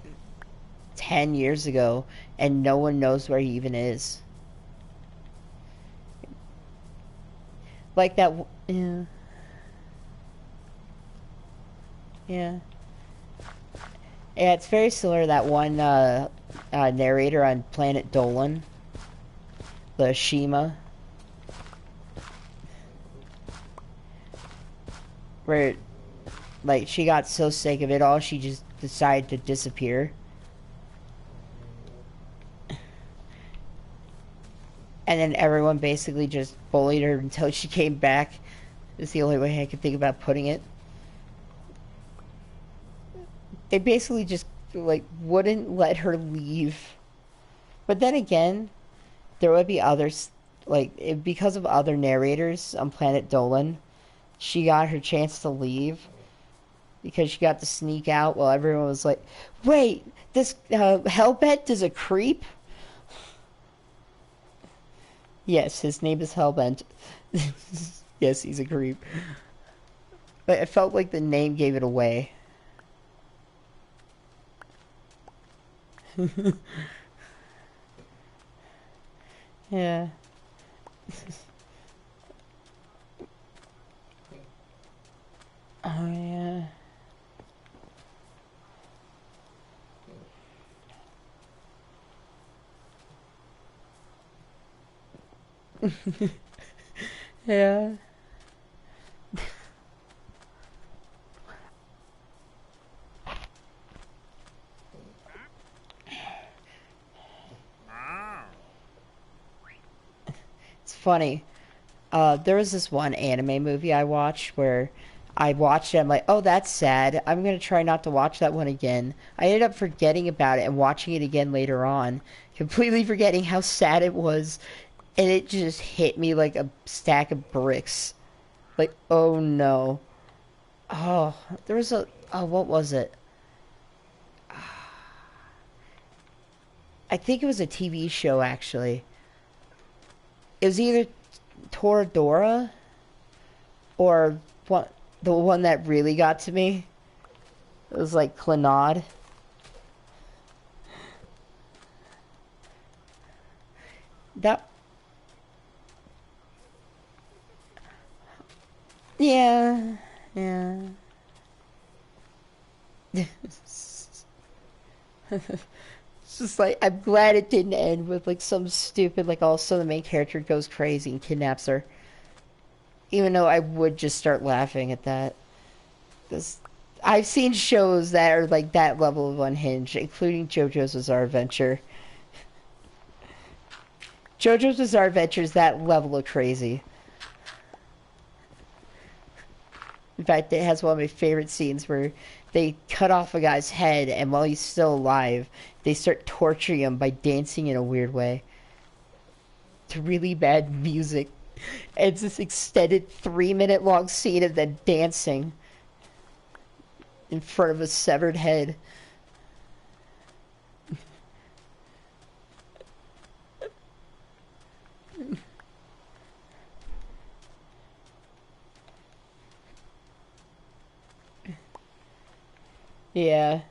10 years ago, and no one knows where he even is. Like that. Yeah. Yeah. Yeah, it's very similar to that one narrator on Planet Dolan, the Shima, where, like, she got so sick of it all, she just decided to disappear. And then everyone basically just bullied her until she came back. Is the only way I could think about putting it. They basically just, like, wouldn't let her leave. But then again, there would be others, like, because of other narrators on Planet Dolan, she got her chance to leave because she got to sneak out while everyone was like, wait, this Hellbent is a creep? Yes, his name is Hellbent. Yes, he's a creep. But I felt like the name gave it away. Yeah. Oh yeah. Yeah. It's funny. There was this one anime movie I watched where I watched it. I'm like, oh, that's sad. I'm gonna try not to watch that one again. I ended up forgetting about it and watching it again later on, completely forgetting how sad it was, and it just hit me like a stack of bricks. Like, oh no. Oh, there was a. Oh, what was it? I think it was a TV show actually. It was either Toradora or what? The one that really got to me. It was like Clannad. That. Yeah. Yeah. It's just like I'm glad it didn't end with like some stupid like also the main character goes crazy and kidnaps her. Even though I would just start laughing at that. This I've seen shows that are like that level of unhinged, including JoJo's Bizarre Adventure. JoJo's Bizarre Adventure is that level of crazy. In fact, it has one of my favorite scenes where they cut off a guy's head, and while he's still alive, they start torturing him by dancing in a weird way. It's really bad music. It's this extended 3 minute long scene of them dancing in front of a severed head. Yeah.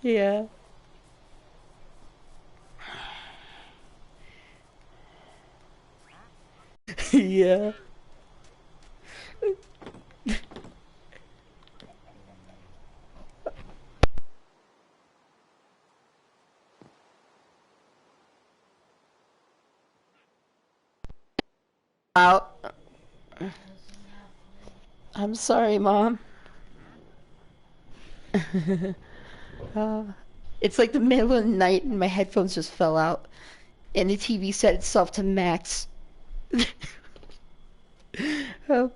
Yeah. Yeah. Out. I'm sorry, Mom. uh, it's like the middle of the night and my headphones just fell out. And the TV set itself to max. Oh,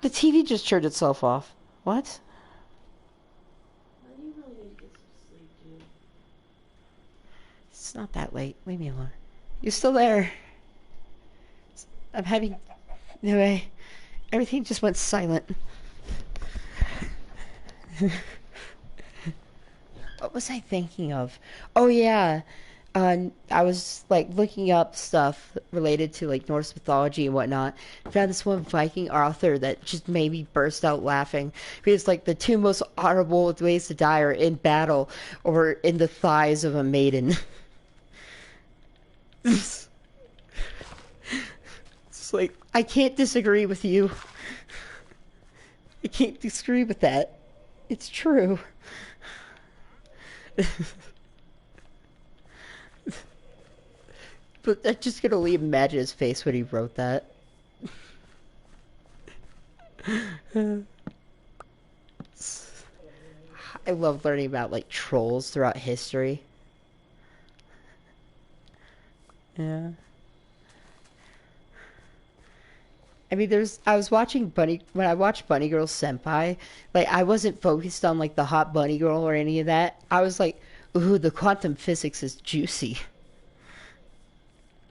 the TV just turned itself off. What? Well, you really need to get some sleep, dude. It's not that late. Leave me alone. You're still there. I'm having. Anyway, everything just went silent. What was I thinking of? Oh yeah, I was like looking up stuff related to like Norse mythology and whatnot. Found this one Viking author that just made me burst out laughing because like the two most honorable ways to die are in battle or in the thighs of a maiden. It's like I can't disagree with you. I can't disagree with that. It's true. But I just can only imagine his face when he wrote that. I love learning about like trolls throughout history. Yeah. I mean, I was watching when I watched Bunny Girl Senpai, like, I wasn't focused on, like, the hot bunny girl or any of that. I was like, ooh, the quantum physics is juicy.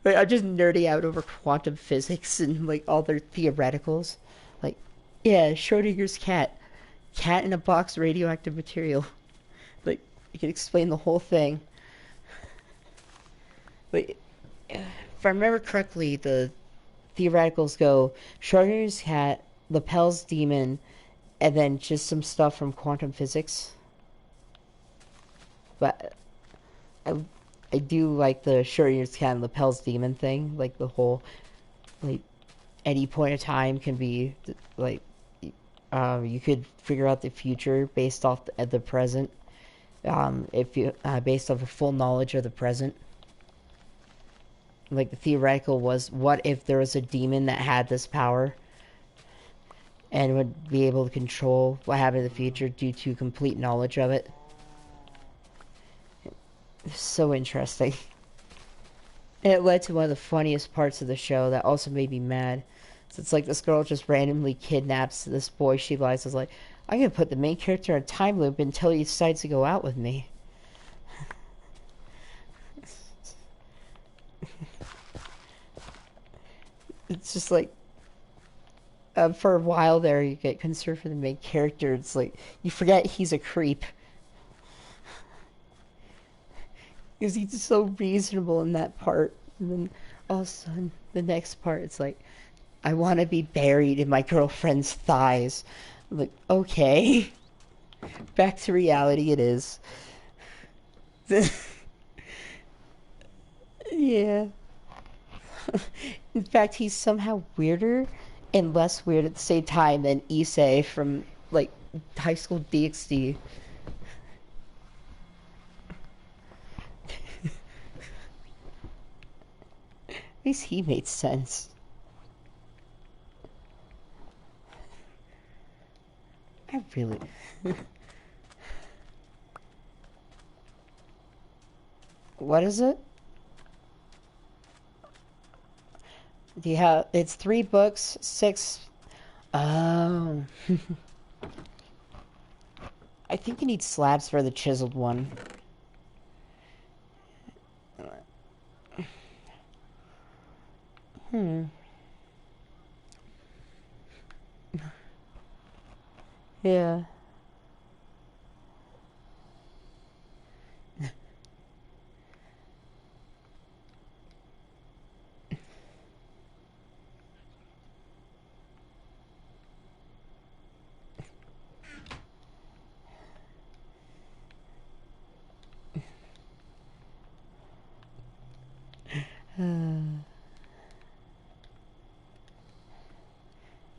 Like, I'm just nerdy out over quantum physics and, like, all their theoreticals. Like, yeah, Schrodinger's cat. cat in a box radioactive material. Like, you can explain the whole thing. But if I remember correctly, the theoreticals go Schrodinger's cat, Lapel's demon, and then just some stuff from quantum physics. But I do like the Schrodinger's cat and Lapel's demon thing. Like the whole, like, any point of time can be, like, you could figure out the future based off the present. If you based off a full knowledge of the present. Like the theoretical was, what if there was a demon that had this power and would be able to control what happened in the future due to complete knowledge of it. It's so interesting. And it led to one of the funniest parts of the show that also made me mad. So it's like this girl just randomly kidnaps this boy she likes. Is like, I'm gonna put the main character in a time loop until he decides to go out with me. It's just like, for a while there, you get concerned for the main character. It's like, you forget he's a creep. Because he's so reasonable in that part. And then all of a sudden, the next part, it's like, I want to be buried in my girlfriend's thighs. I'm like, okay. Back to reality it is. Yeah. In fact, he's somehow weirder and less weird at the same time than Issei from, like, High School DxD. At least he made sense. I really... What is it? Do you have... It's 3 books, 6... Oh... I think you need slabs for the chiseled one. Yeah.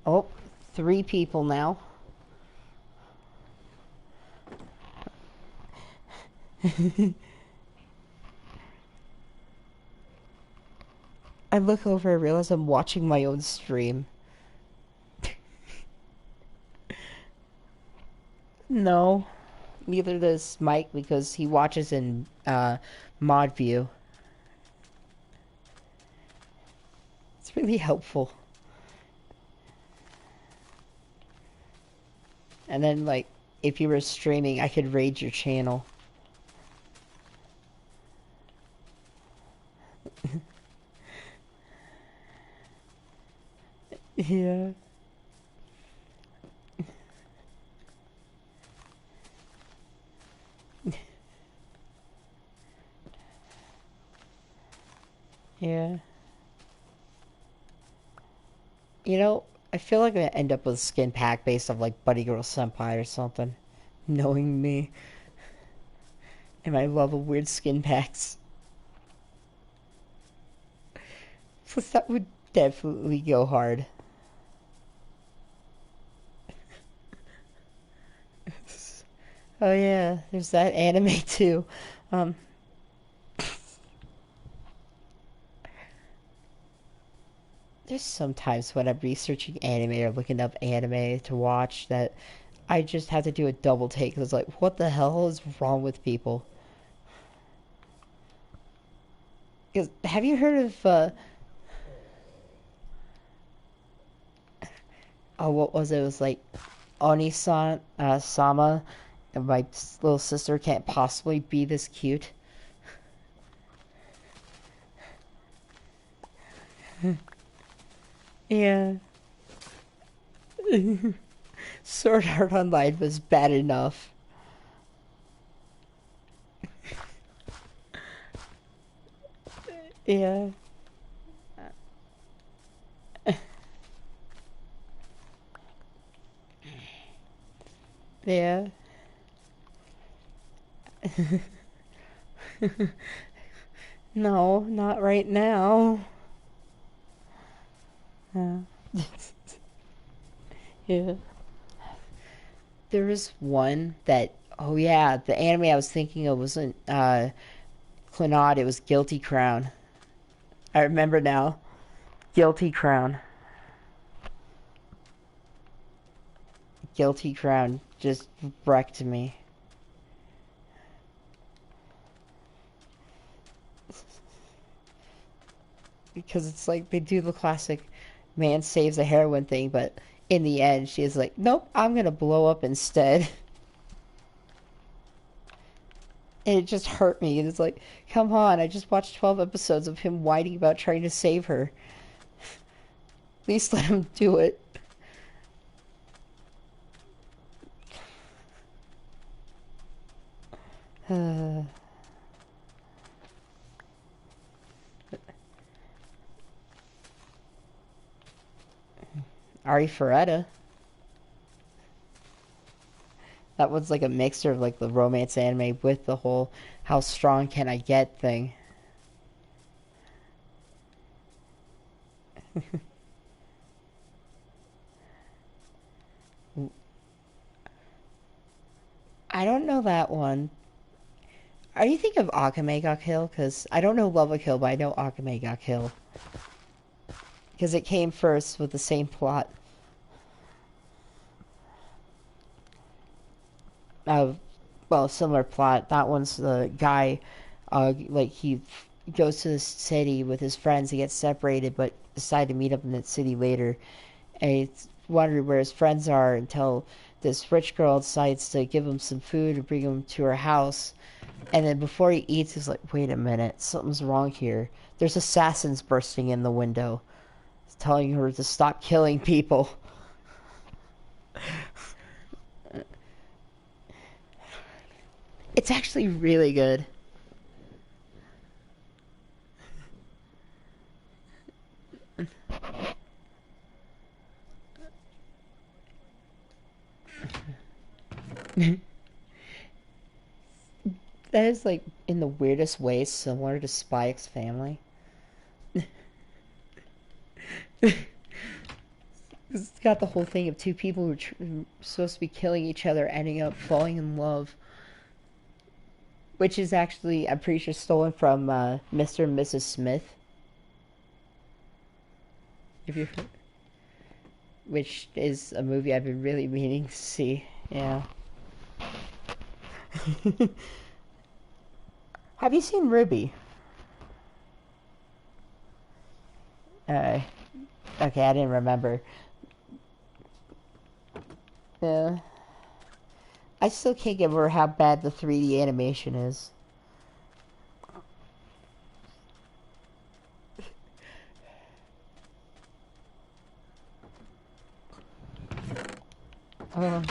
Oh, 3 people now. I look over and realize I'm watching my own stream. No, neither does Mike because he watches in mod view. It's really helpful. And then, like, if you were streaming, I could raid your channel. Yeah. Yeah. You know, I feel like I'm gonna end up with a skin pack based off like Buddy Girl Senpai or something. Knowing me. And my love of weird skin packs. Plus that would definitely go hard. Oh yeah, there's that anime too. Um, there's sometimes when I'm researching anime or looking up anime to watch that I just have to do a double take because it's like, what the hell is wrong with people? Because have you heard of oh, what was it? It was like Onisan Sama, and my little sister can't possibly be this cute. Yeah. Sword Art Online was bad enough. Yeah. Yeah. No, not right now. Yeah. Yeah. There was one that, oh yeah, the anime I was thinking of wasn't Clannad, it was Guilty Crown. I remember now. Guilty Crown. Guilty Crown just wrecked me. Because it's like they do the classic man saves a heroine thing, but in the end, she's like, nope, I'm gonna blow up instead. And it just hurt me. And it's like, come on, I just watched 12 episodes of him whining about trying to save her. At least let him do it. Ari Ferretta. That was like a mixture of like the romance anime with the whole how strong can I get thing. I don't know that one. Are you thinking of Akame ga Kill? Because I don't know Love a Kill, but I know Akame ga Kill. Because it came first with the same plot. Well, similar plot. That one's the guy, like he goes to the city with his friends. He gets separated, but decide to meet up in that city later. And he's wondering where his friends are until this rich girl decides to give him some food and bring him to her house. And then before he eats, he's like, wait a minute, something's wrong here. There's assassins bursting in the window, telling her to stop killing people. It's actually really good. That is like in the weirdest way similar to Spy X Family. It's got the whole thing of two people who are supposed to be killing each other ending up falling in love, which is actually I'm pretty sure stolen from Mr. and Mrs. Smith. If you, which is a movie I've been really meaning to see. Yeah. Have you seen Ruby? Uh, okay, I didn't remember. Yeah. I still can't get over how bad the 3D animation is. Um,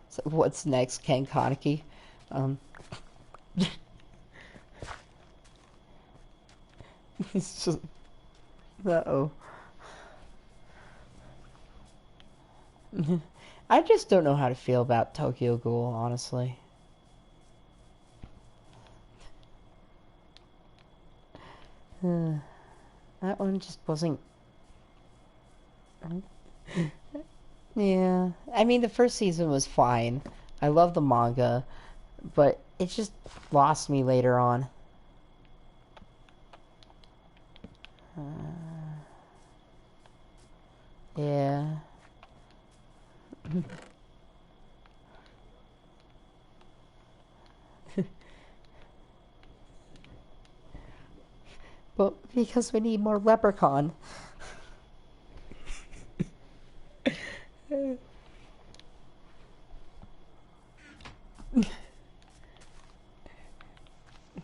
so what's next, Ken Kaneki? Um, it's just, uh-oh. I just don't know how to feel about Tokyo Ghoul, honestly. That one just wasn't. Yeah, I mean the first season was fine. I love the manga, but it just lost me later on. Yeah. But because we need more Leprechaun.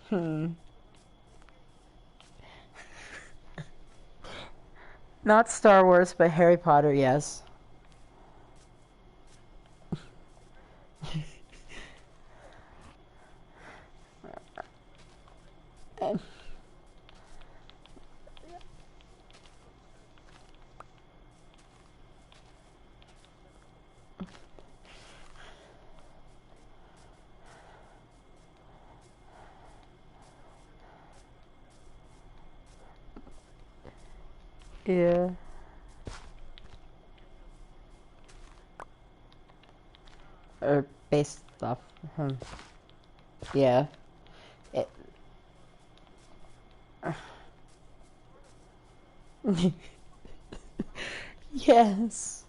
Hmm. Not Star Wars, but Harry Potter, yes. Yeah. Or based off. Hmm. Yeah. It, yes.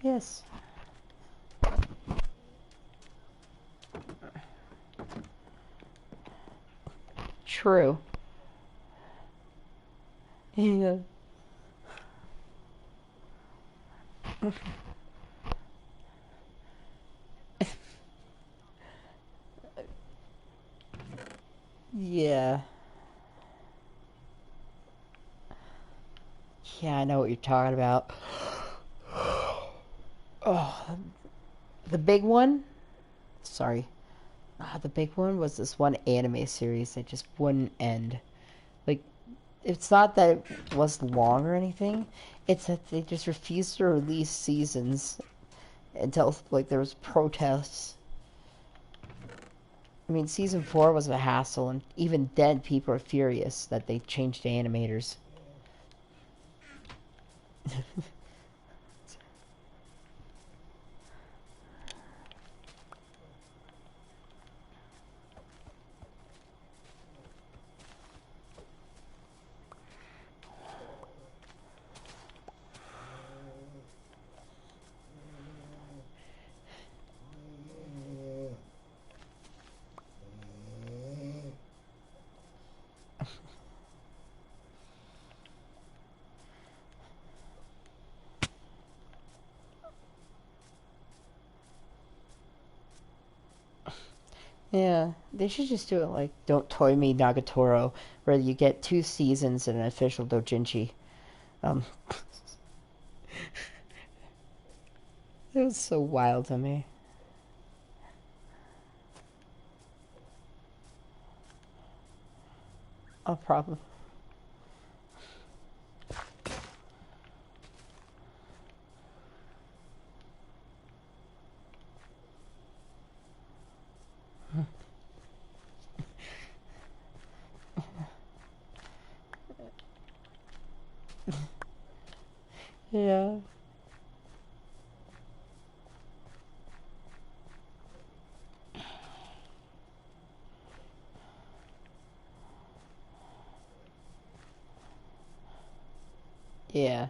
Yes. True. Yeah. Yeah. Yeah, I know what you're talking about. Oh, the big one? Sorry. The big one was this one anime series that just wouldn't end. Like, it's not that it was long or anything. It's that they just refused to release seasons until, like, there was protests. I mean, season 4 was a hassle, and even then, people are furious that they changed the animators. Yeah, they should just do it like Don't Toy Me Nagatoro, where you get 2 seasons and an official doujinshi. Um, it was so wild to me. A problem. Yeah, yeah.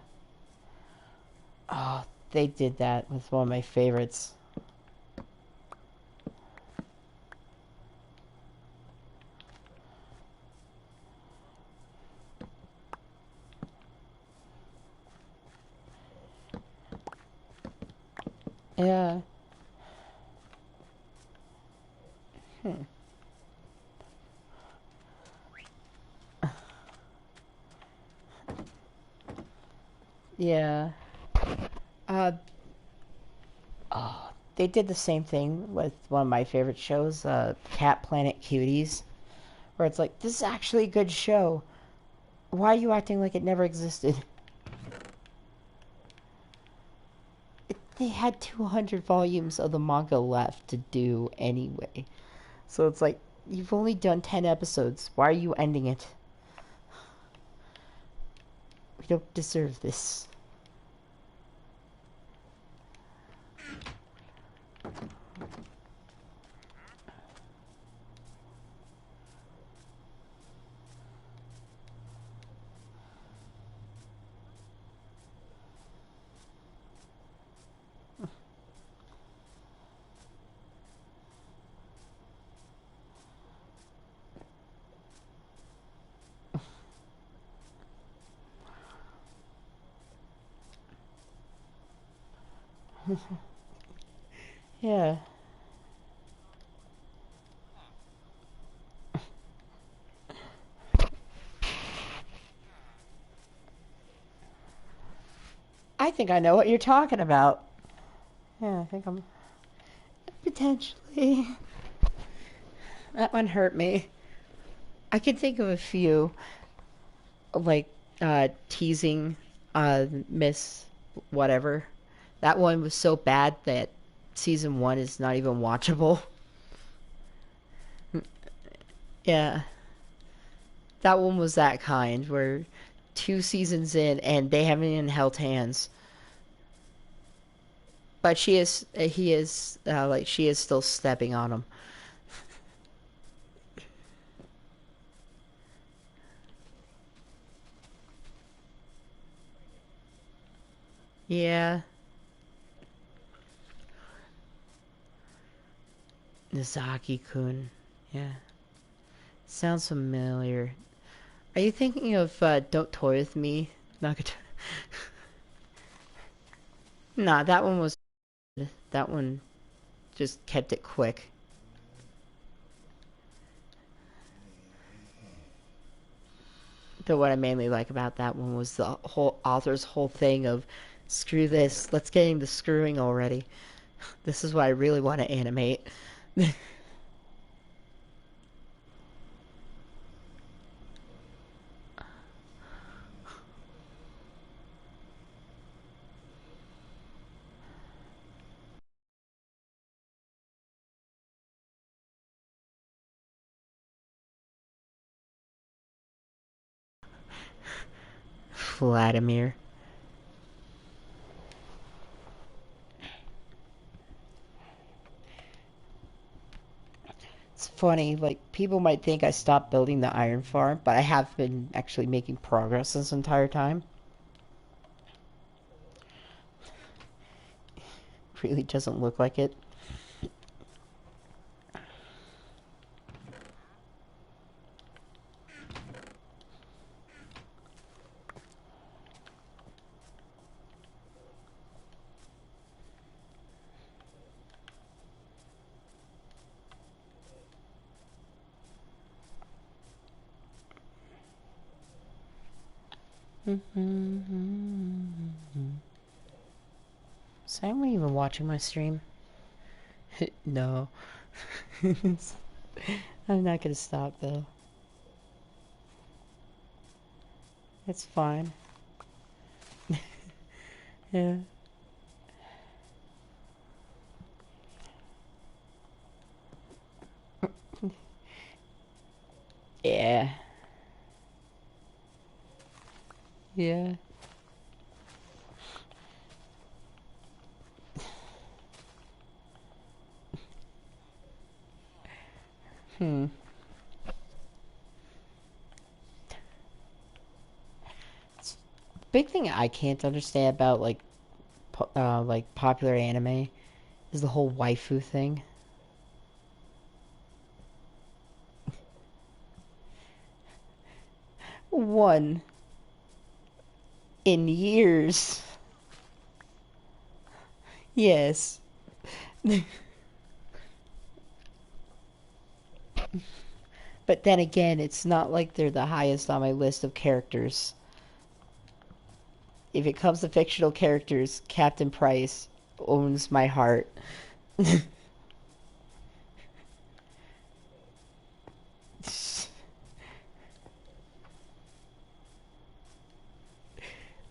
Oh, they did that with one of my favorites. Yeah. Hmm. Yeah. Uh, oh, they did the same thing with one of my favorite shows, Cat Planet Cuties, where it's like, this is actually a good show. Why are you acting like it never existed? They had 200 volumes of the manga left to do anyway. So it's like, you've only done 10 episodes. Why are you ending it? We don't deserve this. Yeah. I think I know what you're talking about. Yeah, I think I'm potentially. That one hurt me. I could think of a few, like teasing Miss whatever. That one was so bad that season one is not even watchable. Yeah, that one was that kind where two seasons in and they haven't even held hands. But he is, like, she is still stepping on him. Yeah, Nizaki-kun. Yeah, sounds familiar. Are you thinking of Don't Toy With Me, Nagato? Nah, that one was. That one just kept it quick. But what I mainly like about that one was the whole author's whole thing of screw this, let's get into screwing already. This is what I really want to animate. Vladimir. It's funny, like, people might think I stopped building the iron farm, but I have been actually making progress this entire time. Really doesn't look like it. Is anyone even watching my stream? No. I'm not gonna stop though. It's fine. Yeah. Yeah. Yeah. Hmm. Big thing I can't understand about like popular anime is the whole waifu thing. One in years. Yes. But then again, it's not like they're the highest on my list of characters. If it comes to fictional characters, Captain Price owns my heart.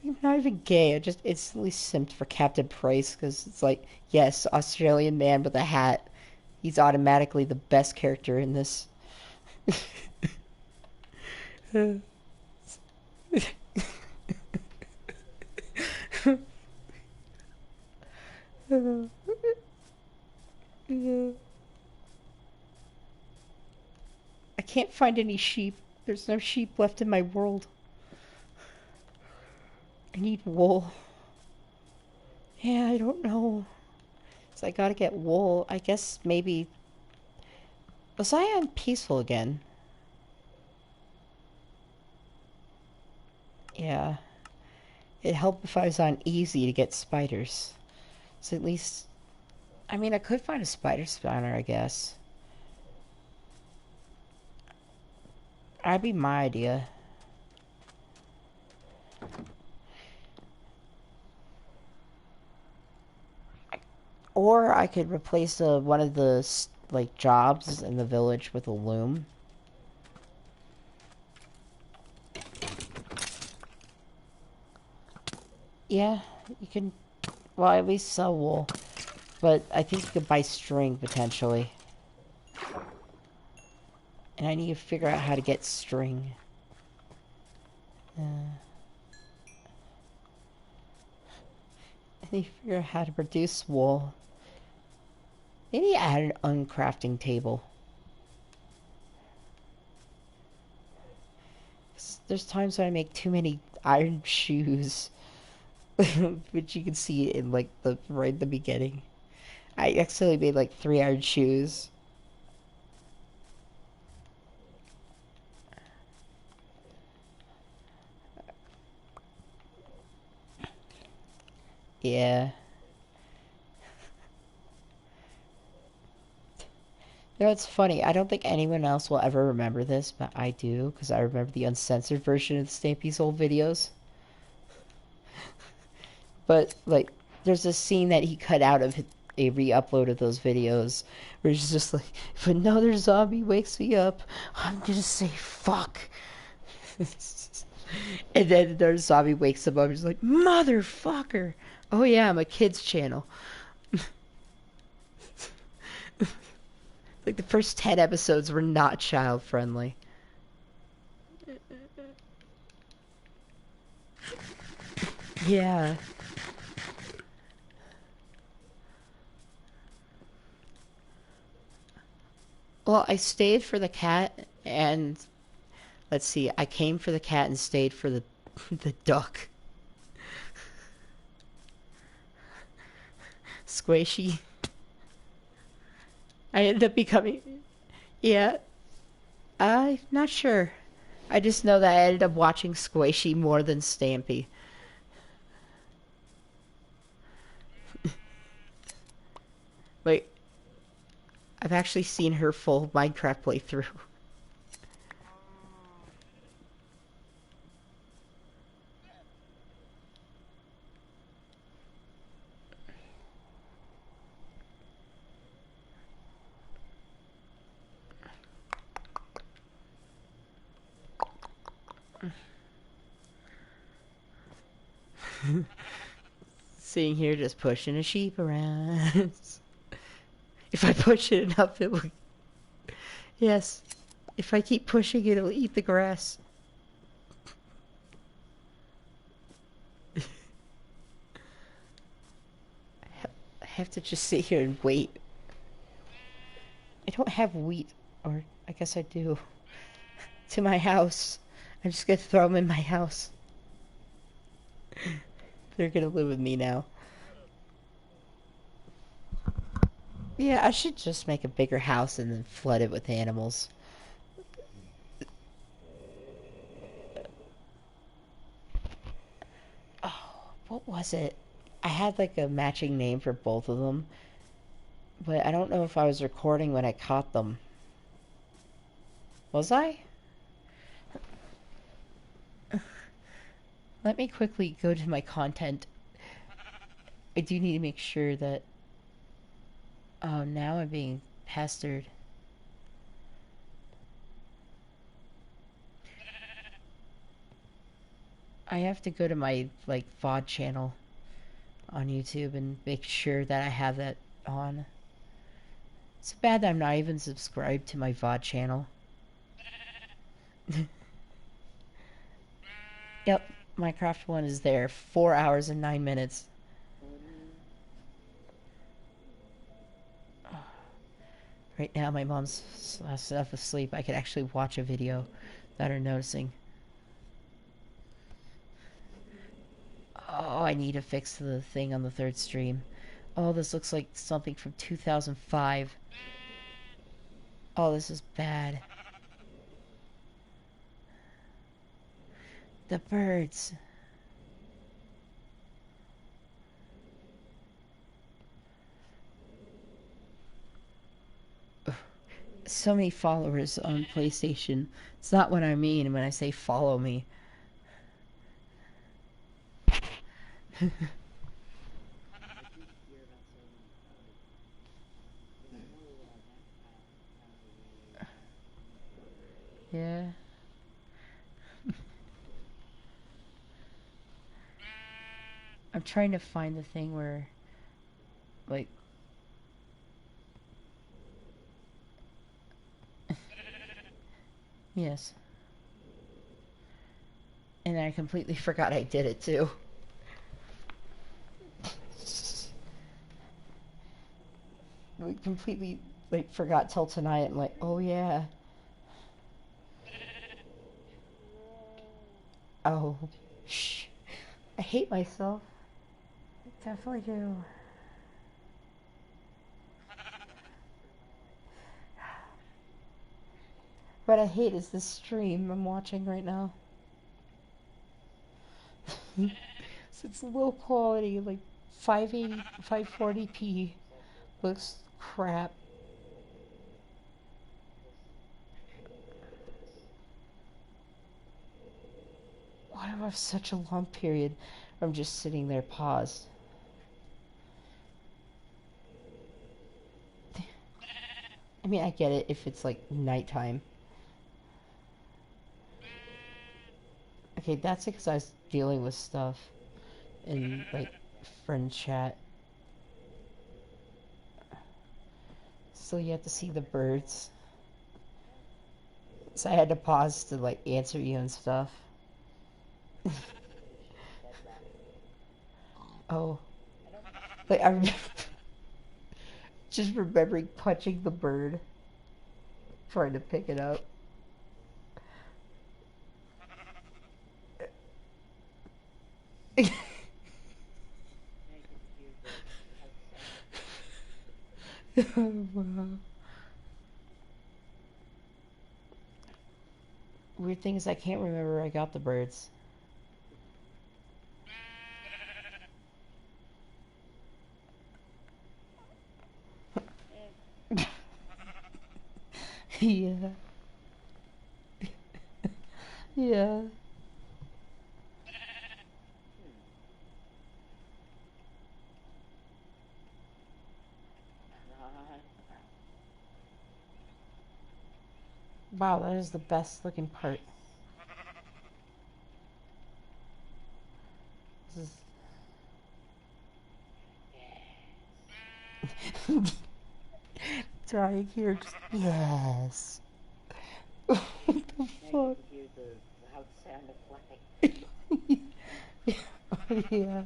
I'm not even gay. I just instantly simped for Captain Price because it's like, yes, Australian man with a hat. He's automatically the best character in this. I can't find any sheep. There's no sheep left in my world. I need wool. Yeah, I don't know. So I gotta get wool. I guess maybe. Was I on peaceful again? Yeah. It'd help if I was on easy to get spiders. So at least, I mean, I could find a spider spawner, I guess. That'd be my idea. Or I could replace one of the like jobs in the village with a loom. Yeah, you can. Well, at least sell wool, but I think you could buy string potentially. And I need to figure out how to get string. I need to figure out how to produce wool. Maybe add an uncrafting table. There's times when I make too many iron shoes, which you can see in like the right at the beginning. I accidentally made like 3 iron shoes. Yeah. You know, it's funny. I don't think anyone else will ever remember this, but I do, because I remember the uncensored version of the Stampy's old videos. But, like, there's a scene that he cut out of a re-upload of those videos where he's just like, if another zombie wakes me up, I'm gonna say fuck. And then another zombie wakes him up and he's like, motherfucker. Oh yeah, I'm a kid's channel. Like the first 10 episodes were not child friendly. Yeah. Well, I stayed for the cat and let's see, I came for the cat and stayed for the the duck. Squishy. I ended up becoming yeah, I'm not sure. I just know that I ended up watching Squishy more than Stampy. Like I've actually seen her full Minecraft playthrough. Sitting here just pushing a sheep around. If I push it enough, it will. Yes. If I keep pushing it, it'll eat the grass. I have to just sit here and wait. I don't have wheat, or I guess I do, to my house. I'm just gonna throw them in my house. They're gonna live with me now. Yeah, I should just make a bigger house and then flood it with animals. Oh, what was it? I had like a matching name for both of them, but I don't know if I was recording when I caught them. Was I? Let me quickly go to my content. I do need to make sure that. Oh, now I'm being pestered. I have to go to my like VOD channel on YouTube and make sure that I have that on. It's bad that I'm not even subscribed to my VOD channel. Yep, Minecraft 1 is there. 4 hours and 9 minutes. Right now, my mom's enough asleep. I could actually watch a video without her noticing. Oh, I need to fix the thing on the third stream. Oh, this looks like something from 2005. Oh, this is bad. The birds. so many followers on PlayStation. It's not what I mean when I say follow me. Yeah. I'm trying to find the thing where, like, yes. And I completely forgot I did it too. We completely, like, forgot till tonight. I'm like, oh yeah. Oh, shh. I hate myself. I definitely do. What I hate is this stream I'm watching right now. So it's low quality, like 580, 540p. Looks crap. Why do I have such a long period where I'm just sitting there paused? I mean, I get it if it's like nighttime. Okay, that's because I was dealing with stuff in like friend chat. So you have to see the birds. So I had to pause to like answer you and stuff. Oh, like I'm just remembering punching the bird, trying to pick it up. Wow. Weird thing is I can't remember where I got the birds. Yeah. Yeah. Wow, that is the best looking part. This is dying here. Just, yes. What the fuck? Oh, yeah.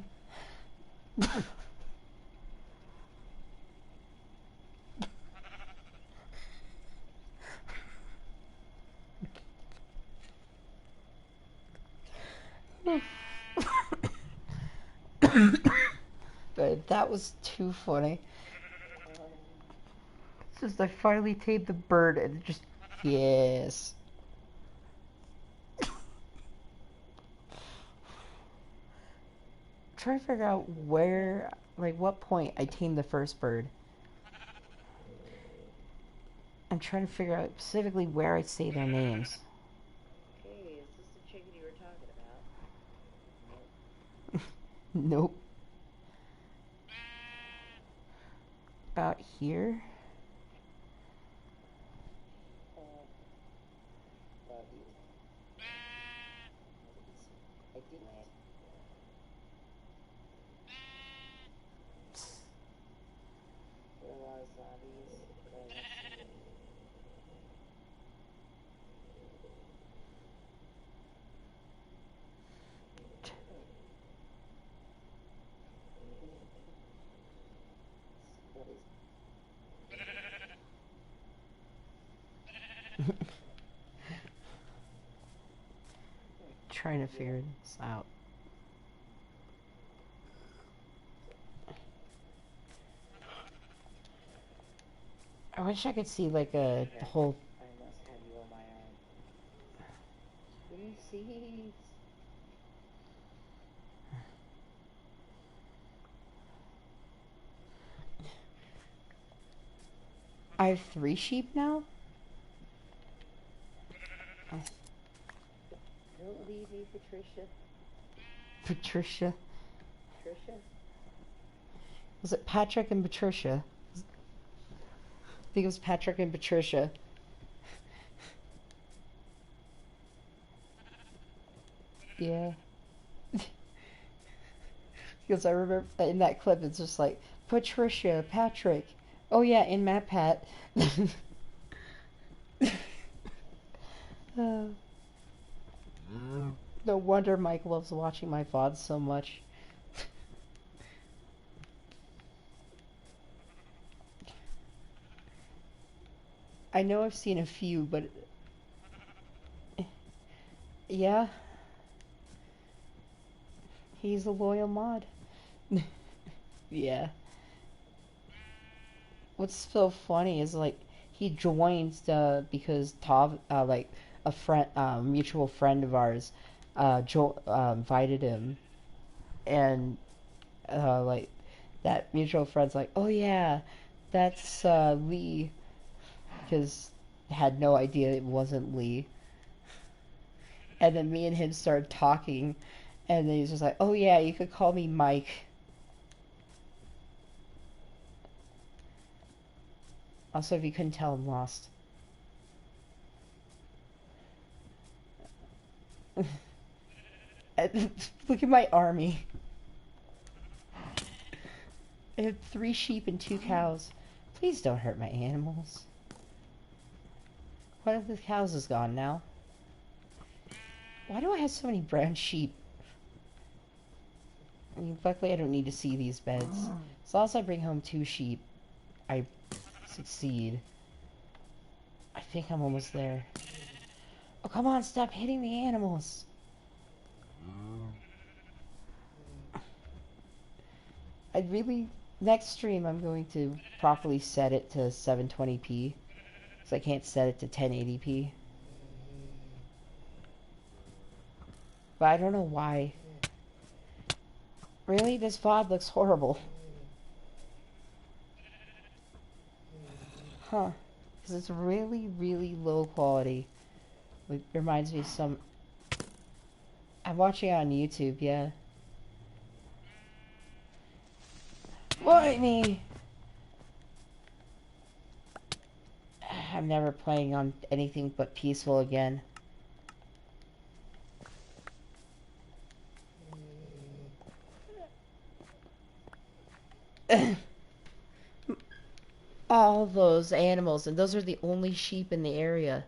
But that was too funny. It's just I finally tamed the bird and it just yes. Trying to figure out where, like, what point I tamed the first bird. I'm trying to figure out specifically where I say their names. Hey, is this the chicken you were talking about? Nope. About here. I think there are a lot of zombies. Trying to figure this out. I wish I could see like a whole. I must have you on my arm. Reese's. I have 3 sheep now. Patricia. Patricia. Patricia. Was it Patrick and Patricia? I think it was Patrick and Patricia. Yeah. Because I remember in that clip, it's just like, Patricia, Patrick. Oh yeah, in Matt Pat. Uh, no wonder Mike loves watching my VODs so much. I know I've seen a few, but yeah, he's a loyal mod. Yeah. What's so funny is like he joins because Tav like a friend mutual friend of ours invited him, and like that mutual friend's like, oh yeah, that's Lee, because had no idea it wasn't Lee. And then me and him started talking, and then he's just like, oh yeah, you could call me Mike. Also, if you couldn't tell, I'm lost. Look at my army. I have 3 sheep and 2 cows. Please don't hurt my animals. One of the cows is gone now. Why do I have so many brown sheep? I mean, luckily I don't need to see these beds. As long as I bring home 2 sheep, I succeed. I think I'm almost there. Oh, come on, stop hitting the animals. Next stream I'm going to properly set it to 720p. Because I can't set it to 1080p. But I don't know why. Really? This VOD looks horrible. Huh. Because it's really, really low quality. It reminds me of some... I'm watching it on YouTube, yeah. Why me? I'm never playing on anything but peaceful again. All those animals, and those are the only sheep in the area.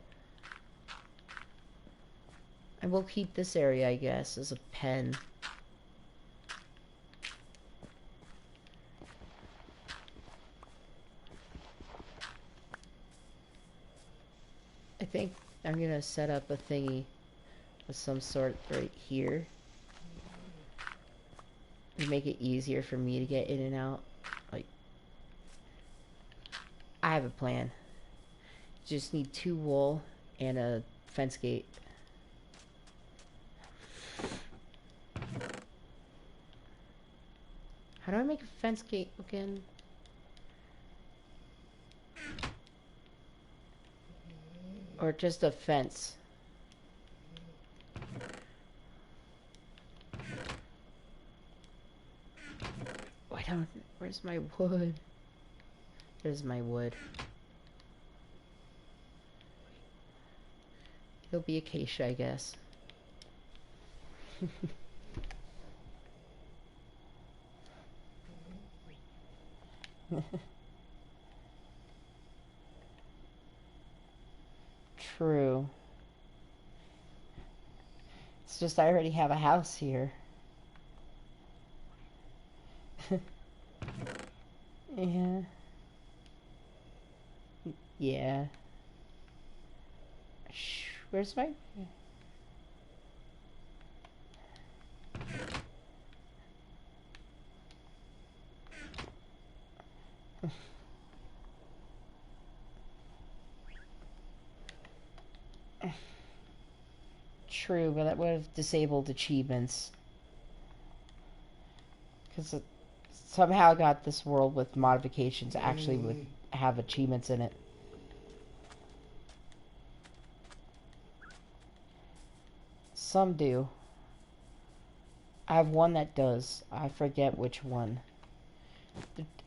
And we'll keep this area, I guess, as a pen. I think I'm gonna set up a thingy of some sort right here to make it easier for me to get in and out. Like, I have a plan. Just need 2 wool and a fence gate. How do I make a fence gate again? Or just a fence? Where's my wood? There's my wood. It'll be acacia, I guess. True. It's just I already have a house here. Yeah. Yeah. Where's my... True, but that would have disabled achievements. Because it somehow got this world with modifications actually would have achievements in it. Some do. I have one that does. I forget which one.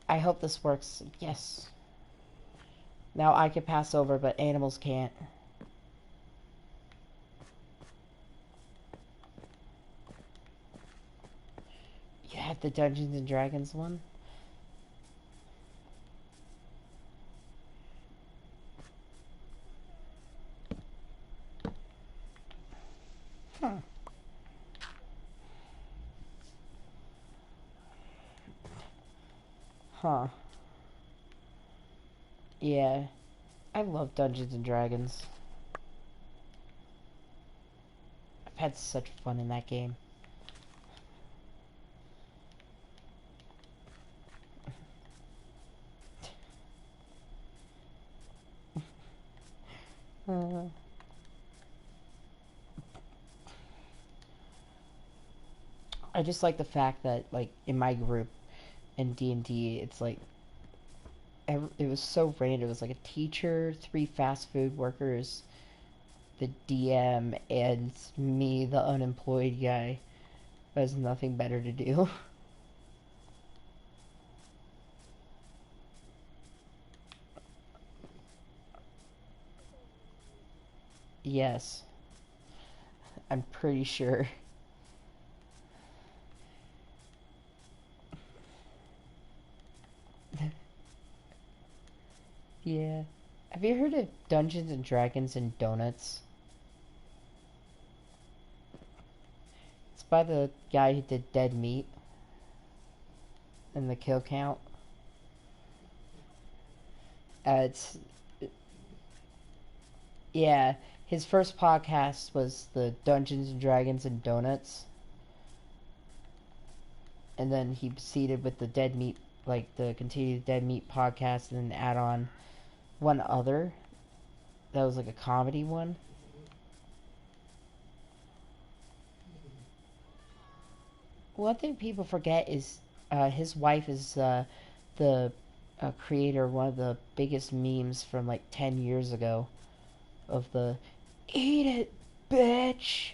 I hope this works. Yes. Now I can pass over, but animals can't. You have the Dungeons and Dragons one? Huh. Huh. Yeah. I love Dungeons and Dragons. I've had such fun in that game. Uh, I just like the fact that, like, in my group in D&D, it's like it was so random. It was like a teacher, 3 fast food workers, the DM, and me, the unemployed guy who has nothing better to do. Yes, I'm pretty sure. Yeah. Have you heard of Dungeons and Dragons and Donuts? It's by the guy who did Dead Meat and the Kill Count. It's yeah. His first podcast was the Dungeons and Dragons and Donuts, and then he proceeded with the Dead Meat, like the continued Dead Meat podcast, and then add on one other that was like a comedy one. One thing people forget is his wife is the creator of one of the biggest memes from like 10 years ago of the "Eat it, bitch,"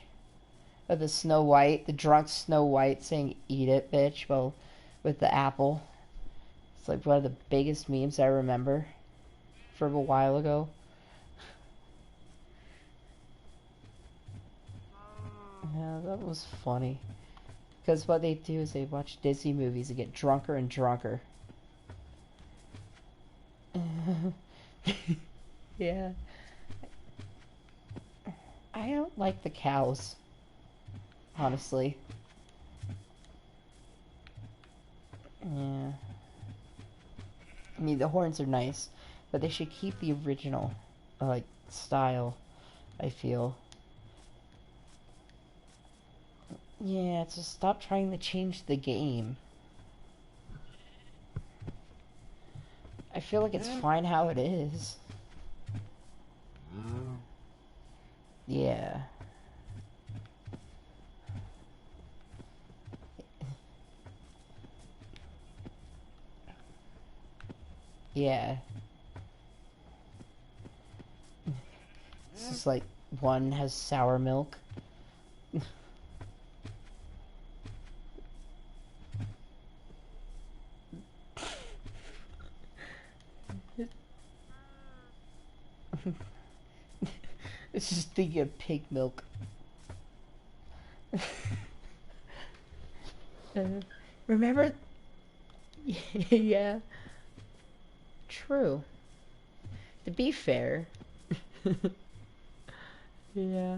of the Snow White, the drunk Snow White saying "Eat it, bitch," well, with the apple. It's like one of the biggest memes I remember from a while ago. Yeah, that was funny. Because what they do is they watch Disney movies and get drunker and drunker. Yeah. I don't like the cows, honestly. Yeah. I mean, the horns are nice, but they should keep the original, like, style, I feel. Yeah, just stop trying to change the game. I feel like it's fine how it is. Yeah. Yeah. It's just like one has sour milk. It's just thinking of pig milk. Remember? Yeah. True. To be fair. Yeah.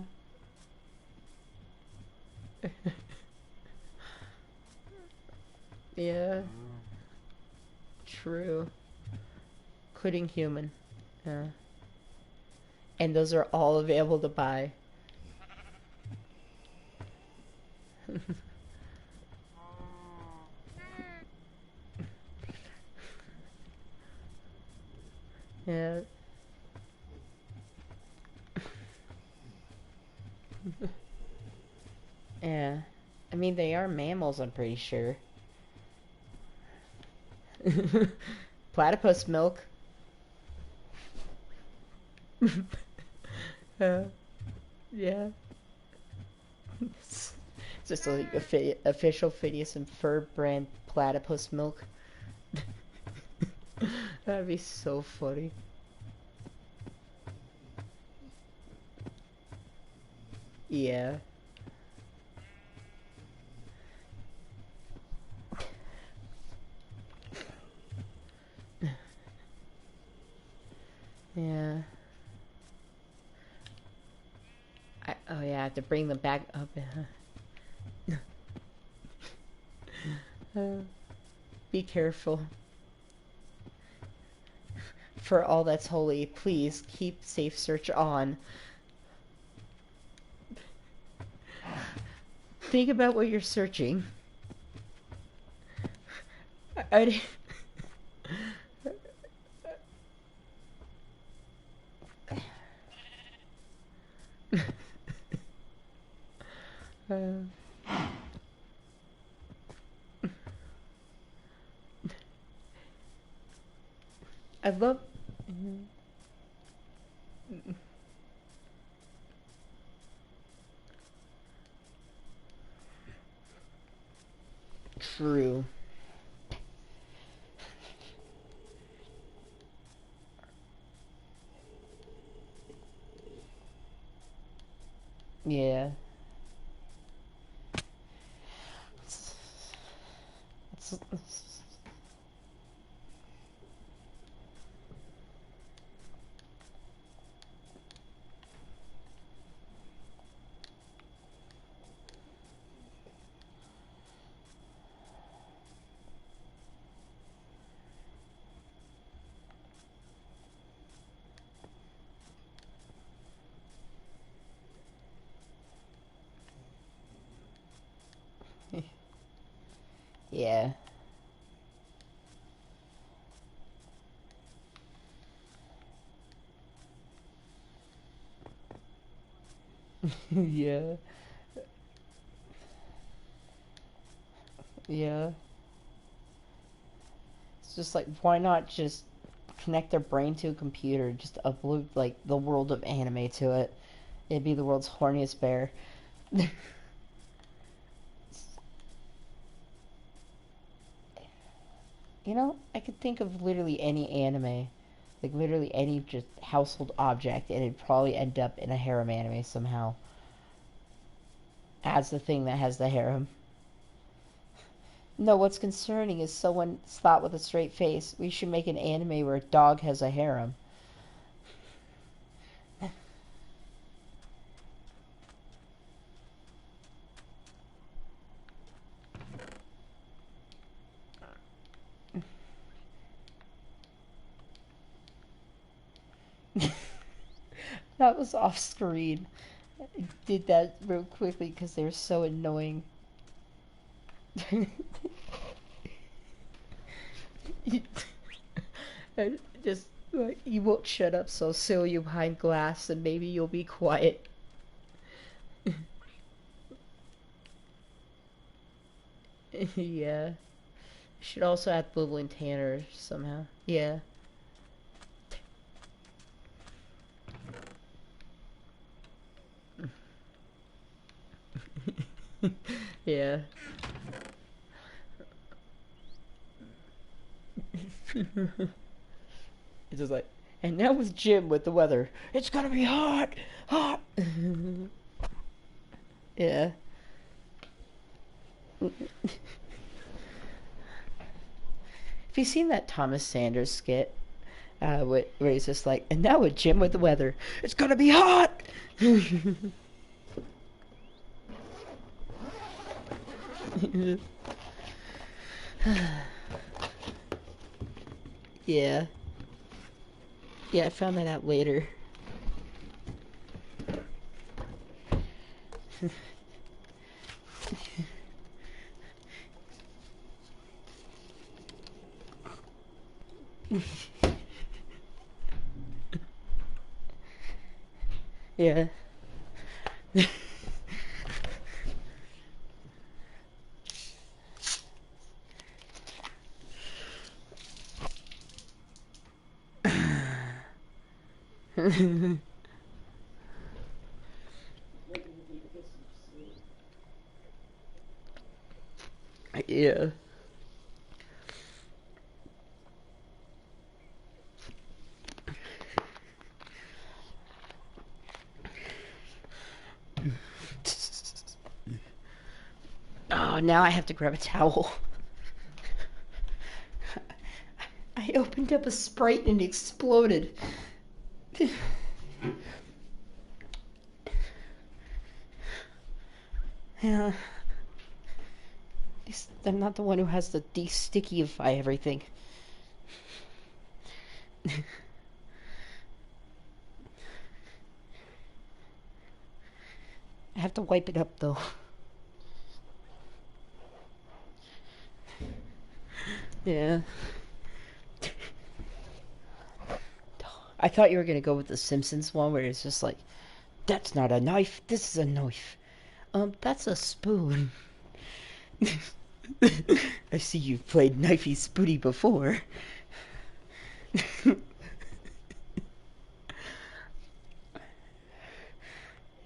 Yeah. True. Quitting human. Yeah. And those are all available to buy. Yeah. Yeah. I mean, they are mammals, I'm pretty sure. Platypus milk. Yeah. Just like official Phineas and Ferb brand platypus milk. That'd be so funny. Yeah. Yeah. Oh yeah, I have to bring them back up. Be careful. For all that's holy, please keep safe search on. Think about what you're searching. I I love. True. Yeah. It's yeah. Yeah. Yeah. It's just like, why not just connect their brain to a computer, just upload like the world of anime to it? It'd be the world's horniest bear. You know, I could think of literally any anime, like literally any just household object, and it'd probably end up in a harem anime somehow. As the thing that has the harem. No, what's concerning is someone thought with a straight face, we should make an anime where a dog has a harem. That was off screen. I did that real quickly because they were so annoying. And just like, you won't shut up, so seal you behind glass, and maybe you'll be quiet. Yeah. Should also add Blibble and Tanner somehow. Yeah. Yeah. It's just like, and now with Jim with the weather, it's gonna be hot, hot. Yeah. Have you seen that Thomas Sanders skit? Where he's just like, and now with Jim with the weather, it's gonna be hot. Yeah. Yeah, I found that out later. Yeah. Yeah. Oh, now I have to grab a towel. I opened up a Sprite and it exploded. Yeah. At least I'm not the one who has to de-stickyify everything. I have to wipe it up though. Yeah. I thought you were gonna go with the Simpsons one where it's just like, that's not a knife, this is a knife. That's a spoon. I see you've played Knifey Spooty before.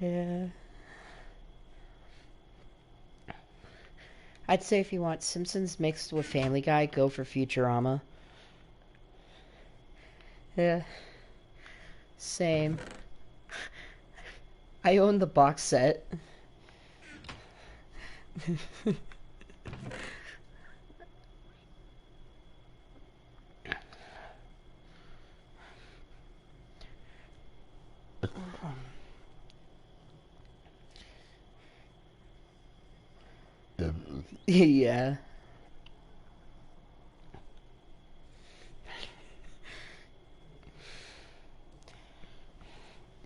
Yeah. I'd say if you want Simpsons mixed with Family Guy, go for Futurama. Yeah. Same. I own the box set. Yeah.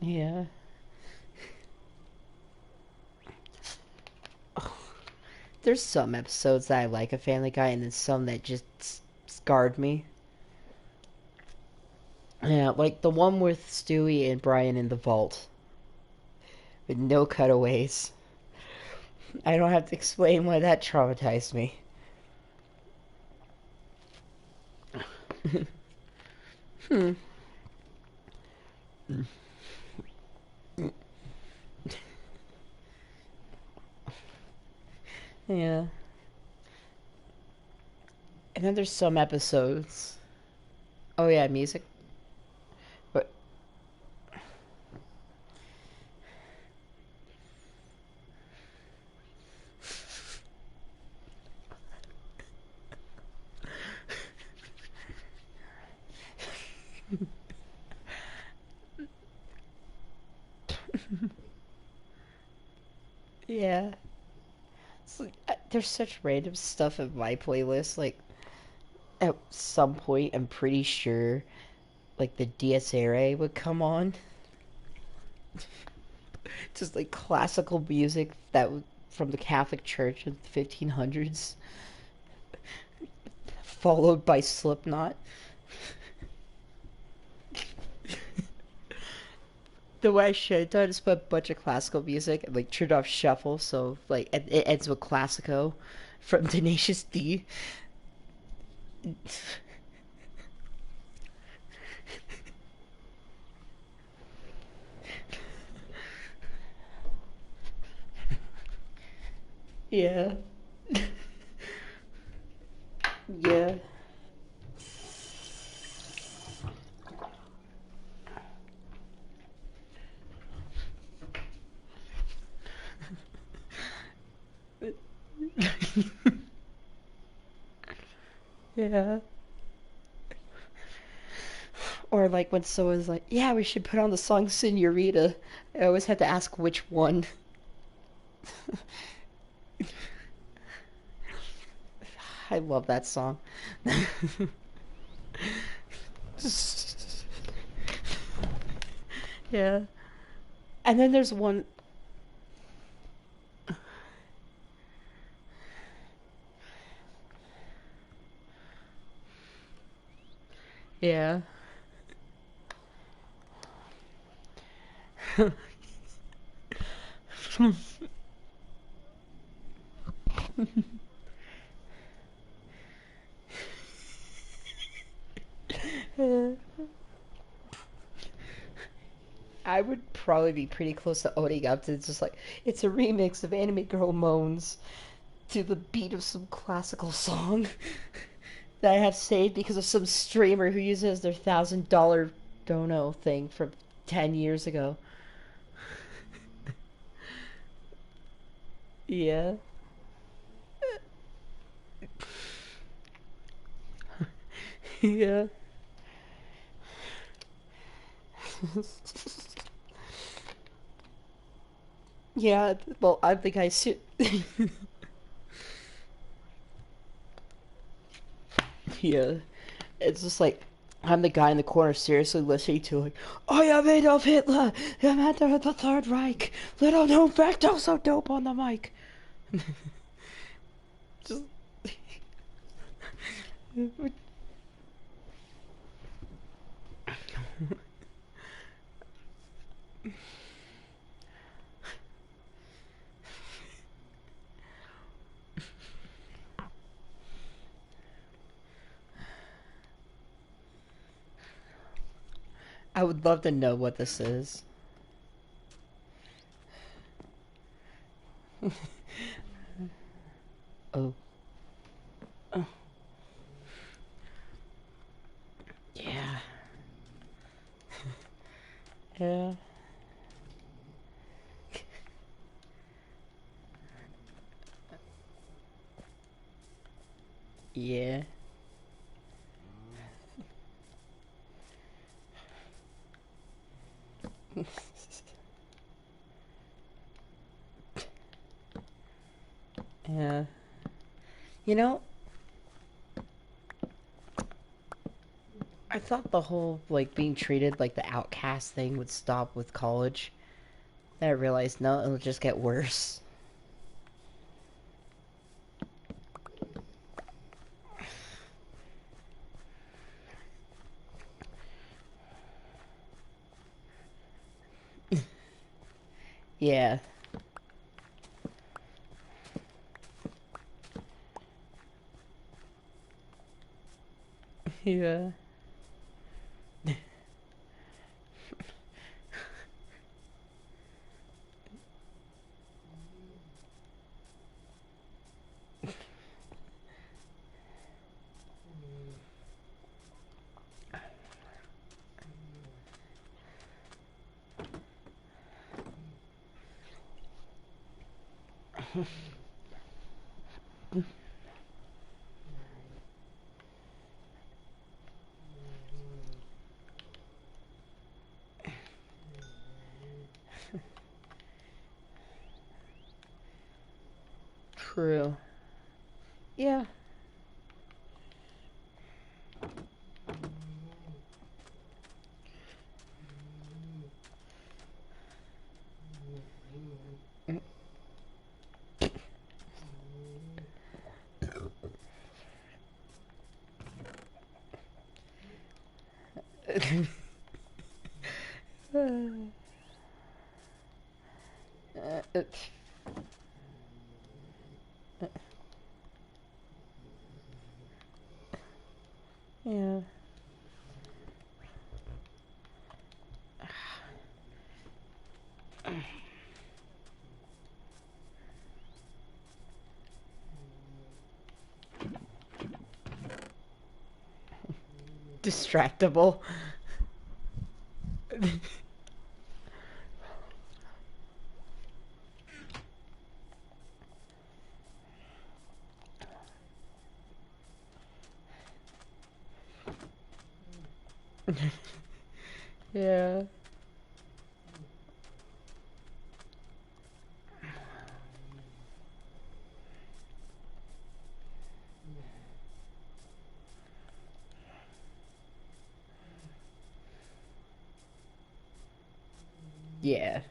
Yeah. There's some episodes that I like of Family Guy, and then some that just scarred me. Yeah, like the one with Stewie and Brian in the vault, with no cutaways. I don't have to explain why that traumatized me. Hmm. Yeah. And then there's some episodes. Oh yeah, music. But yeah, there's such random stuff in my playlist. Like at some point, I'm pretty sure like the Dies Irae would come on. Just like classical music from the Catholic Church in the 1500s, followed by Slipknot. The way I should have done is put a bunch of classical music and like turned off shuffle, so like it ends with Classico from Tenacious D. Yeah. Yeah. Yeah. Or like when someone's like, "Yeah, we should put on the song Senorita." I always have to ask which one. I love that song. Yeah. And then there's one. Yeah. I would probably be pretty close to owning up to just like it's a remix of Anime Girl Moans. to the beat of some classical song that I have saved because of some streamer who uses their $1,000 dono thing from 10 years ago. Yeah. Yeah. Yeah, well, I think I should. Yeah. It's just like, I'm the guy in the corner seriously listening to like, I am Adolf Hitler! I'm enter the Third Reich! Little known fact, also dope on the mic! Just. I would love to know what this is. Oh. Oh. Yeah. Yeah. Yeah. Yeah. You know, I thought the whole, like, being treated like the outcast thing would stop with college. Then I realized, no, it'll just get worse. Yeah. Yeah. True. Yeah. Yeah. Distractible. Yeah. Yeah.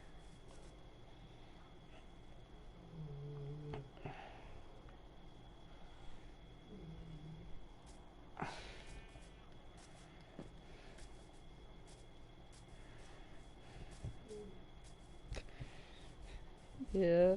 Yeah.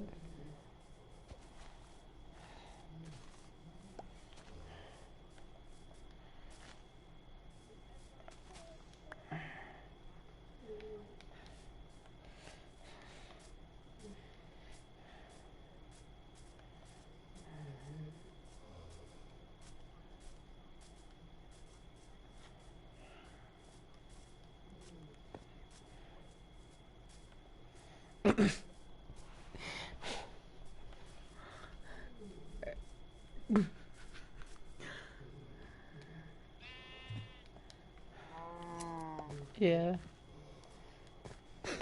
Yeah.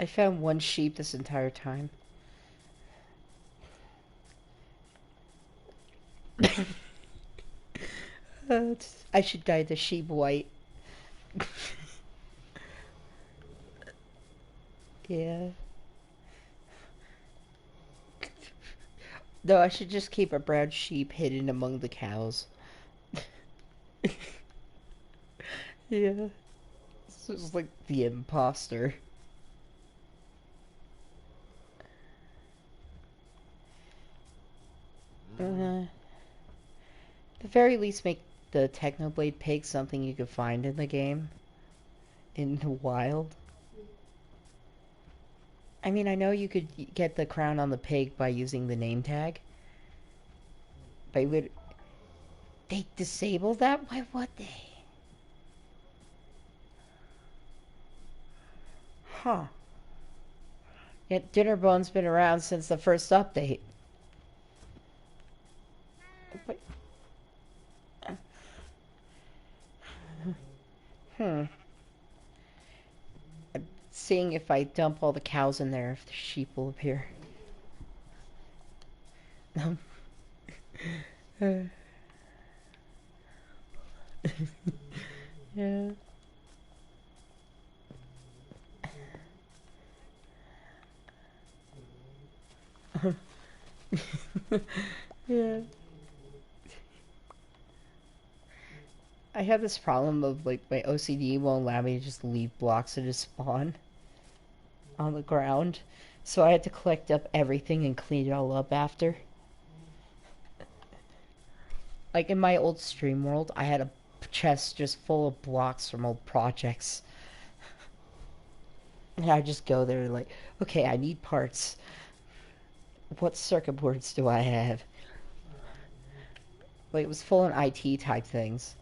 I found one sheep this entire time. I should dye the sheep white. Yeah. No, I should just keep a brown sheep hidden among the cows. Yeah. This is like the imposter. At the very least, make the Technoblade pig something you could find in the game. In the wild. I mean, I know you could get the crown on the pig by using the name tag. But would they disable that? Why would they? Huh. Yet Dinnerbone's been around since the first update. But, hmm. I'm seeing if I dump all the cows in there, if the sheep will appear. Yeah. Yeah. I have this problem of like my OCD won't allow me to just leave blocks to just spawn on the ground. So I had to collect up everything and clean it all up after. Like in my old stream world, I had a chest just full of blocks from old projects. And I just go there like, okay, I need parts. What circuit boards do I have? Like it was full of IT type things.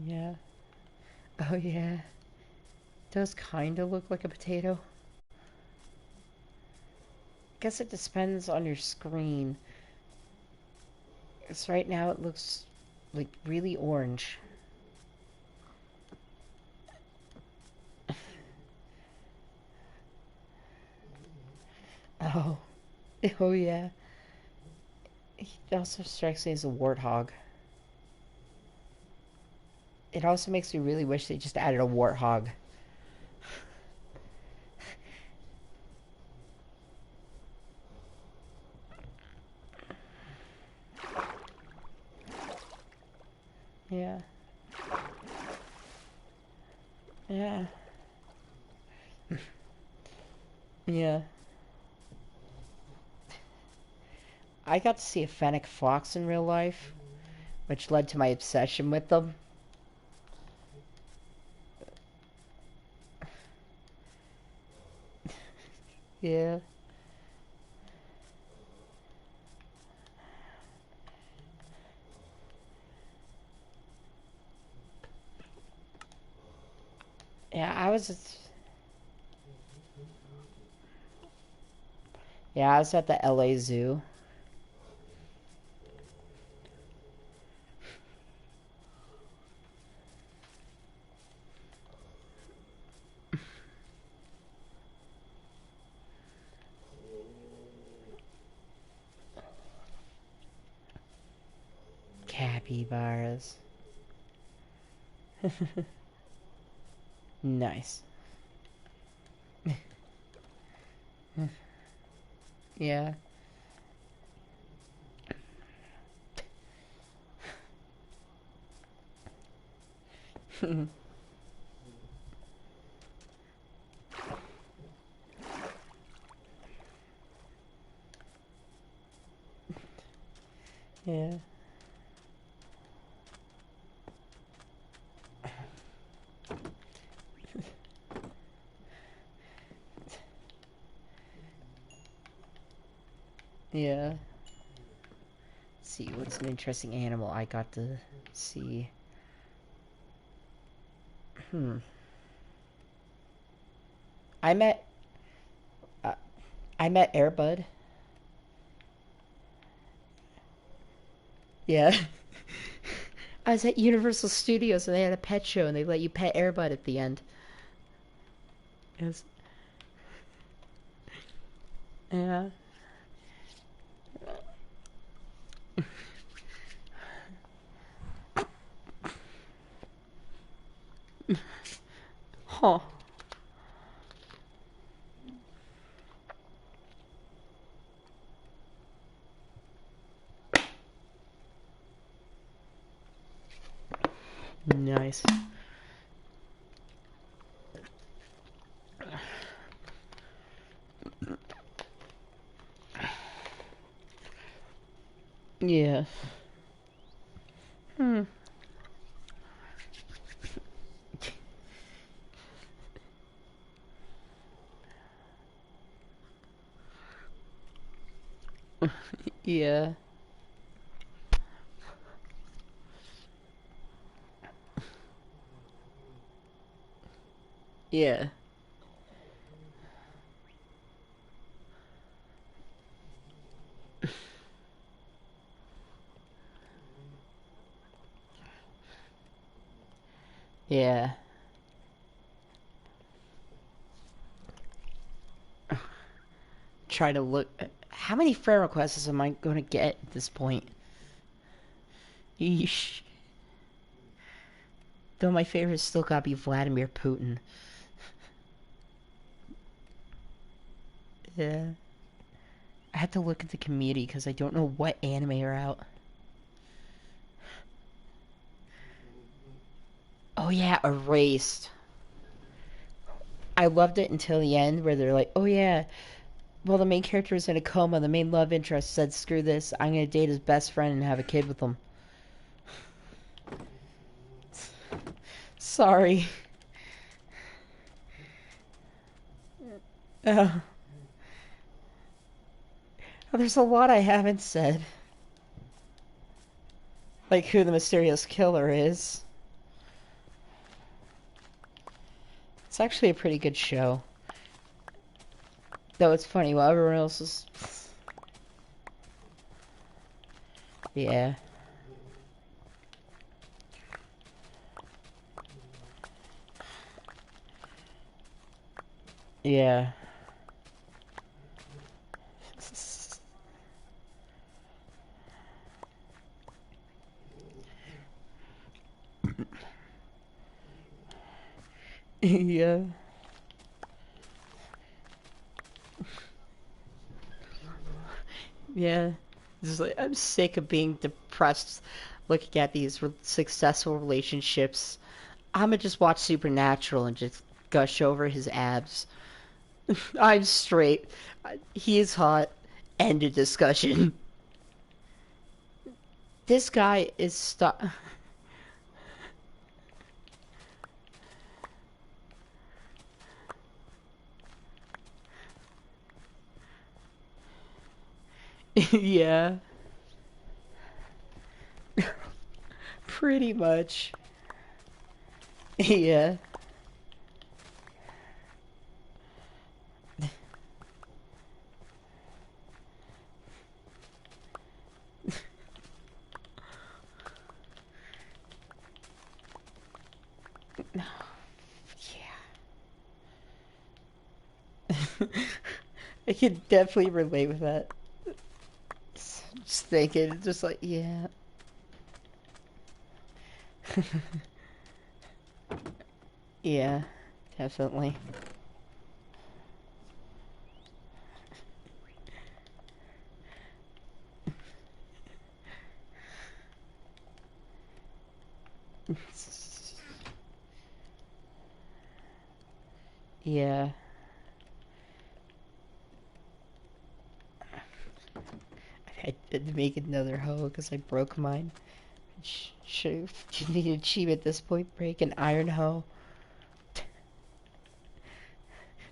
Yeah. Oh yeah. Does kind of look like a potato. Guess it depends on your screen. Because right now it looks like really orange. Oh. Oh yeah. It also strikes me as a warthog. It also makes me really wish they just added a warthog. Yeah. Yeah. Yeah. I got to see a fennec fox in real life, which led to my obsession with them. Yeah. Yeah, I was at the LA Zoo. Capybaras. Nice. Yeah. Yeah. Yeah. see, what's an interesting animal I got to see? Hmm. I met uh, I met Airbud. Yeah. I was at Universal Studios and they had a pet show and they let you pet Airbud at the end. It was, yeah. Huh. Nice. Yeah. Hmm. Yeah. Yeah. Yeah. Try to look. How many friend requests am I going to get at this point? Yeesh. Though my favorite still gotta be Vladimir Putin. Yeah. I had to look at the community because I don't know what anime are out. Oh yeah, Erased. I loved it until the end where they're like, oh yeah, well the main character is in a coma. The main love interest said, screw this, I'm gonna date his best friend and have a kid with him. Sorry. Uh, there's a lot I haven't said. Like who the mysterious killer is. It's actually a pretty good show. Though it's funny, while everyone else is... Yeah. Yeah. Yeah. Yeah. Just like, I'm sick of being depressed looking at these successful relationships. I'm gonna just watch Supernatural and just gush over his abs. I'm straight. He is hot. End of discussion. This guy is stuck. Yeah. Pretty much. Yeah. Yeah. I can definitely relate with that. Just thinking, just like, yeah. Yeah, definitely. Yeah. I had to make another hoe because I broke mine. Should need an achievement at this point. Break an iron hoe.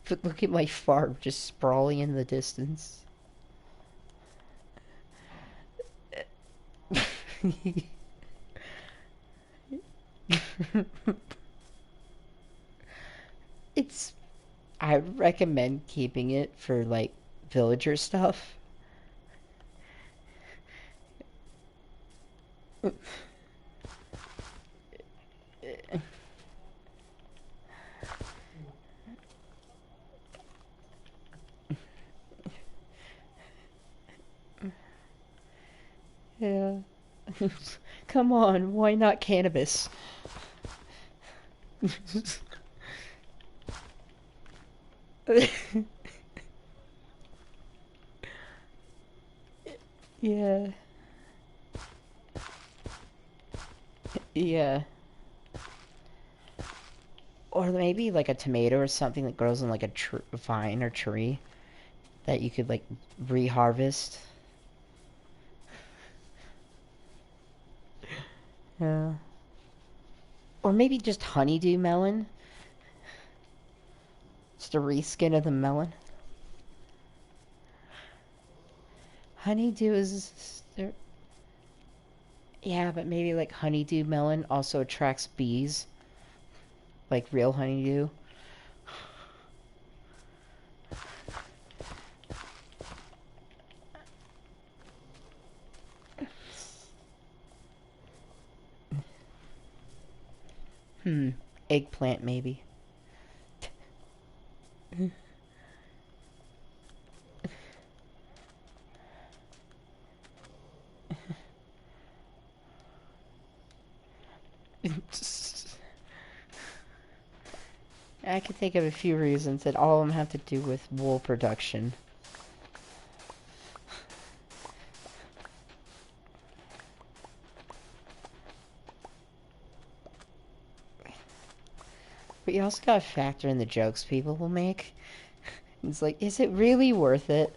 But look at my farm just sprawling in the distance. It's I recommend keeping it for like villager stuff. Yeah. Come on, why not cannabis? Yeah. Yeah. Or maybe like a tomato or something that grows in like a vine or tree that you could like reharvest. Yeah. Or maybe just honeydew melon. Just a reskin of the melon. Honeydew is yeah, but maybe like honeydew melon also attracts bees, like real honeydew. Hmm. Eggplant maybe. I could think of a few reasons that all of them have to do with wool production. But you also gotta factor in the jokes people will make. It's like, is it really worth it?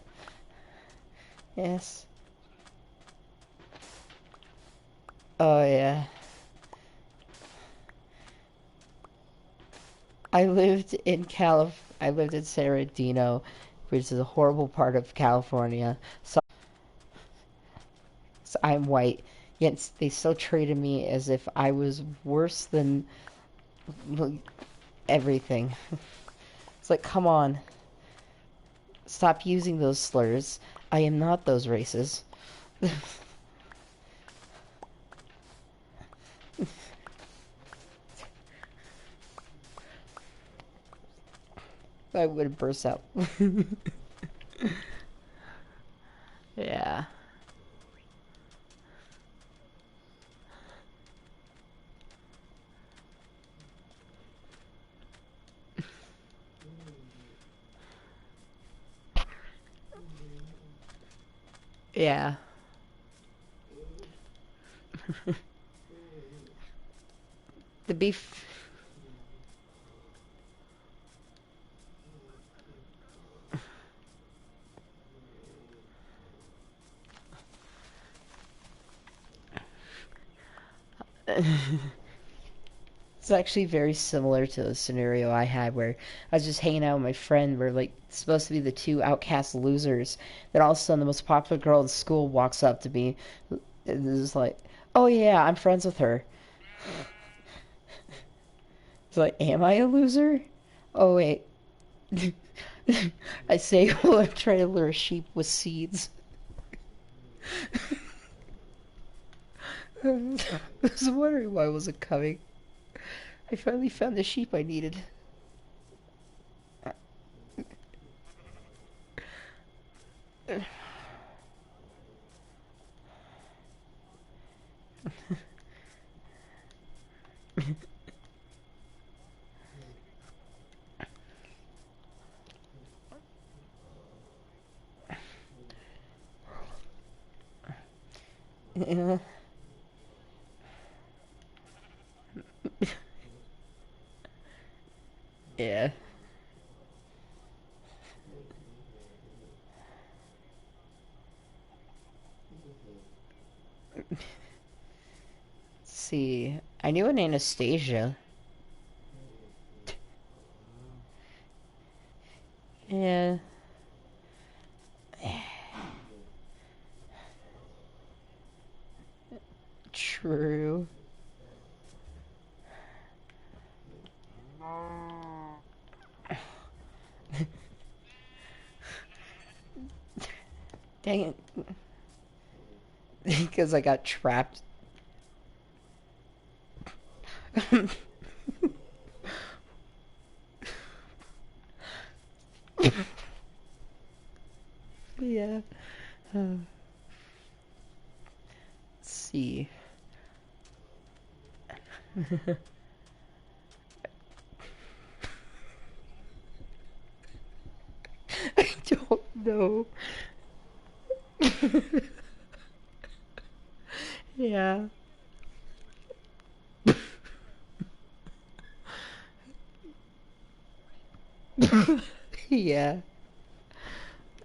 Yes. Oh yeah. I lived in San Bernardino, which is a horrible part of California. So I'm white, yet they still treated me as if I was worse than everything. It's like, come on, stop using those slurs. I am not those races. I would have burst out. Yeah. Yeah. The beef. It's actually very similar to the scenario I had where I was just hanging out with my friend. We're like supposed to be the two outcast losers. Then all of a sudden, the most popular girl in school walks up to me and is like, "Oh yeah, I'm friends with her." It's like, "Am I a loser?" Oh wait. I say, "Well, I'm trying to lure a sheep with seeds." I was wondering why I wasn't coming. I finally found the sheep I needed. Yeah. Yeah. Let's see. I knew an Anastasia. Yeah. True. Dang it. Because I got trapped. Yeah. Let's see. I don't know. Yeah. Yeah.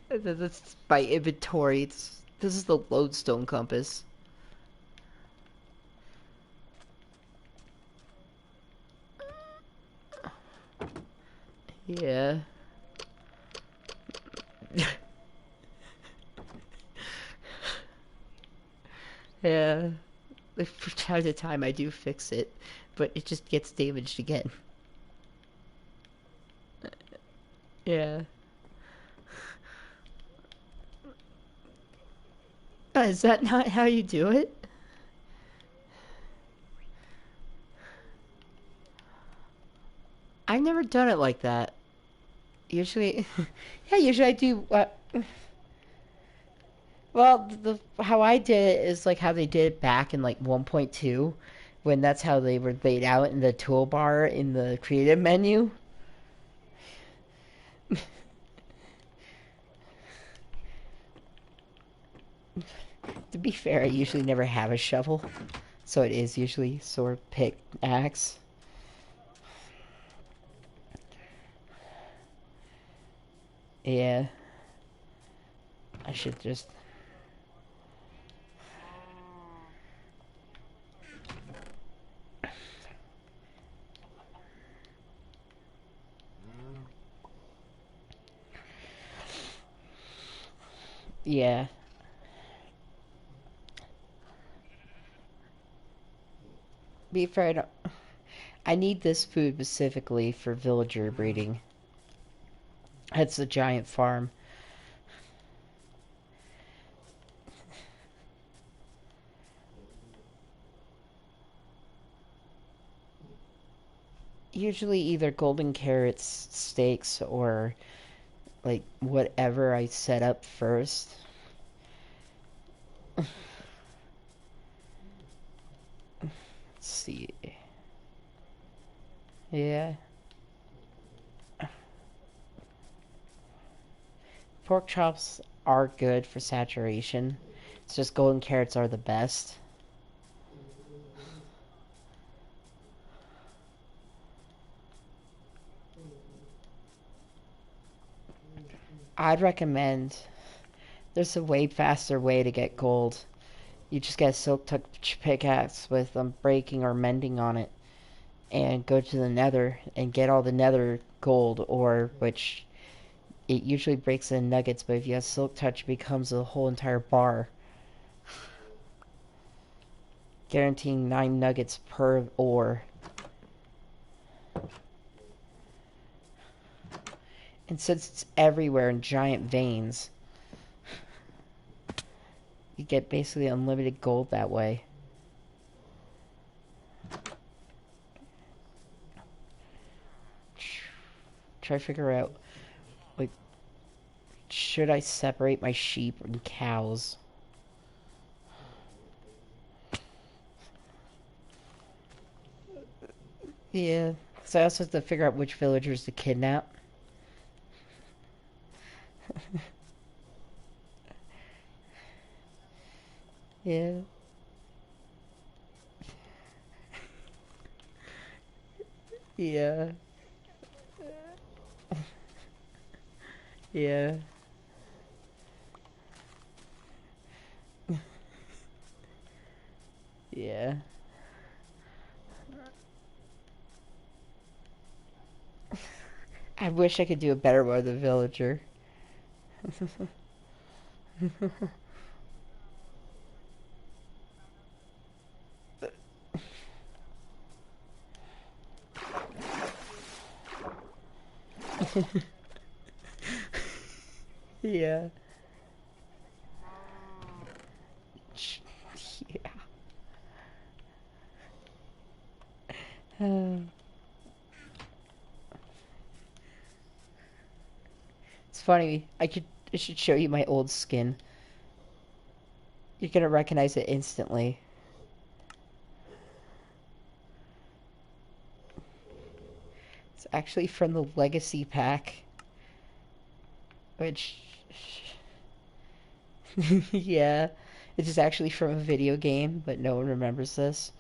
That's my inventory. This is the lodestone compass. Yeah. Yeah. From time to time I do fix it, but it just gets damaged again. Yeah. Is that not how you do it? I've never done it like that. Usually, yeah, usually I do. Well, the how I did it is like how they did it back in like 1.2, when that's how they were laid out in the toolbar in the creative menu. To be fair, I usually never have a shovel, so it is usually sword, pick, axe. Yeah, I should just. Yeah. Be fair, I need this food specifically for villager breeding. It's a giant farm. Usually either golden carrots, steaks, or like whatever I set up first. Let's see. Yeah. Pork chops are good for saturation. It's just golden carrots are the best. I'd recommend. There's a way faster way to get gold. You just get a silk touch pickaxe with breaking or mending on it, and go to the nether and get all the nether gold ore, which it usually breaks in nuggets, but if you have silk touch, it becomes a whole entire bar, guaranteeing 9 nuggets per ore. And since it's everywhere in giant veins, you get basically unlimited gold that way. Try to figure out, like, should I separate my sheep and cows? Yeah, because I also have to figure out which villagers to kidnap. Yeah. Yeah. Yeah. Yeah. I wish I could do a better one with the villager. Yeah. Yeah. It's funny. I should show you my old skin. You're gonna recognize it instantly. It's actually from the Legacy pack, which yeah, it's just actually from a video game, but no one remembers this.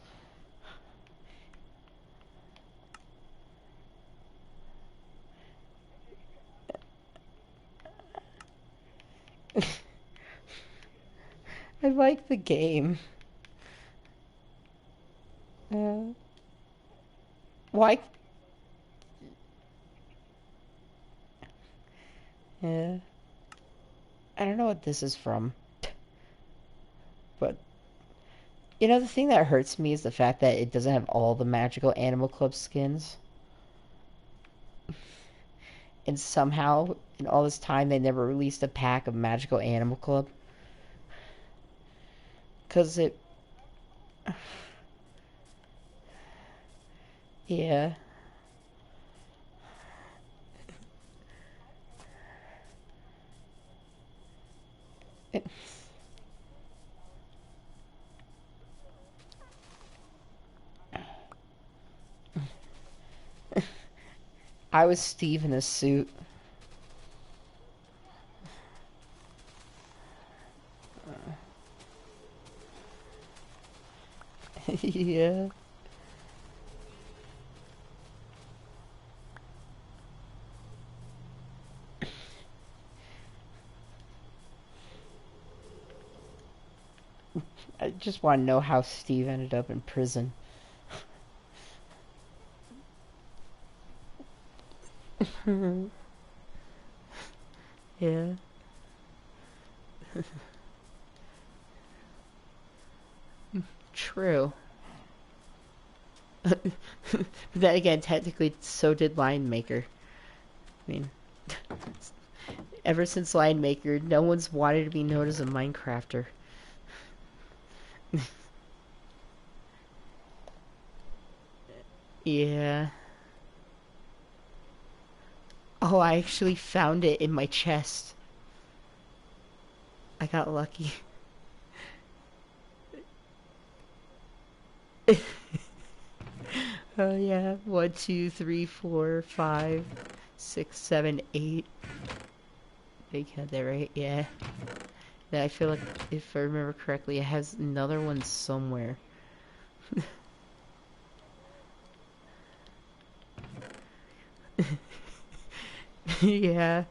I like the game. Uh, why? Yeah, I don't know what this is from, but the thing that hurts me is the fact that it doesn't have all the magical Animal Club skins, and somehow in all this time they never released a pack of magical Animal Club, cause it, yeah. It, I was Steve in a suit. Yeah. I just want to know how Steve ended up in prison. Yeah. True. But then again, technically, so did Lion Maker. I mean, ever since Lion Maker, no one's wanted to be known as a Minecrafter. Yeah. Oh, I actually found it in my chest. I got lucky. Oh yeah, 1, 2, 3, 4, 5, 6, 7, 8. They got that right, yeah. Then I feel like, if I remember correctly, it has another one somewhere. Yeah,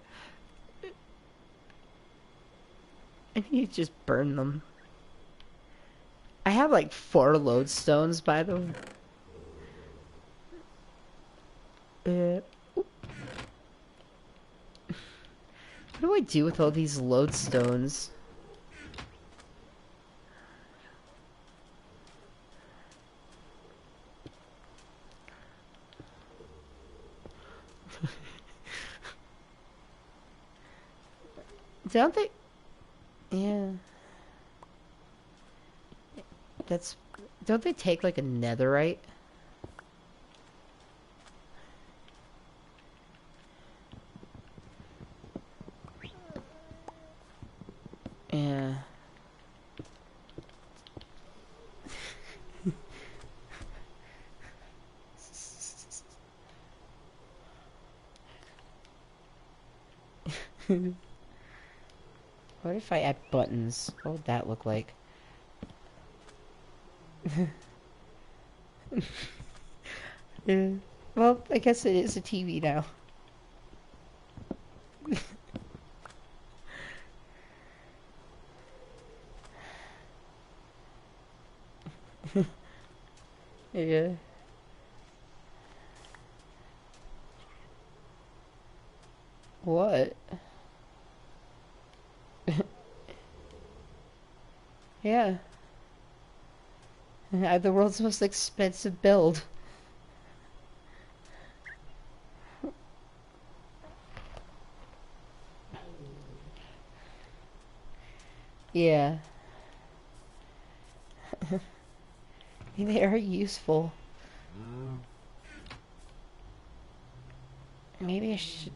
I need to just burn them. I have like 4 lodestones, by the way. What do I do with all these lodestones? Don't they? Yeah, that's. Don't they take like a netherite? Yeah. What if I add buttons? What would that look like? Yeah. Well, I guess it is a TV now. Yeah. What? Yeah. I have the world's most expensive build. Yeah. They are useful. Maybe I should...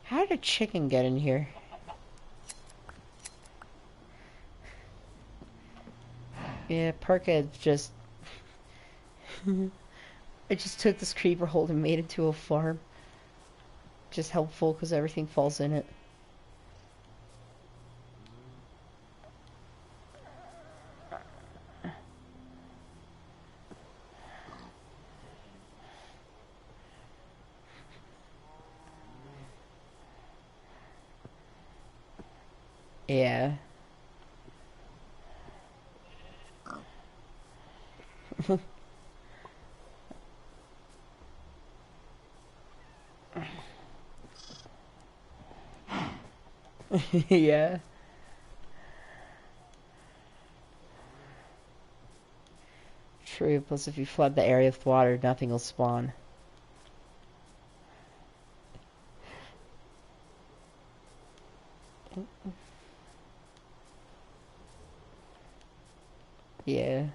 How did a chicken get in here? Yeah, Parka just... I just took this creeper hole and made it to a farm. Just helpful because everything falls in it. Yeah. Yeah. True, plus if you flood the area with water, nothing will spawn. Yeah.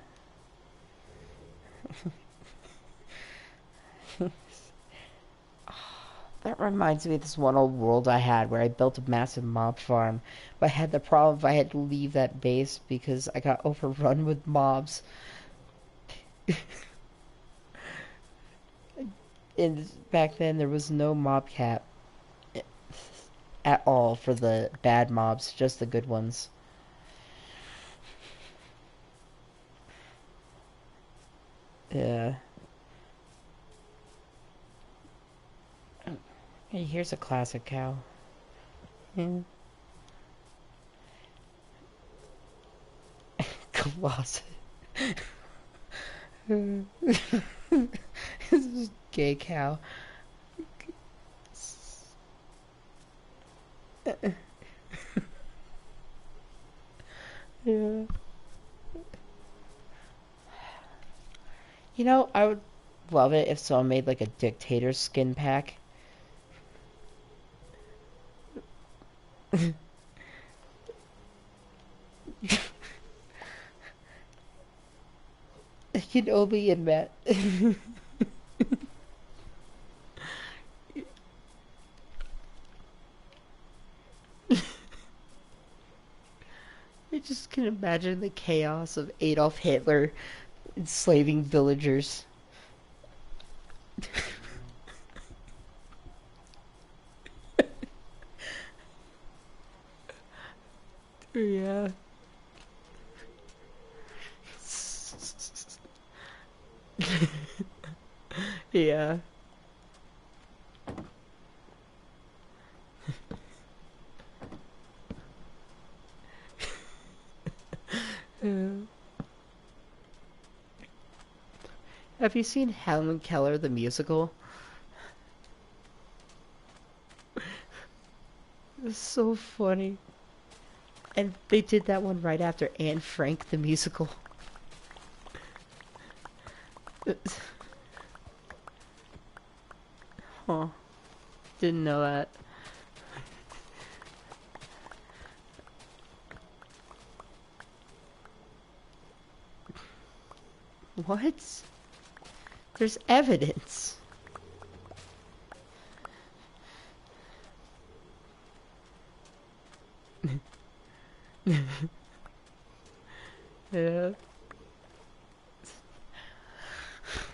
That reminds me of this one old world I had where I built a massive mob farm. But I had the problem if I had to leave that base because I got overrun with mobs. And back then there was no mob cap at all for the bad mobs, just the good ones. Yeah. Hey, here's a classic cow. Yeah. Colossus. This is gay cow. Yeah. You know, I would love it if someone made like a dictator skin pack. I can only admit. I just can imagine the chaos of Adolf Hitler enslaving villagers. Yeah. Yeah. Have you seen Helen Keller the musical? It's so funny. And they did that one right after Anne Frank the musical. Huh. Didn't know that. What? There's evidence. Yeah.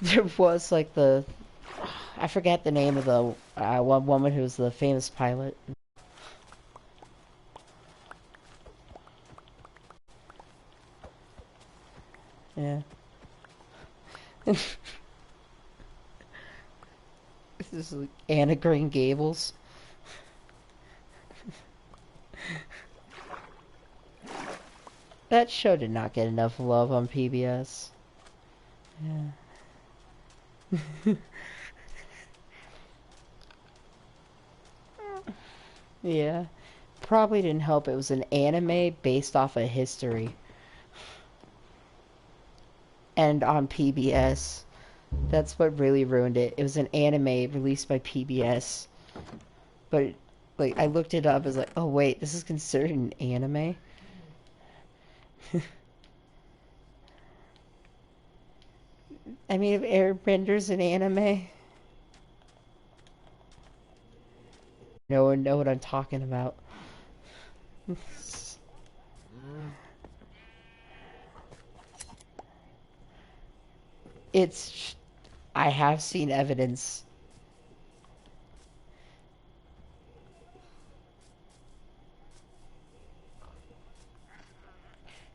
There was like the... I forget the name of the one woman who was the famous pilot. Yeah. This is like Anna Green Gables. That show did not get enough love on PBS. Yeah. Yeah. Probably didn't help. It was an anime based off of history. And on PBS. That's what really ruined it. It was an anime released by PBS. But Like, I looked it up, I was like, oh wait, this is considered an anime? I mean, if Airbender's an anime, no one know what I'm talking about. It's... I have seen evidence.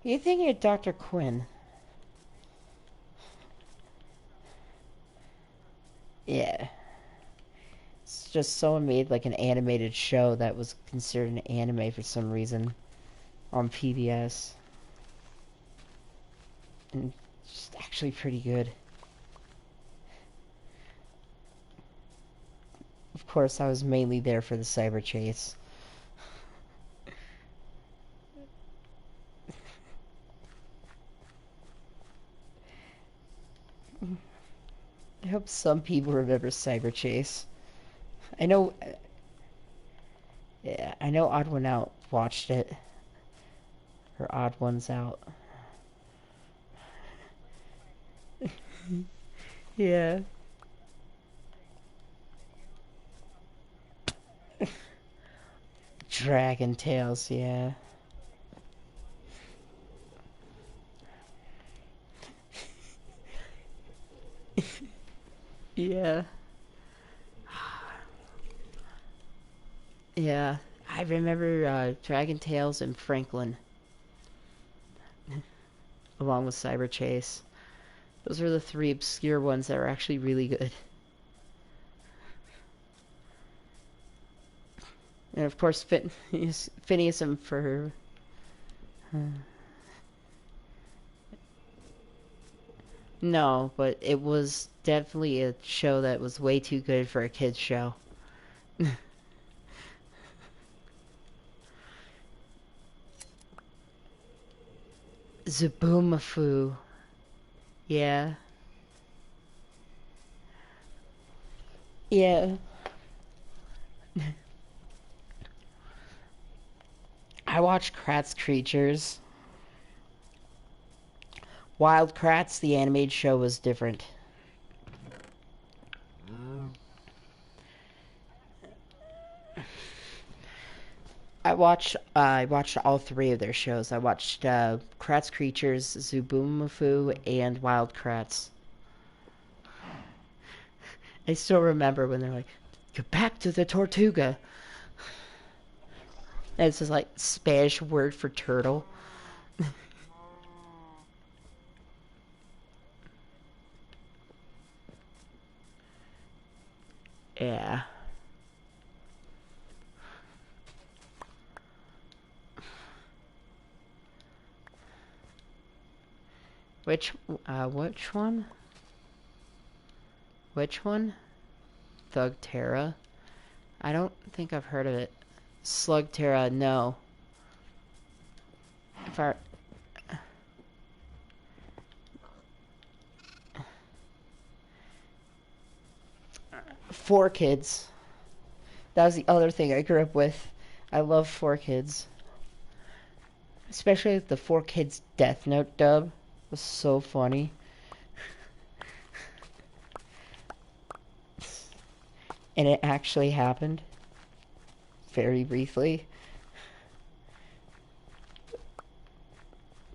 You thinking of Dr. Quinn? Yeah. It's just someone made like an animated show that was considered an anime for some reason on PBS. And it's actually pretty good. Of course, I was mainly there for the cyber chase. I hope some people remember Cyber Chase. I know, yeah, I know Odd One Out watched it. Or Odd One's Out. Yeah. Dragon Tales, yeah. Yeah. Yeah. I remember Dragon Tales and Franklin, along with Cyber Chase. Those were the three obscure ones that were actually really good. And of course, Phineas and Ferb. No, but it was definitely a show that was way too good for a kid's show. Zaboomafoo. Yeah. Yeah. I watched Kratts Creatures. Wild Kratts, the animated show, was different. I watched all three of their shows. I watched Kratts Creatures, Zuboomafoo, and Wild Kratts. I still remember when they're like, "Get back to the Tortuga." And it's just like Spanish word for turtle. Yeah. Which one? Which one? Thug Terra? I don't think I've heard of it. Slug Terra, no. If I... 4Kids. That was the other thing I grew up with. I love 4Kids. Especially the 4Kids Death Note dub. It was so funny. And it actually happened. Very briefly.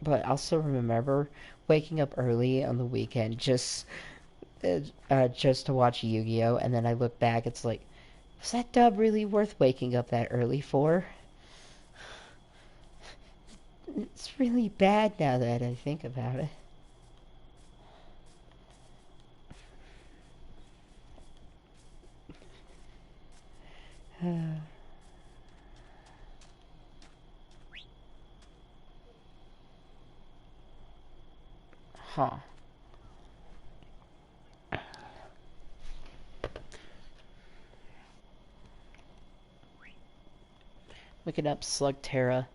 But I also remember waking up early on the weekend just to watch Yu-Gi-Oh! And then I look back, it's like, was that dub really worth waking up that early for? It's really bad now that I think about it. Huh. Looking up Slug Terra.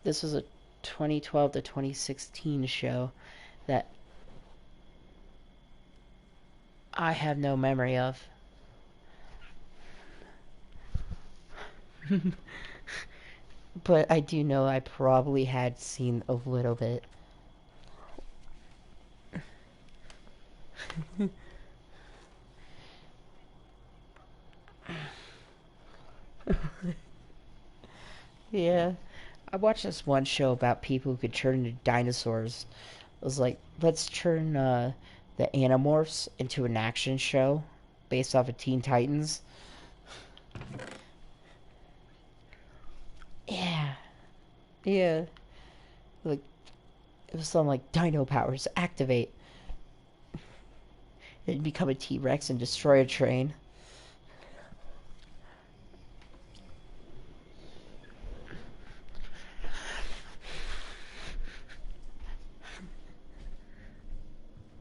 This was a 2012 to 2016 show that I have no memory of. But I do know I probably had seen a little bit. Yeah. I watched this one show about people who could turn into dinosaurs. It was like, let's turn the Animorphs into an action show based off of Teen Titans. Yeah. Yeah. Like, it was something like Dino Powers activate. It'd become a T Rex and destroy a train.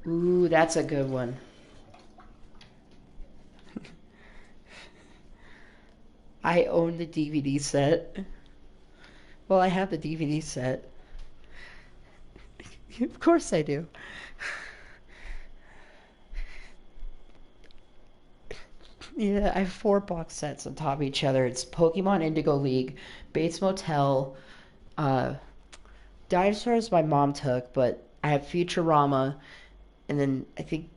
Ooh, that's a good one. I own the DVD set. Well, I have the DVD set. Of course I do. Yeah, I have four box sets on top of each other. It's Pokemon Indigo League, Bates Motel, uh, Dinosaurs my mom took, but I have Futurama, and then I think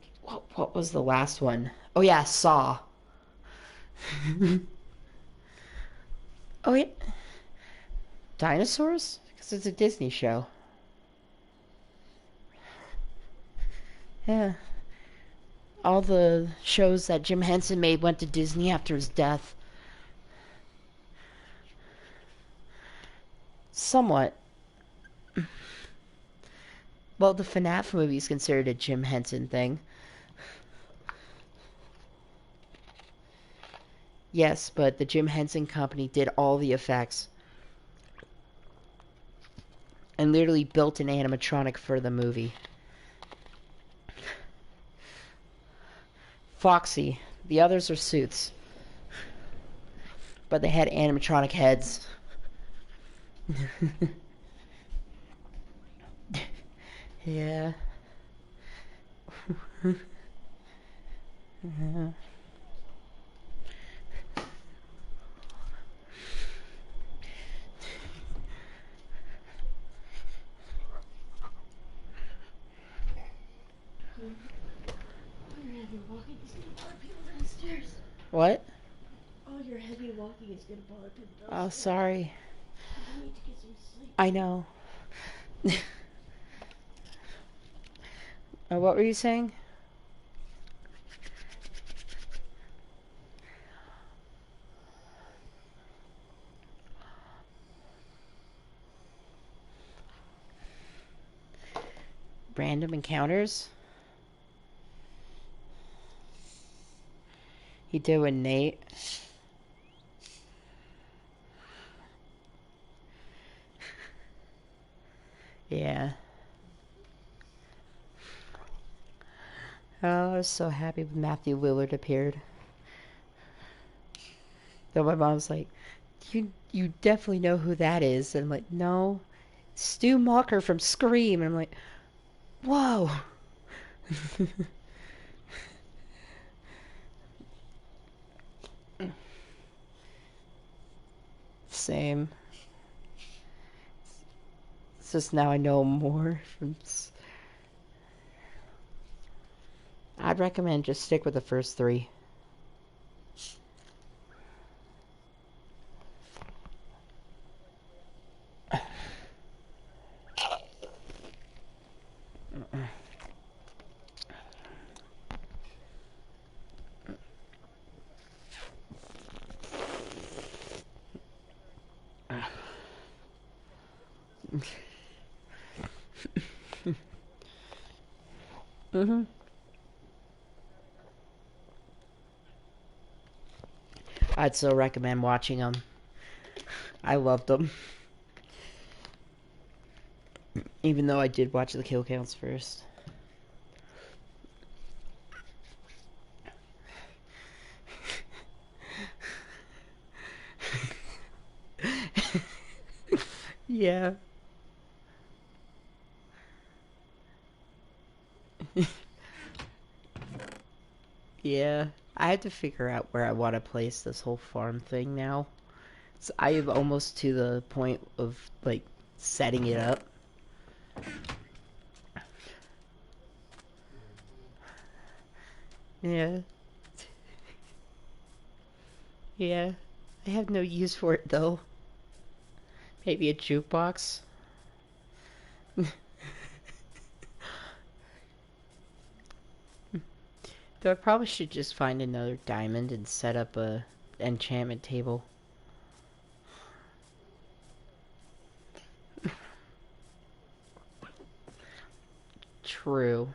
what was the last one? Oh yeah, Saw. Oh yeah, dinosaurs? Because it's a Disney show. Yeah, all the shows that Jim Henson made went to Disney after his death. Somewhat. Well, the FNAF movie is considered a Jim Henson thing. Yes, but the Jim Henson Company did all the effects and literally built an animatronic for the movie. Foxy. The others are suits. But they had animatronic heads. Yeah. Yeah. All your heavy walking is gonna bother people downstairs. What? All your heavy walking is gonna bother people Oh, downstairs. sorry. You need to get some sleep. I know. What were you saying? Random encounters? He did with Nate. Yeah. Oh, I was so happy when Matthew Lillard appeared. Though my mom was like, you definitely know who that is. And I'm like, no. Stu Macher from Scream. And I'm like, whoa. Same. It's just now I know more. I'd recommend just stick with the first three. Mm-hmm. I'd still recommend watching them. I loved them. Even though I did watch the kill counts first. Yeah. Yeah. I had to figure out where I want to place this whole farm thing now. So I am almost to the point of like setting it up. Yeah, yeah. I have no use for it though. Maybe a jukebox. Though I probably should just find another diamond and set up a enchantment table. True.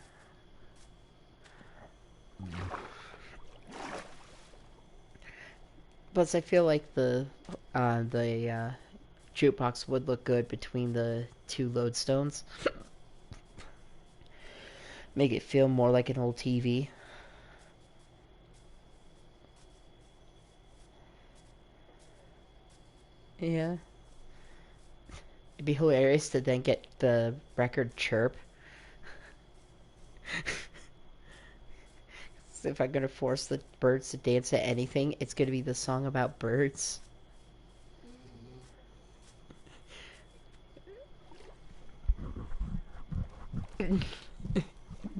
Plus, I feel like the jukebox would look good between the two lodestones. Make it feel more like an old TV. Yeah. It'd be hilarious to then get the record chirp. So if I'm gonna force the birds to dance to anything, it's gonna be the song about birds.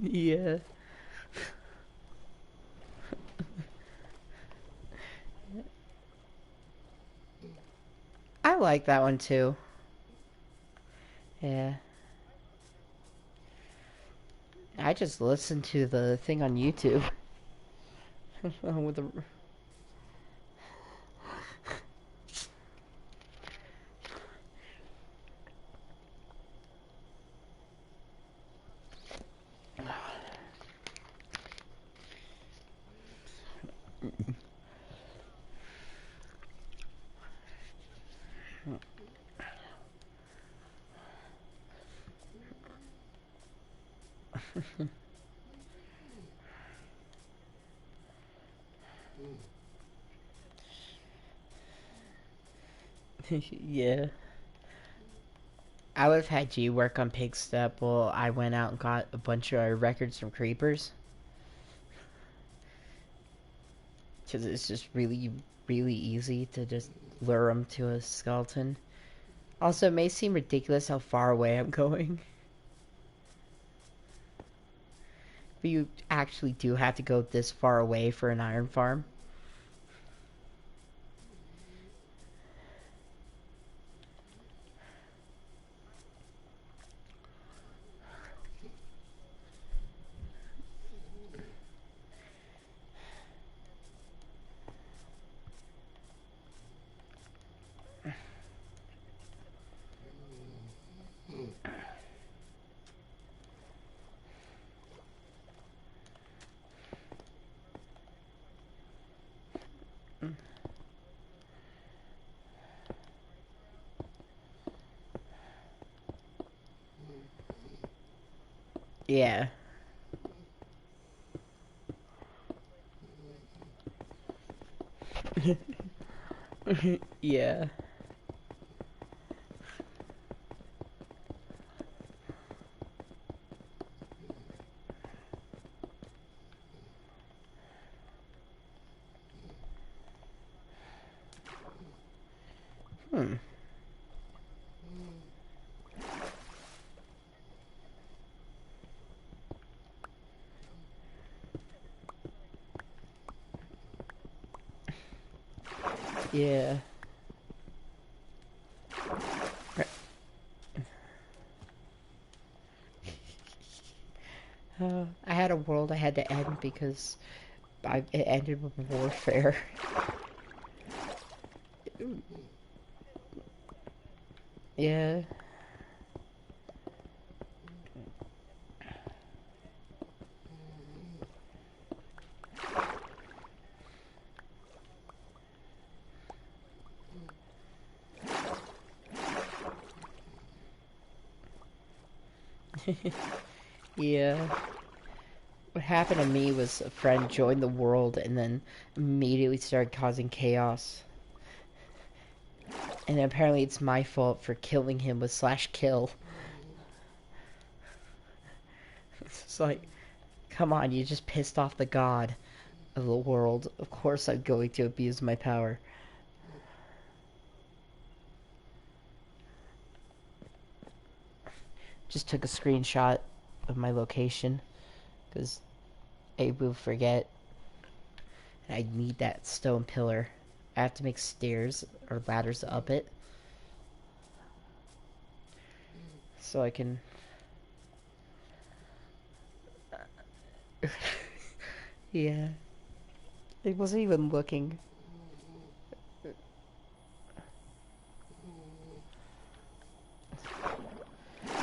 Yeah. I like that one too. Yeah. I just listened to the thing on YouTube. With the yeah. I would have had you work on Pig Step while I went out and got a bunch of records from Creepers. Because it's just really, really easy to just lure them to a skeleton. Also, it may seem ridiculous how far away I'm going. But you actually do have to go this far away for an iron farm. Yeah. Yeah. Hmm. Yeah. I had a world I had to end because it ended with warfare. Yeah. Yeah. What happened to me was a friend joined the world and then immediately started causing chaos. And apparently it's my fault for killing him with slash kill. It's like, come on, you just pissed off the god of the world. Of course I'm going to abuse my power. Just took a screenshot of my location because Abe will forget. And I need that stone pillar. I have to make stairs or ladders up it so I can. Yeah, it wasn't even looking.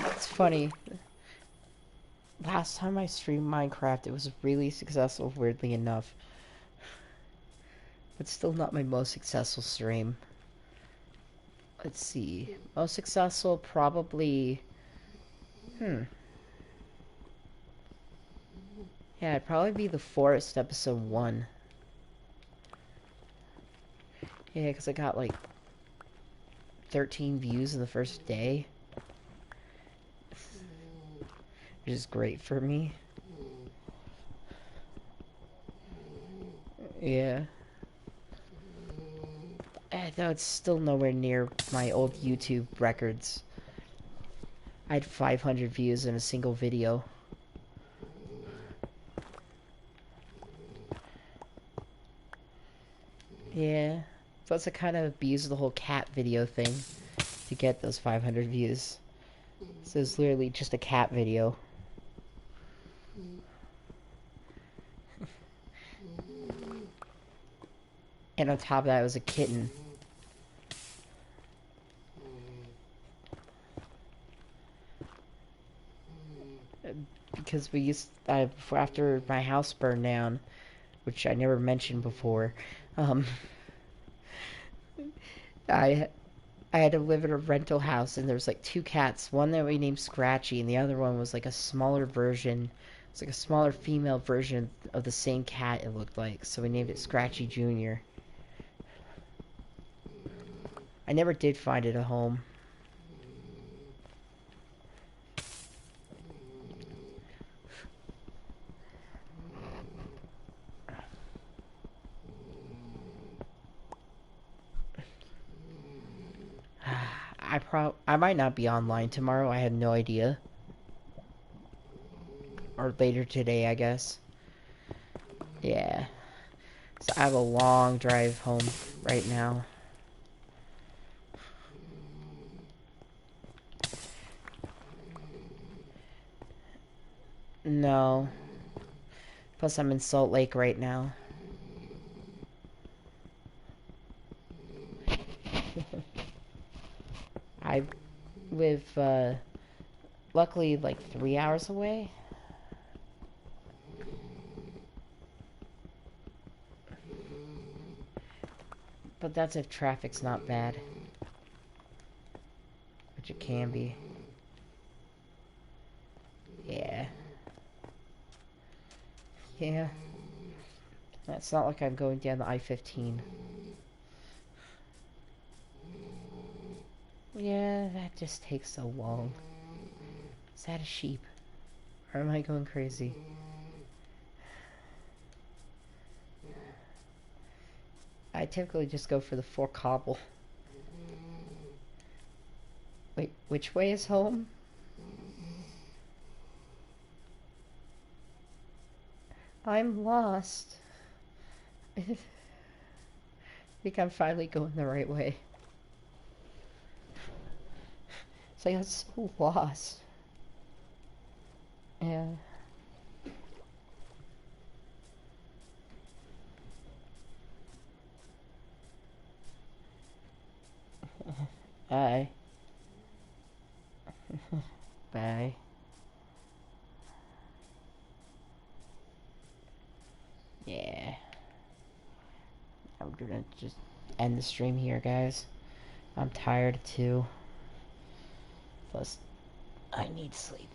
It's funny. Last time I streamed Minecraft, it was really successful, weirdly enough. But still not my most successful stream. Let's see. Most successful, probably. Yeah, it'd probably be the Forest episode 1. Yeah, because I got like 13 views in the first day. Which is great for me. Yeah. Though it's still nowhere near my old YouTube records. I had 500 views in a single video. Yeah. Plus I kind of abused the whole cat video thing to get those 500 views. So it's literally just a cat video. And on top of that, it was a kitten. Because we used, after my house burned down, which I never mentioned before, I I had to live in a rental house, and there was like 2 cats. One that we named Scratchy, and the other one was like a smaller version. It's like a smaller female version of the same cat, it looked like. So we named it Scratchy Jr. I never did find it a home. I might not be online tomorrow. I have no idea. Or later today, I guess. Yeah. So I have a long drive home right now. No. Plus I'm in Salt Lake right now. I live, luckily, like 3 hours away. But that's if traffic's not bad. Which it can be. Yeah. Yeah. It's not like I'm going down the I-15. Yeah, that just takes so long. Is that a sheep? Or am I going crazy? I typically just go for the 4 cobble. Wait, which way is home? I'm lost. I think I'm finally going the right way. So I got so lost. Yeah. Bye. Bye. Yeah. I'm gonna just end the stream here, guys. I'm tired too. Plus, I need sleep.